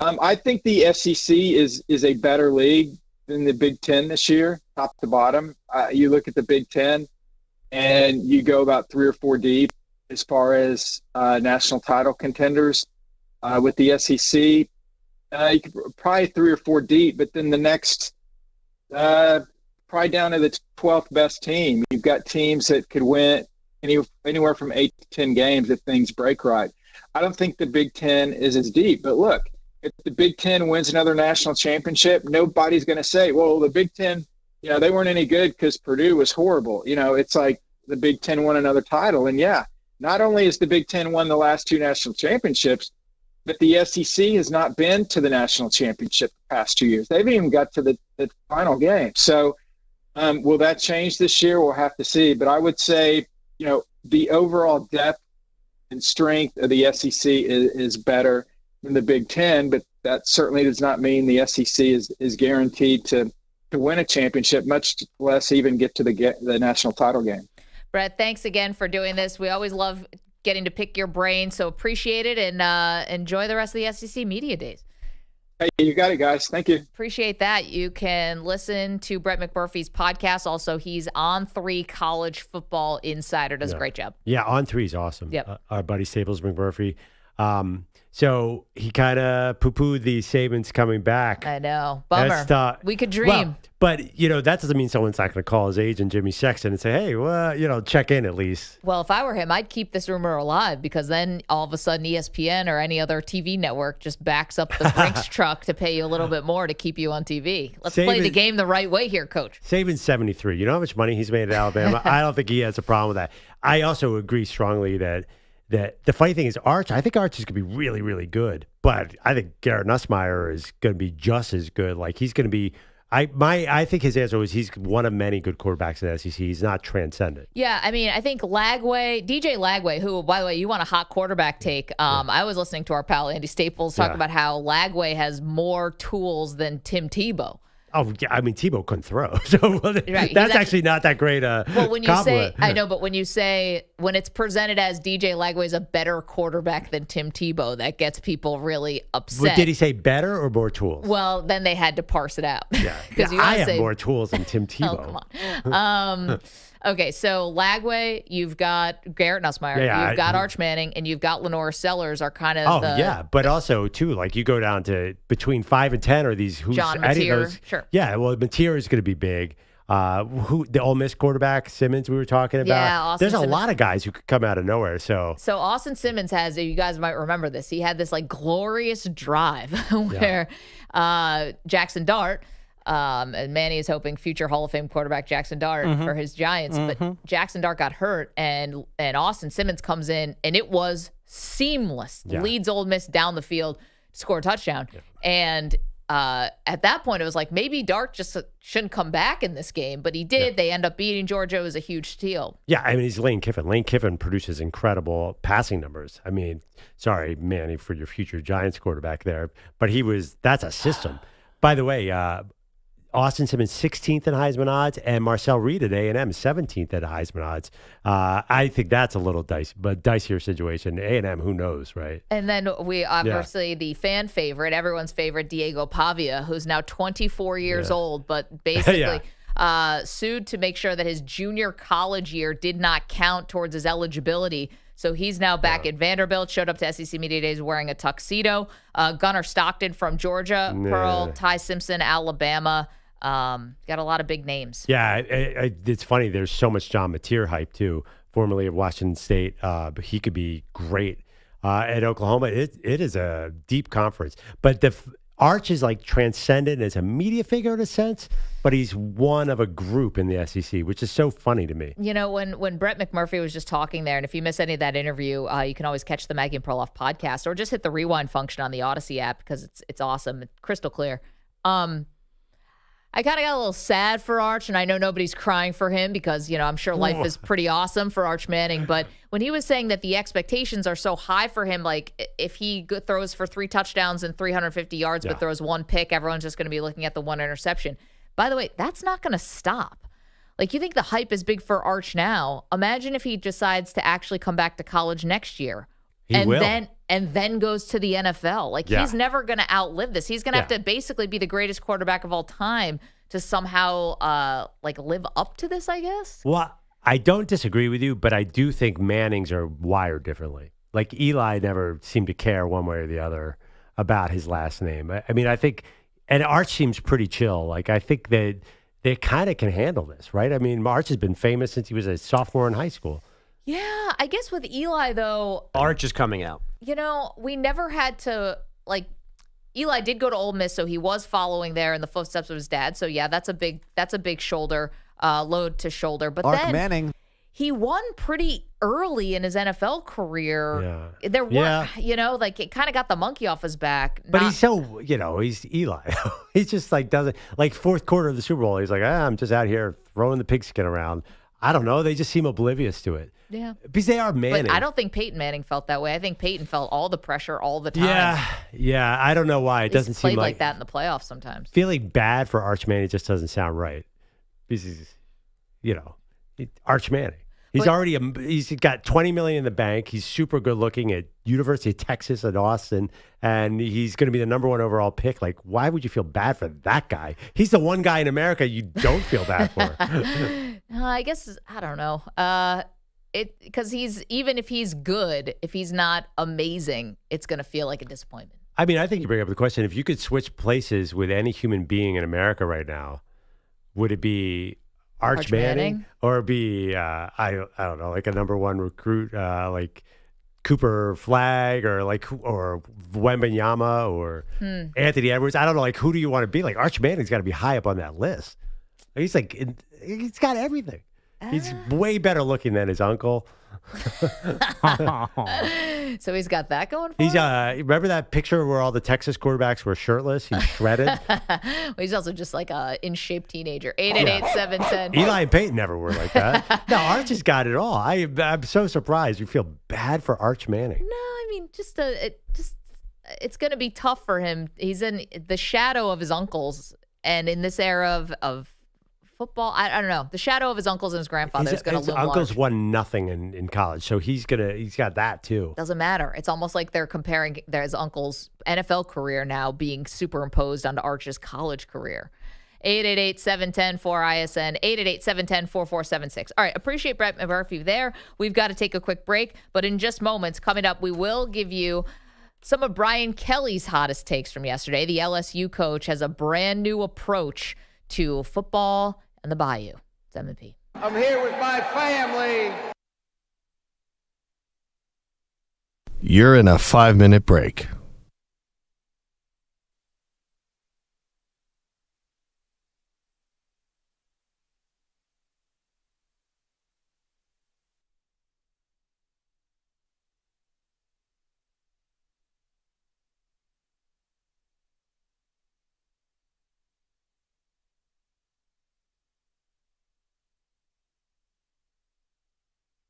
I think the SEC is a better league than the Big Ten this year, top to bottom. You look at the Big Ten, and you go about 3 or 4 deep as far as national title contenders. With the SEC, you could probably 3 or 4 deep, but then the next, probably down to the 12th best team. You've got teams that could win anywhere from 8 to 10 games if things break right. I don't think the Big Ten is as deep, but look, if the Big Ten wins another national championship, nobody's going to say, well, the Big Ten, they weren't any good because Purdue was horrible. It's like the Big Ten won another title. And not only has the Big Ten won the last 2 national championships, but the SEC has not been to the national championship the past 2 years. They haven't even got to the final game. So will that change this year? We'll have to see. But I would say, the overall depth and strength of the SEC is better than the Big Ten, but that certainly does not mean the SEC is guaranteed to win a championship, much less even get to the national title game. Brett, thanks again for doing this. We always love getting to pick your brain, so appreciate it, and enjoy the rest of the SEC Media Days. Hey, you got it, guys. Thank you. Appreciate that. You can listen to Brett McMurphy's podcast. Also, he's on 3 College Football Insider. Does a great job. Yeah, on 3 is awesome. Yep. Our buddy Staples McMurphy. So he kind of poo-pooed the Sabans coming back. I know. Bummer. We could dream. Well, but, that doesn't mean someone's not going to call his agent, Jimmy Sexton, and say, hey, well, check in at least. Well, if I were him, I'd keep this rumor alive, because then all of a sudden ESPN or any other TV network just backs up the Brinks truck to pay you a little bit more to keep you on TV. Let's play the game the right way here, Coach. Saban's 73. You know how much money he's made at Alabama? I don't think he has a problem with that. I also agree strongly that the funny thing is Arch. I think Arch is going to be really, really good, but I think Garrett Nussmeier is going to be just as good. Like, he's going to be. I think his answer was he's one of many good quarterbacks in the SEC. He's not transcendent. Yeah, I think DJ Lagway, who, by the way, you want a hot quarterback take. I was listening to our pal Andy Staples talk about how Lagway has more tools than Tim Tebow. Oh, yeah. Tebow couldn't throw. So that's actually not that great a compliment. I know, but when it's presented as DJ Lagway is a better quarterback than Tim Tebow, that gets people really upset. But did he say better or more tools? Well, then they had to parse it out. Yeah, I have more tools than Tim Tebow. Oh, come on. Okay, so Lagway, you've got Garrett Nussmeier, you've got Arch Manning, and you've got Lenore Sellers are kind of but also, too, like you go down to between 5 and 10 are these who's John Mateer, sure. Yeah, well, Mateer is going to be big. The Ole Miss quarterback, Simmons, we were talking about. Yeah, Austin There's Simmons. A lot of guys who could come out of nowhere. So Austin Simmons has, you guys might remember this, he had this like glorious drive where Jackson Dart, and Manny is hoping future Hall of Fame quarterback Jackson Dart for his Giants, but Jackson Dart got hurt, and Austin Simmons comes in, and it was seamless. Leads Ole Miss down the field, score a touchdown, and at that point, it was like maybe Dart just shouldn't come back in this game, but he did. Yeah. They end up beating Georgia. It was a huge steal. Yeah, I mean, he's Lane Kiffin. Lane Kiffin produces incredible passing numbers. I mean, sorry, Manny, for your future Giants quarterback there, but that's a system. By the way, Austin Simmons 16th in Heisman odds, and Marcel Reed at A&M 17th at Heisman odds. I think that's a little dicier situation. A&M, who knows, right? And then we obviously the fan favorite, everyone's favorite, Diego Pavia, who's now 24 years old, but basically sued to make sure that his junior college year did not count towards his eligibility. So he's now back at Vanderbilt, showed up to SEC Media Days wearing a tuxedo. Gunnar Stockton from Georgia, Pearl, Ty Simpson, Alabama. Got a lot of big names. Yeah, it's funny. There's so much John Mateer hype, too, formerly of Washington State. But he could be great at Oklahoma. It is a deep conference. But Arch is like transcendent as a media figure in a sense, but he's one of a group in the SEC, which is so funny to me. You know, when Brett McMurphy was just talking there, and if you miss any of that interview, you can always catch the Maggie Perloff podcast or just hit the rewind function on the Odyssey app because it's awesome. It's crystal clear. I kind of got a little sad for Arch, and I know nobody's crying for him because, you know, I'm sure life is pretty awesome for Arch Manning. But when he was saying that the expectations are so high for him, like if he throws for 3 touchdowns and 350 yards but throws 1 pick, everyone's just going to be looking at the 1 interception. By the way, that's not going to stop. Like, you think the hype is big for Arch now. Imagine if he decides to actually come back to college next year. And then goes to the NFL. Like, he's never going to outlive this. He's going to have to basically be the greatest quarterback of all time to somehow, live up to this, I guess. Well, I don't disagree with you, but I do think Mannings are wired differently. Like, Eli never seemed to care one way or the other about his last name. I mean, I think, and Arch seems pretty chill. Like, I think that they kind of can handle this, right? I mean, Arch has been famous since he was a sophomore in high school. Yeah, I guess with Eli, though. Arch is coming out. You know, we never had to, Eli did go to Ole Miss, so he was following there in the footsteps of his dad. So, yeah, that's a big shoulder, load to shoulder. But Arch then Manning. He won pretty early in his NFL career. Yeah. There were, it kind of got the monkey off his back. But he's so, he's Eli. He's just doesn't, fourth quarter of the Super Bowl, he's like, I'm just out here throwing the pigskin around. I don't know. They just seem oblivious to it. Yeah. Because they are Manning. But I don't think Peyton Manning felt that way. I think Peyton felt all the pressure all the time. Yeah. I don't know why. It doesn't seem like that in the playoffs sometimes. Feeling bad for Arch Manning just doesn't sound right. Because he's, Arch Manning. He's he's got $20 million in the bank. He's super good looking at University of Texas at Austin, and he's going to be the number 1 overall pick. Like, why would you feel bad for that guy? He's the one guy in America you don't feel bad for. I guess, I don't know. Because even if he's good, if he's not amazing, it's going to feel like a disappointment. I mean, I think you bring up the question, if you could switch places with any human being in America right now, would it be Arch Manning or be, I don't know, like a number 1 recruit, like Cooper Flagg or Wembanyama or Anthony Edwards? I don't know, who do you want to be? Like, Arch Manning's got to be high up on that list. He's he's got everything. He's way better looking than his uncle. So he's got that going for him? Remember that picture where all the Texas quarterbacks were shirtless? He's shredded. Well, he's also just like a in-shape teenager. 888-710. Eli and Peyton never were like that. No, Arch has got it all. I'm so surprised. You feel bad for Arch Manning. No, I mean, it's going to be tough for him. He's in the shadow of his uncles, and in this era of football, I don't know. The shadow of his uncles and his grandfather is going to loom large. Uncles won nothing in college, so he's got that too. Doesn't matter. It's almost like they're comparing his uncle's NFL career now being superimposed onto Arch's college career. 888-710-4ISN, 888-710-4476. All right, appreciate Brett McMurphy there. We've got to take a quick break, but in just moments, coming up, we will give you some of Brian Kelly's hottest takes from yesterday. The LSU coach has a brand new approach to football and the Bayou. It's M&P. I'm here with my family. You're in a 5-minute break.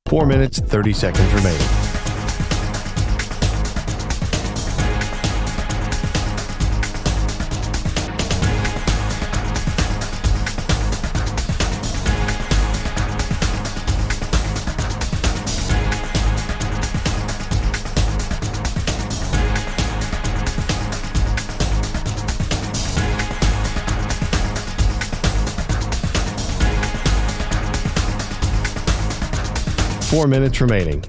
4 minutes, 30 seconds remaining. Four minutes remaining.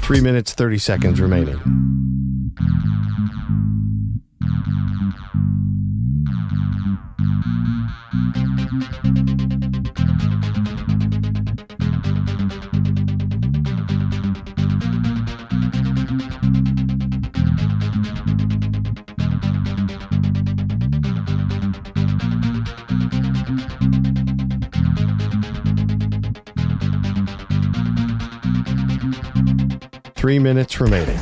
Three minutes, 30 seconds remaining. Three minutes remaining.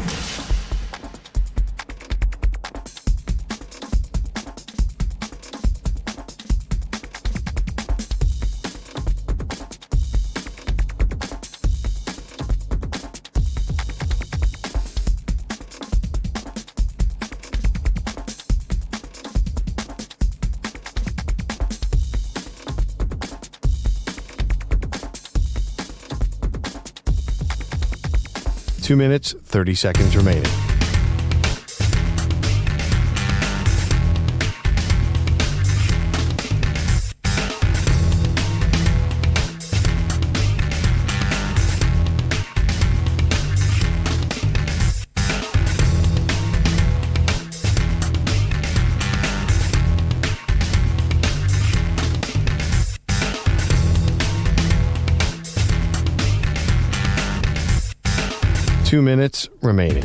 Two minutes, 30 seconds remaining. Two minutes remaining.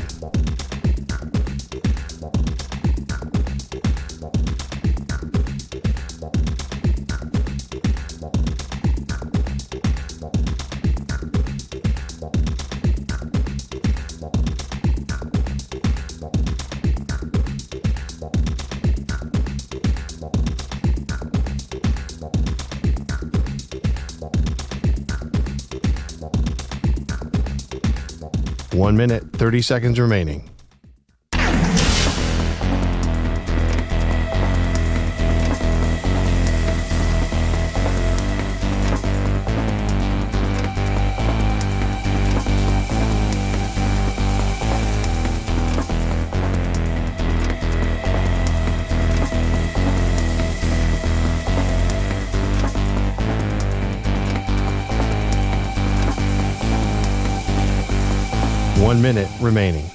1 minute, 30 seconds remaining. One minute remaining.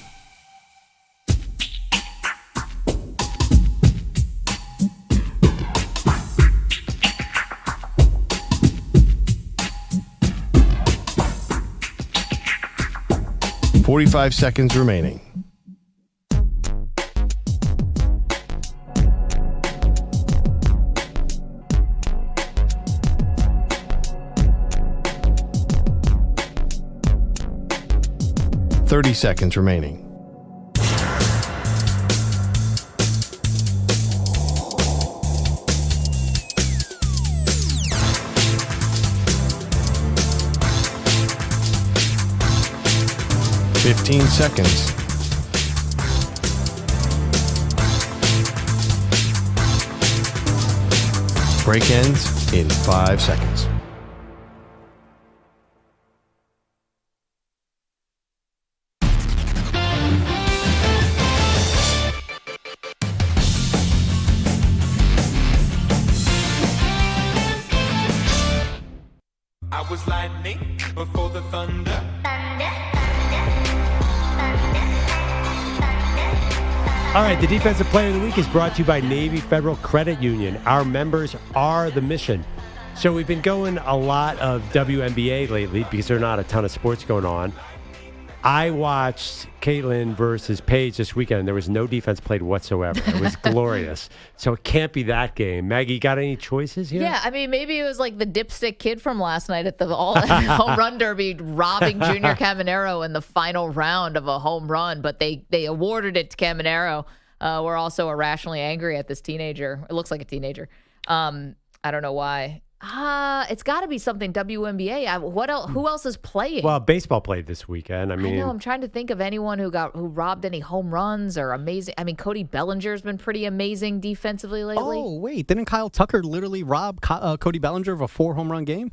.45 seconds remaining. .30 seconds remaining. .15 seconds. Break ends in 5 seconds. I was lightning before the thunder. All right, the Defensive Player of the Week is brought to you by Navy Federal Credit Union. Our members are the mission. So we've been going a lot of WNBA lately because there are not a ton of sports going on. I watched Caitlin versus Paige this weekend, and there was no defense played whatsoever. It was glorious. So it can't be that game. Maggie, got any choices here? Yeah, I mean, maybe it was like the dipstick kid from last night at the home run derby robbing Junior Caminero in the final round of a home run, but they awarded it to Caminero. We're also irrationally angry at this teenager. It looks like a teenager. I don't know why. It's got to be something WNBA. What else? Who else is playing? Well, baseball played this weekend. I know. I'm trying to think of anyone who robbed any home runs or amazing. I mean, Cody Bellinger's been pretty amazing defensively lately. Oh wait, didn't Kyle Tucker literally rob Cody Bellinger of a 4 home run game?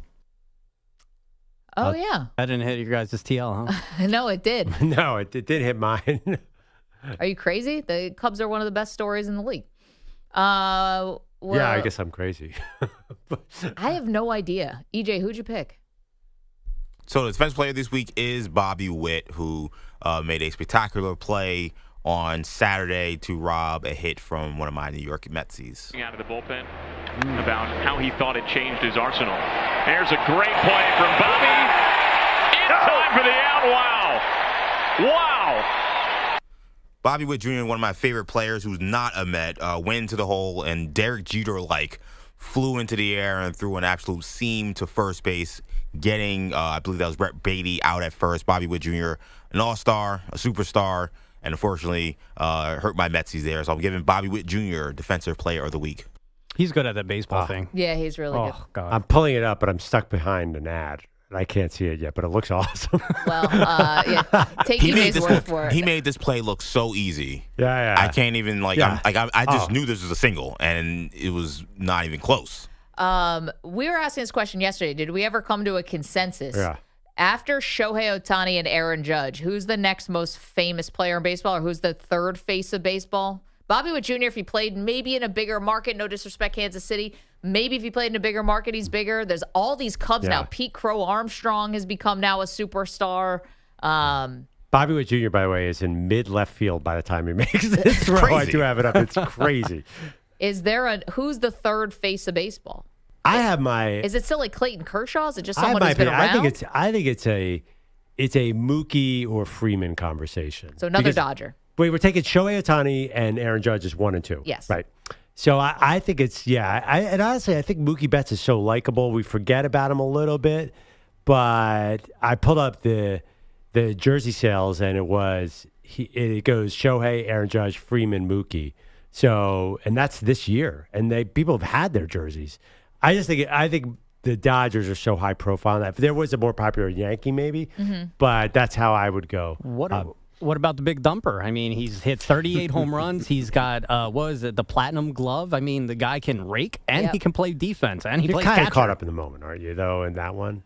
Oh yeah. That didn't hit your guys' TL, huh? No, it did. No, it did hit mine. Are you crazy? The Cubs are one of the best stories in the league. Well, yeah, I guess I'm crazy. I have no idea. EJ, who'd you pick? So the defense player this week is Bobby Witt, who made a spectacular play on Saturday to rob a hit from one of my New York Metsies. Out of the bullpen about how he thought it changed his arsenal. There's a great play from Bobby. In time for the out. Wow. Bobby Witt Jr., one of my favorite players who's not a Met, went into the hole, and Derek Jeter, flew into the air and threw an absolute seam to first base, getting, I believe that was Brett Beatty out at first. Bobby Witt Jr., an all-star, a superstar, and unfortunately hurt my Metsies there. So I'm giving Bobby Witt Jr. Defensive Player of the Week. He's good at that baseball thing. Yeah, he's really good. Oh, God. I'm pulling it up, but I'm stuck behind an ad. I can't see it yet, but it looks awesome. Well, take EJ's word for it. He made this play look so easy. Yeah. I can't even I just knew this was a single, and it was not even close. We were asking this question yesterday. Did we ever come to a consensus? Yeah. After Shohei Ohtani and Aaron Judge, who's the next most famous player in baseball, or who's the third face of baseball? Bobby Witt Jr., if he played maybe in a bigger market, no disrespect, Kansas City. Maybe if he played in a bigger market, he's bigger. There's all these Cubs now. Pete Crow Armstrong has become now a superstar. Bobby Witt Jr., by the way, is in mid-left field by the time he makes this throw. Crazy. I do have it up. It's crazy. Who's the third face of baseball? I have my... Is it still like Clayton Kershaw? Is it just someone who's been around? I think it's a Mookie or Freeman conversation. So another Dodger. Wait, we're taking Shohei Ohtani and Aaron Judge as 1 and 2. Yes. Right. So I think it's, and honestly, I think Mookie Betts is so likable. We forget about him a little bit. But I pulled up the jersey sales, and it goes Shohei, Aaron Judge, Freeman, Mookie. So, and that's this year. And people have had their jerseys. I think the Dodgers are so high profile. If there was a more popular Yankee, maybe. Mm-hmm. But that's how I would go. What about the big dumper? I mean, he's hit 38 home runs. He's got, the platinum glove. I mean, the guy can rake, and he can play defense, and he plays catcher. You're kind of caught up in the moment, aren't you, though, in that one?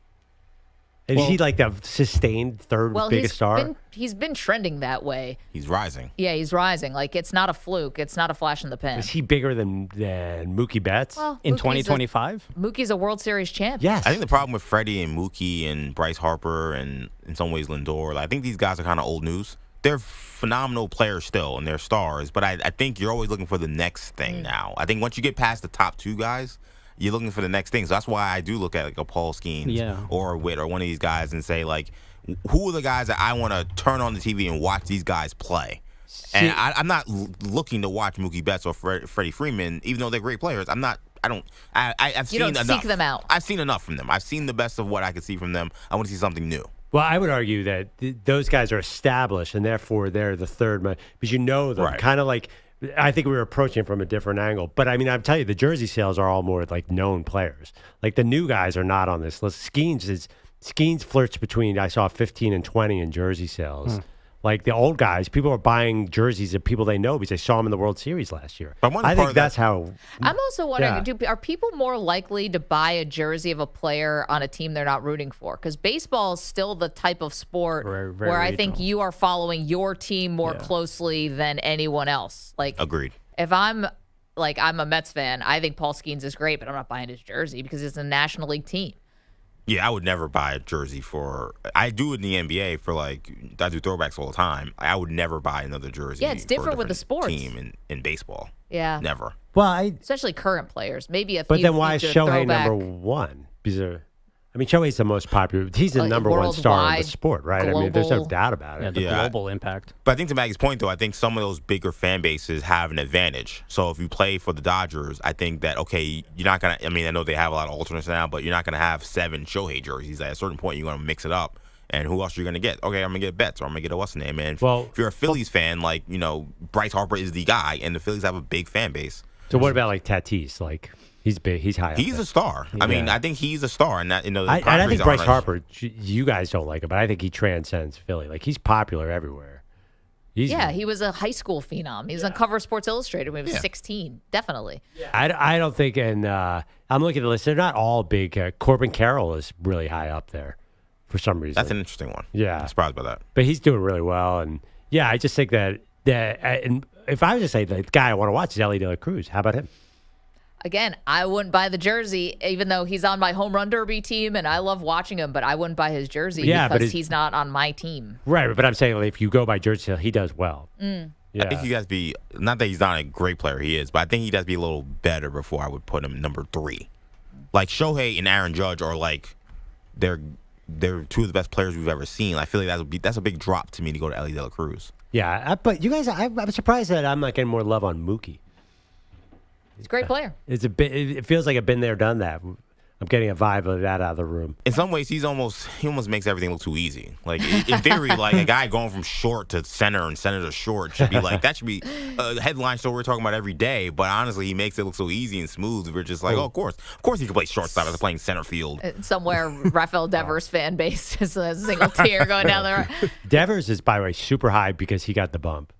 Is he like the sustained third biggest star? He's been trending that way. He's rising. Yeah, he's rising. Like, it's not a fluke. It's not a flash in the pan. Is he bigger than Mookie Betts? Well, in 2025? Mookie's a World Series champion. Yes. I think the problem with Freddie and Mookie and Bryce Harper and, in some ways, Lindor, I think these guys are kind of old news. They're phenomenal players still, and they're stars. But I think you're always looking for the next thing now. I think once you get past the top 2 guys, you're looking for the next thing. So that's why I do look at like a Paul Skeens or a Witt or one of these guys and say, like, who are the guys that I want to turn on the TV and watch these guys play? And I'm not looking to watch Mookie Betts or Freddie Freeman, even though they're great players. I've seen enough. Seek them out. I've seen enough from them. I've seen the best of what I could see from them. I want to see something new. Well, I would argue that those guys are established, and therefore they're the third man because you know them. Right. Kind of like, I think we were approaching it from a different angle. But I mean, I'm telling you, the jersey sales are all more like known players. Like the new guys are not on this list. Skeens flirts between, I saw 15 and 20 in jersey sales. Like the old guys, people are buying jerseys of people they know because they saw them in the World Series last year. I think that's how. I'm also wondering, are people more likely to buy a jersey of a player on a team they're not rooting for? Because baseball is still the type of sport very where I regional. think you are following your team more closely than anyone else. Like, agreed. If I'm a Mets fan, I think Paul Skeens is great, but I'm not buying his jersey because it's a National League team. Yeah, I would never buy a jersey I do it in the NBA for I do throwbacks all the time. I would never buy another jersey. Yeah, it's different with the sports team in baseball. Yeah. Never. Well, especially current players. Maybe But then why is Shohei number 1? Because I mean, Shohei's the most popular. He's the number one star in the sport, right? Global, I mean, there's no doubt about it. Yeah, the global impact. But I think to Maggie's point, though, I think some of those bigger fan bases have an advantage. So if you play for the Dodgers, I think that, okay, you're not going to, I mean, I know they have a lot of alternates now, but you're not going to have 7 Shohei jerseys. At a certain point, you're going to mix it up. And who else are you going to get? Okay, I'm going to get Betts, or I'm going to get a what's name. And if you're a Phillies fan, like, Bryce Harper is the guy, and the Phillies have a big fan base. So what about, like, Tatis? Like, he's big. He's high up He's there. a star. I mean, I think he's a star. And, I think Bryce Harper, you guys don't like him, but I think he transcends Philly. Like, he's popular everywhere. He was a high school phenom. He was on cover of Sports Illustrated when he was 16. Definitely. I don't think, and I'm looking at the list, they're not all big. Corbin Carroll is really high up there for some reason. That's an interesting one. Yeah. I'm surprised by that. But he's doing really well. And, I just think that and if I was to say the guy I want to watch is Ellie De La Cruz, how about him? Again, I wouldn't buy the jersey, even though he's on my home run derby team, and I love watching him, but I wouldn't buy his jersey because he's not on my team. Right, but I'm saying like, if you go by jersey, he does well. I think he has to be, not that he's not a great player, he is, but I think he does be a little better before I would put him number 3. Like Shohei and Aaron Judge are like, they're 2 of the best players we've ever seen. I feel like that's a big drop to me to go to Ellie De La Cruz. Yeah, but you guys, I'm surprised that I'm not getting more love on Mookie. He's a great player. It's a bit. It feels like I've been there, done that. I'm getting a vibe of that out of the room. In some ways, he almost makes everything look too easy. Like in theory, like a guy going from short to center and center to short should be like that should be a headline story we're talking about every day. But honestly, he makes it look so easy and smooth. We're just like, of course he can play shortstop after playing center field. Somewhere, Rafael Devers fan base is a single tear going down there. Devers is, by the way, super high because he got the bump.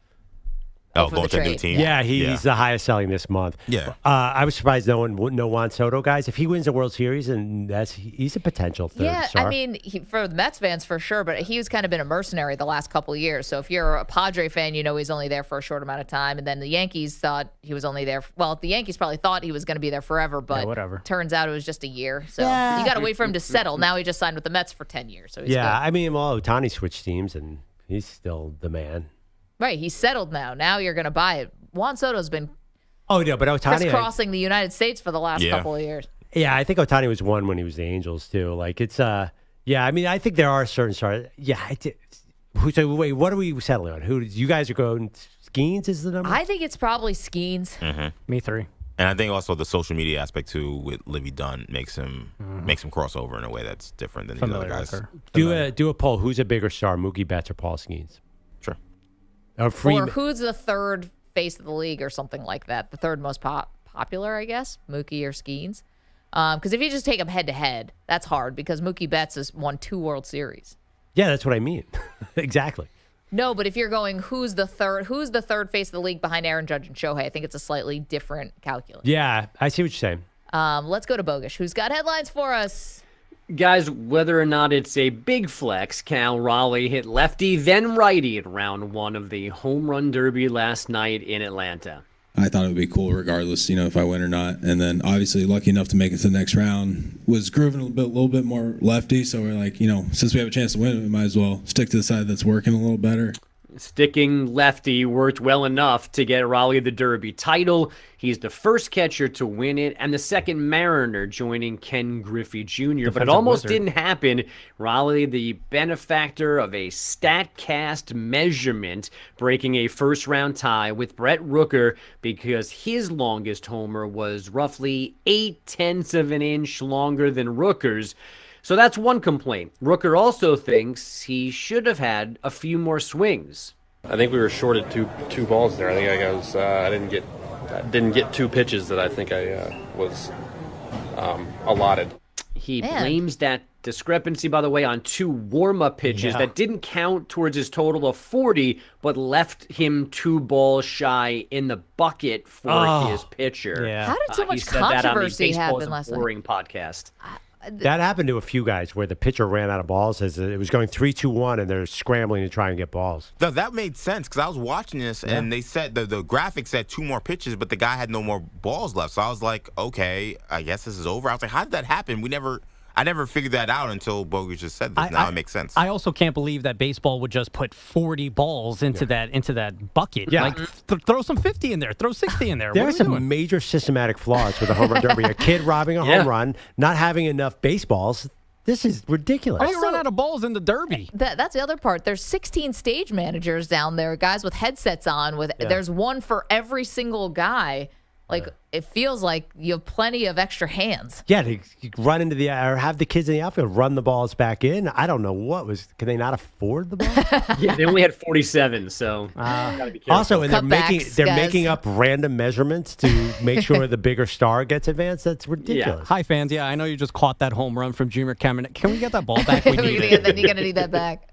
Going to a new team. Yeah, he's the highest selling this month. Yeah, I was surprised no Juan Soto, guys. If he wins the World Series, and he's a potential third star. I mean, for the Mets fans for sure, but he's kind of been a mercenary the last couple of years. So if you're a Padre fan, he's only there for a short amount of time, and then the Yankees thought he was only there. Well, the Yankees probably thought he was going to be there forever, but whatever. Turns out it was just a year. So you got to wait for him to settle. Now he just signed with the Mets for 10 years. So he's good. I mean, Ohtani switched teams, and he's still the man. Right, he's settled now. Now you're going to buy it. Juan Soto's been but Ohtani crisscrossing the United States for the last couple of years. Yeah, I think Ohtani was one when he was the Angels too. Like it's I mean, I think there are certain stars. Yeah, so wait, what are we settling on? Who you guys are going? Skeens is the number? I think it's probably Skeens. Mm-hmm. Me 3. And I think also the social media aspect too with Livy Dunn makes him cross over in a way that's different than the other guys. Do a poll. Who's a bigger star, Mookie Betts or Paul Skeens? Sure. Or who's the third face of the league or something like that? The third most popular, I guess, Mookie or Skeens. Because if you just take them head to head, that's hard because Mookie Betts has won 2 World Series. Yeah, that's what I mean. Exactly. No, but if you're going, who's the third face of the league behind Aaron Judge and Shohei? I think it's a slightly different calculus. Yeah, I see what you're saying. Let's go to Bogusch, who's got headlines for us. Guys, whether or not it's a big flex, Cal Raleigh hit lefty, then righty at round 1 of the home run derby last night in Atlanta. I thought it would be cool regardless, if I win or not. And then obviously lucky enough to make it to the next round. Was grooving a little bit more lefty, so we're like, since we have a chance to win, we might as well stick to the side that's working a little better. Sticking lefty worked well enough to get Raleigh the Derby title. He's the first catcher to win it and the second Mariner, joining Ken Griffey Jr. But it almost didn't happen. Raleigh, the benefactor of a StatCast measurement, breaking a first-round tie with Brett Rooker because his longest homer was roughly 0.8 of an inch longer than Rooker's. So that's one complaint. Rooker also thinks he should have had a few more swings. I think we were shorted two balls there. I think I didn't get 2 pitches that I think I was allotted. He blames that discrepancy, by the way, on 2 warm-up pitches that didn't count towards his total of 40, but left him 2 balls shy in the bucket for his pitcher. Yeah. How did so much controversy happen last night? Boring podcast. That happened to a few guys where the pitcher ran out of balls as it was going 3-2-1 and they're scrambling to try and get balls. No, that made sense because I was watching this and they said the graphic said 2 more pitches, but the guy had no more balls left. So I was like, okay, I guess this is over. I was like, how did that happen? I never figured that out until Bogusch just said this. Now it makes sense. I also can't believe that baseball would just put 40 balls into that bucket. Yeah. Like throw some 50 in there, throw 60 in there. There are some major systematic flaws with the home run derby. A kid robbing a home run, not having enough baseballs. This is ridiculous. How do you run out of balls in the Derby? That's the other part. There's 16 stage managers down there, guys with headsets on. There's one for every single guy. It feels like you have plenty of extra hands. Yeah, to run into or have the kids in the outfield run the balls back in. I don't know can they not afford the ball? Yeah, they only had 47, so gotta be careful. Also, and they're making up random measurements to make sure the bigger star gets advanced. That's ridiculous. Yeah. Hi, fans. Yeah, I know you just caught that home run from Junior Cameron. Can we get that ball back? We need it. Then you're going to need that back.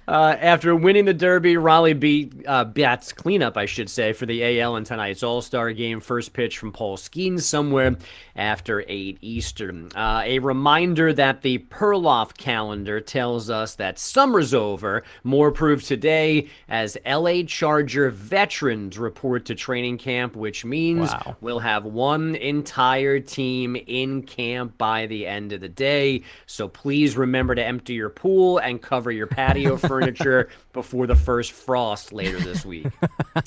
After winning the Derby, Raleigh beat Bats cleanup, I should say, for the AL in tonight's All-Star game. First pitch from Paul Skeens somewhere after 8 Eastern. A reminder that the Perloff calendar tells us that summer's over. More proved today as LA Charger veterans report to training camp, which means we'll have one entire team in camp by the end of the day. So please remember to empty your pool and cover your patio furniture before the first frost later this week.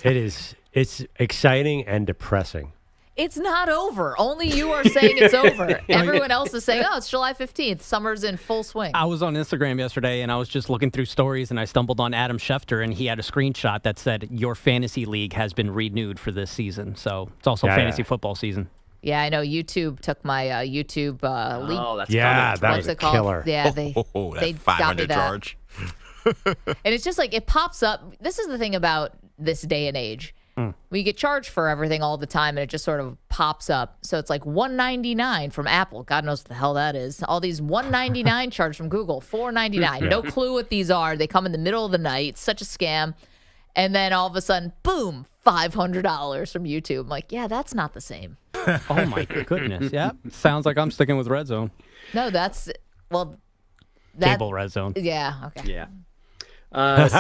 It's exciting and depressing. It's not over. Only you are saying it's over. Everyone else is saying, it's July 15th. Summer's in full swing. I was on Instagram yesterday, and I was just looking through stories, and I stumbled on Adam Schefter, and he had a screenshot that said, your fantasy league has been renewed for this season. So it's also fantasy football season. Yeah, I know. YouTube took my YouTube league. Oh, that's that was a killer. Yeah, they got me that. charge. And it's just it pops up. This is the thing about this day and age. We get charged for everything all the time, and it just sort of pops up. So it's $199 from Apple. God knows what the hell that is. All these $199 charged from Google, $499. No clue what these are. They come in the middle of the night. It's such a scam. And then all of a sudden, boom, $500 from YouTube. I'm like, yeah, that's not the same. Oh, my goodness. Yeah. Sounds like I'm sticking with Red Zone. No, Cable Red Zone. Yeah, okay. Yeah.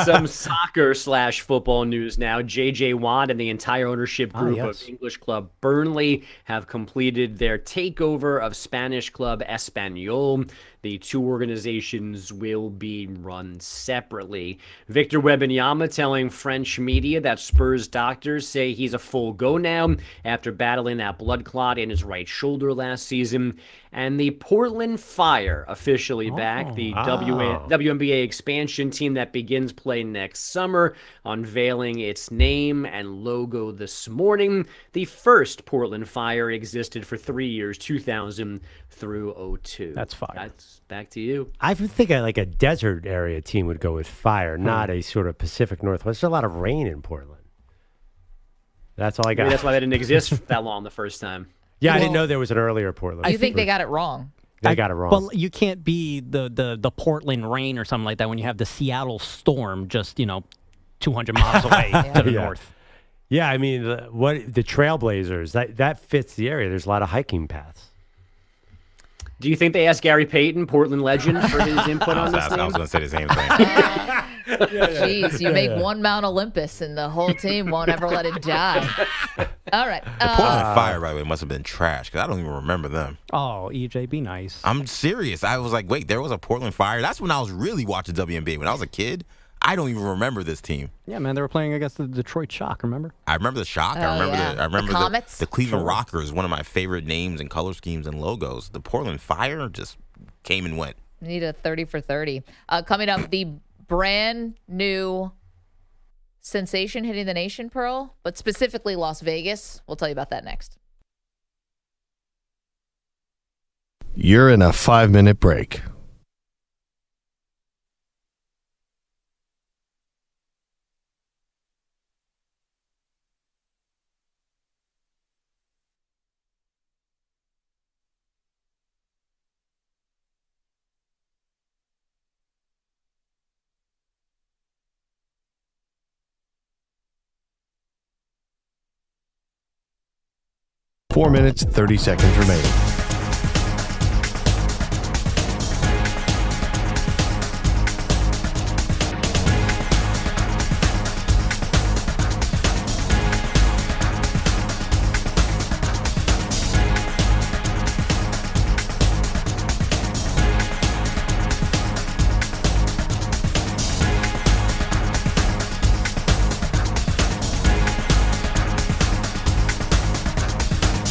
Some soccer/football news now. J.J. Watt and the entire ownership group of English club Burnley have completed their takeover of Spanish club Espanyol. The two organizations will be run separately. Victor Wembanyama telling French media that Spurs doctors say he's a full go now after battling that blood clot in his right shoulder last season. And the Portland Fire officially back, the WNBA expansion team that begins play next summer, unveiling its name and logo this morning. The first Portland Fire existed for 3 years, 2000 through 2002. That's fire. That's back to you. I would think a desert area team would go with Fire, not a sort of Pacific Northwest. There's a lot of rain in Portland. That's all I got. Maybe that's why they didn't exist that long the first time. Yeah, I didn't know there was an earlier Portland. You think they got it wrong? They got it wrong. Well, you can't be the Portland rain or something like that when you have the Seattle storm just 200 miles away to the north. Yeah, I mean, the Trailblazers, that fits the area. There's a lot of hiking paths. Do you think they asked Gary Payton, Portland legend, for his input on this thing? I was going to say the same thing. Jeez, you make one Mount Olympus and the whole team won't ever let it die. All right. The Portland Fire, by the way, must have been trash because I don't even remember them. Oh, EJ, be nice. I'm serious. I was like, wait, there was a Portland Fire? That's when I was really watching WNBA. When I was a kid, I don't even remember this team. Yeah, man, they were playing against the Detroit Shock, remember? I remember the Shock. I remember the Comets. The Cleveland Rockers, one of my favorite names and color schemes and logos. The Portland Fire just came and went. We need a 30 for 30. Coming up, the brand new sensation hitting the nation, Pearl, but specifically Las Vegas. We'll tell you about that next. You're in a 5-minute break. Four minutes, 30 seconds remaining.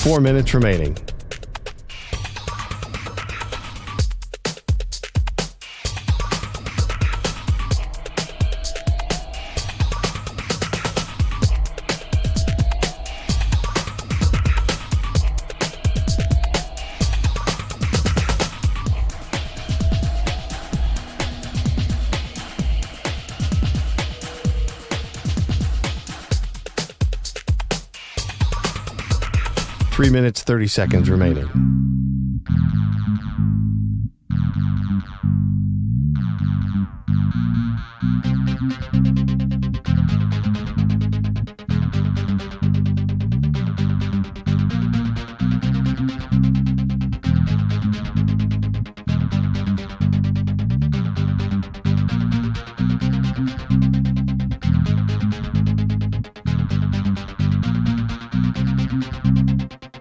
Four minutes remaining. 3 minutes, 30 seconds remaining.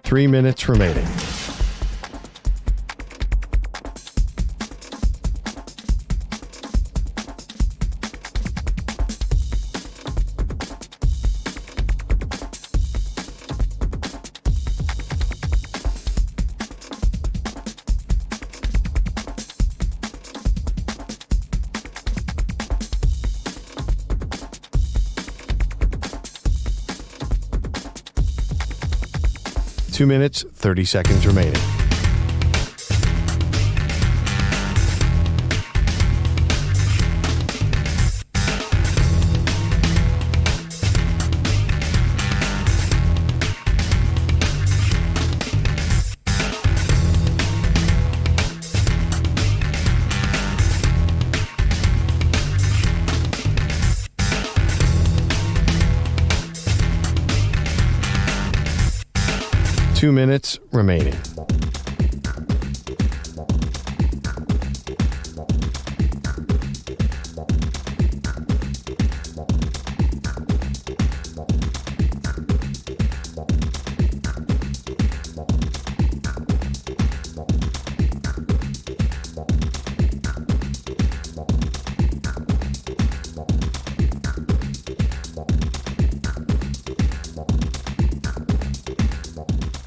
Three minutes remaining. Two minutes, 30 seconds remaining. Two minutes remaining.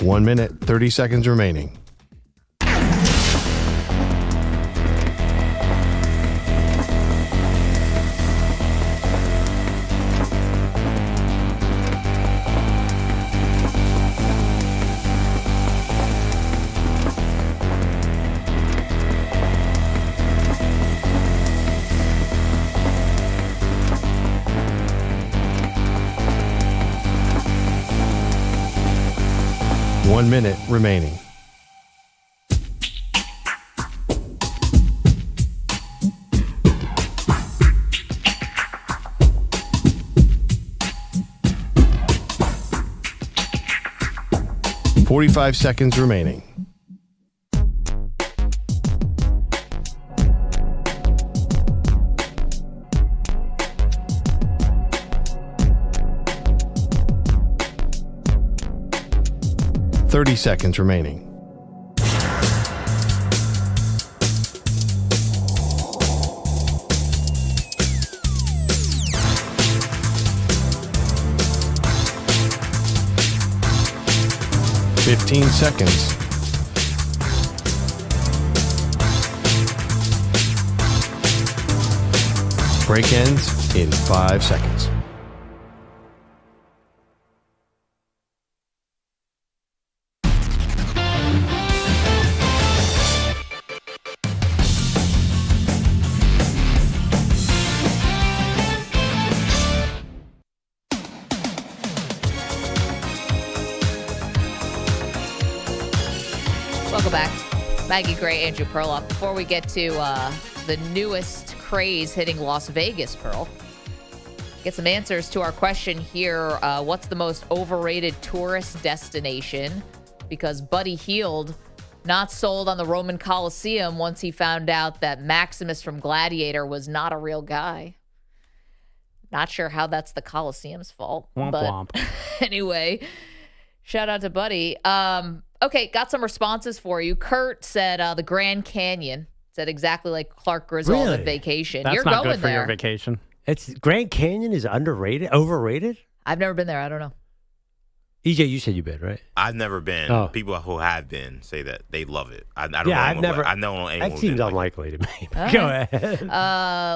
One minute, 30 seconds remaining. One minute remaining. .45 seconds remaining. .30 seconds remaining. .15 seconds. Break ends in 5 seconds. Welcome back. Maggie Gray, Andrew Perloff. Before we get to the newest craze hitting Las Vegas, Pearl, get some answers to our question here. What's the most overrated tourist destination? Because Buddy Hield not sold on the Roman Colosseum once he found out that Maximus from Gladiator was not a real guy. Not sure how that's the Colosseum's fault. Womp but womp. Anyway, shout out to Buddy. Okay, got some responses for you. Kurt said the Grand Canyon. Said exactly like Clark Griswold Really? at vacation. That's You're not going good for there. your vacation. It's Grand Canyon is underrated, overrated. I've never been there. I don't know. EJ, you said you've been, right? I've never been. Oh. People who have been say that they love it. I don't Yeah, know. I've never. I know anyone. That who's seems been unlikely to me. Okay. Go ahead.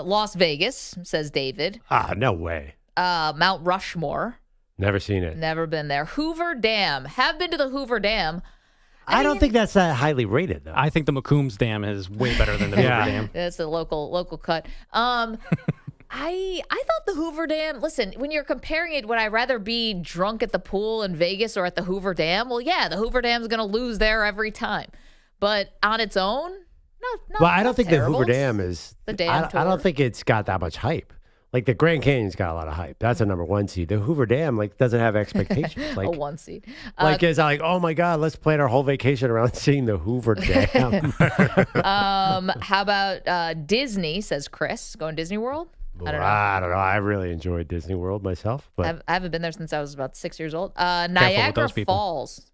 Las Vegas, says David. No way. Mount Rushmore. Never seen it. Never been there. Hoover Dam. Have been to the Hoover Dam. I don't think that's that highly rated, though. I think the McCombs Dam is way better than the Hoover Dam. It's a local cut. I thought the Hoover Dam, listen, when you're comparing it, would I rather be drunk at the pool in Vegas or at the Hoover Dam? Well, yeah, the Hoover Dam's going to lose there every time. But on its own, well, I don't think terrible. the Hoover Dam is. The Dam I don't think it's got that much hype. Like the Grand Canyon's got a lot of hype. That's a number 1 seed. The Hoover Dam doesn't have expectations. Like a 1 seed. It's like, oh my God, let's plan our whole vacation around seeing the Hoover Dam. How about Disney? Says Chris. Going Disney World? I don't know. I really enjoyed Disney World myself, but I haven't been there since I was about 6 years old. Niagara Falls.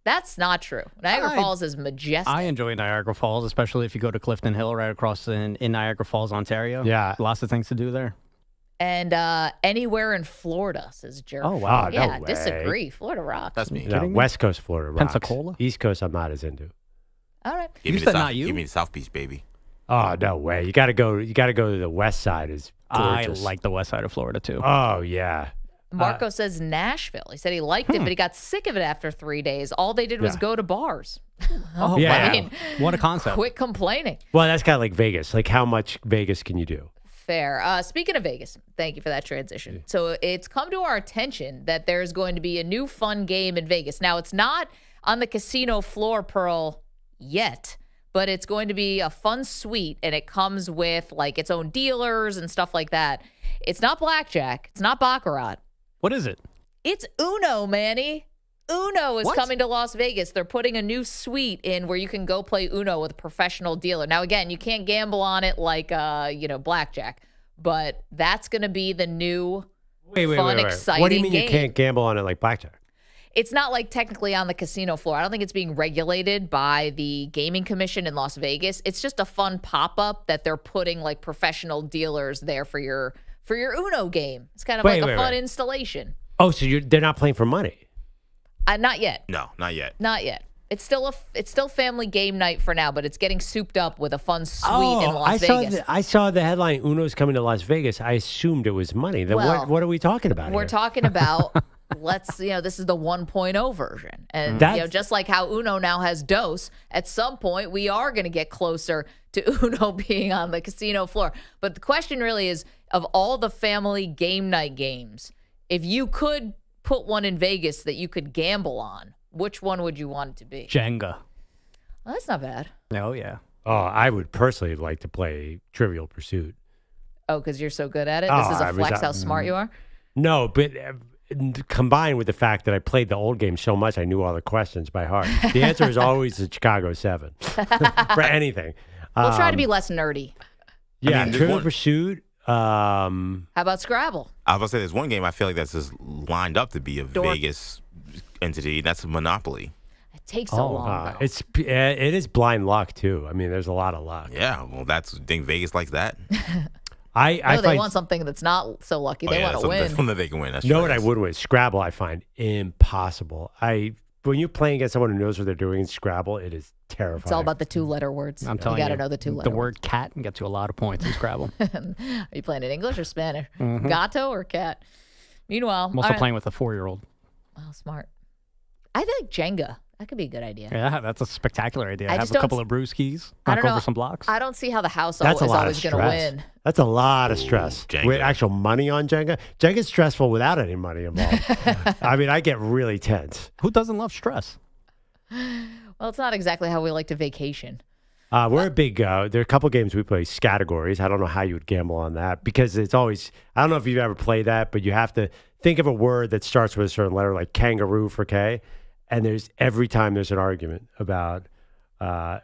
That's not true. Niagara Falls is majestic. I enjoy Niagara Falls, especially if you go to Clifton Hill right across in Niagara Falls, Ontario. Yeah. Lots of things to do there. And anywhere in Florida, says Jerry. Oh, wow. Yeah, no way. disagree. Florida rocks. That's me. No, West Coast Florida rocks. Pensacola? East Coast I'm not as into. All right. Give me the South Beach, baby. Oh, no way. You got to go to the west side. Is gorgeous. I like the west side of Florida, too. Oh, yeah. Marco says Nashville. He said he liked it, but he got sick of it after 3 days. All they did was go to bars. Oh, yeah. I mean, what a concept. Quit complaining. Well, that's kind of like Vegas. Like, how much Vegas can you do? Fair. Speaking of Vegas, thank you for that transition. So it's come to our attention that there's going to be a new fun game in Vegas. Now, it's not on the casino floor, Pearl, yet, but it's going to be a fun suite, and it comes with like its own dealers and stuff like that. It's not blackjack. It's not baccarat. What is it? It's Uno, Manny. Uno is coming to Las Vegas. They're putting a new suite in where you can go play Uno with a professional dealer. Now, again, you can't gamble on it like, blackjack, but that's going to be the new fun, exciting game. What do you mean you can't gamble on it like blackjack? It's not like technically on the casino floor. I don't think it's being regulated by the Gaming Commission in Las Vegas. It's just a fun pop-up that they're putting like professional dealers there for your Uno game. It's kind of like a fun installation. Oh, so they're not playing for money? Not yet. No, not yet. Not yet. It's still family game night for now, but it's getting souped up with a fun suite in Las Vegas. I saw the headline, Uno's coming to Las Vegas. I assumed it was money. Then what are we talking about We're here? talking about, this is the 1.0 version. And, just like how Uno now has DOS, at some point we are going to get closer to Uno being on the casino floor. But the question really is, of all the family game night games, if you could put one in Vegas that you could gamble on, which one would you want it to be? Jenga. Well, that's not bad. Oh, yeah. Oh, I would personally like to play Trivial Pursuit. Oh, because you're so good at it? This is a flex how smart you are? No, but combined with the fact that I played the old game so much, I knew all the questions by heart. The answer is always the Chicago 7 for anything. We'll try to be less nerdy. Yeah, Trivial one- Pursuit. How about Scrabble? I was going to say, there's one game I feel like that's just lined up to be a Vegas entity. That's Monopoly. It takes so long, though. It is blind luck, too. I mean, there's a lot of luck. Yeah, well, I think Vegas likes that. They want something that's not so lucky. They want to win. That's one that they can win. That's what I would win? Scrabble, I find impossible. When you're playing against someone who knows what they're doing in Scrabble, it is terrifying. It's all about the 2-letter words. I'm telling you. You got to know the 2-letter The word cat gets you a lot of points in Scrabble. Are you playing in English or Spanish? Mhm. Gato or cat? Meanwhile, I'm also playing with a 4-year-old. Oh, smart. I think Jenga. That could be a good idea. Yeah, that's a spectacular idea. I Have just a don't couple of brewskis, I knock don't over know. some blocks. I don't see how the house That's is a lot always of going to stress. win. That's a lot of stress. Jenga. With actual money on Jenga. Jenga's stressful without any money involved. I mean, I get really tense. Who doesn't love stress? Well, it's not exactly how we like to vacation. We're a big, there are a couple games we play, categories. I don't know how you would gamble on that because it's always, I don't know if you've ever played that, but you have to think of a word that starts with a certain letter, like kangaroo for K. And every time there's an argument about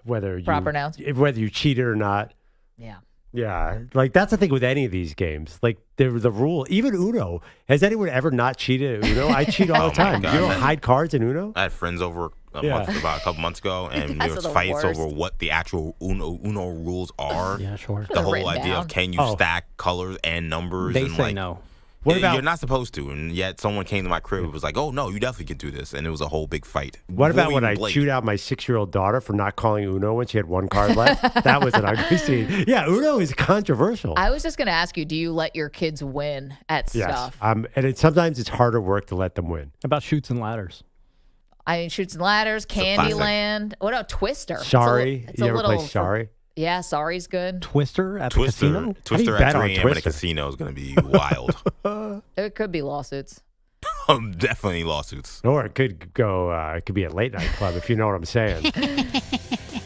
whether you cheated or not. Yeah. Yeah, like that's the thing with any of these games. Like the rule, even Uno. Has anyone ever not cheated at Uno? I cheat all the time. God, you don't hide cards in Uno? I had friends over about a couple months ago, and there was the fights worst. over what the actual Uno rules are. Yeah, sure. The whole written idea down. of can you stack colors and numbers? They and say no. What about- you're not supposed to, and yet someone came to my crib and was like, "Oh no, you definitely can do this," and it was a whole big fight. What about Before when we I blinked. chewed out my 6-year-old daughter for not calling Uno when she had one card left? That was an ugly scene. Yeah, Uno is controversial. I was just going to ask you, do you let your kids win at Yes, stuff? and sometimes it's harder work to let them win. How about Chutes and Ladders? I mean, Shoots and Ladders, classic. Candyland. What about Twister? Shari, It's you a ever little play Shari? Yeah, sorry's good. Twister at the casino? Twister at 3 a.m. at a casino is going to be wild. It could be lawsuits. Definitely lawsuits. Or it could go. It could be a late night club if you know what I'm saying.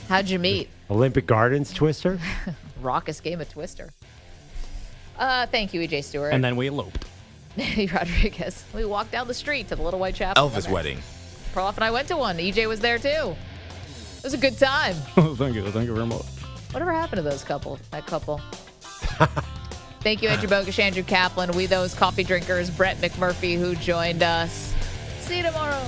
How'd you meet? Olympic Gardens Twister. Raucous game of Twister. Thank you, EJ Stewart. And then we eloped. Rodriguez. We walked down the street to the Little White Chapel. Elvis wedding. Perloff and I went to one. EJ was there too. It was a good time. Thank you very much. Whatever happened to that couple? Thank you, Andrew Bogusch, Andrew Kaplan, we those coffee drinkers, Brett McMurphy, who joined us. See you tomorrow.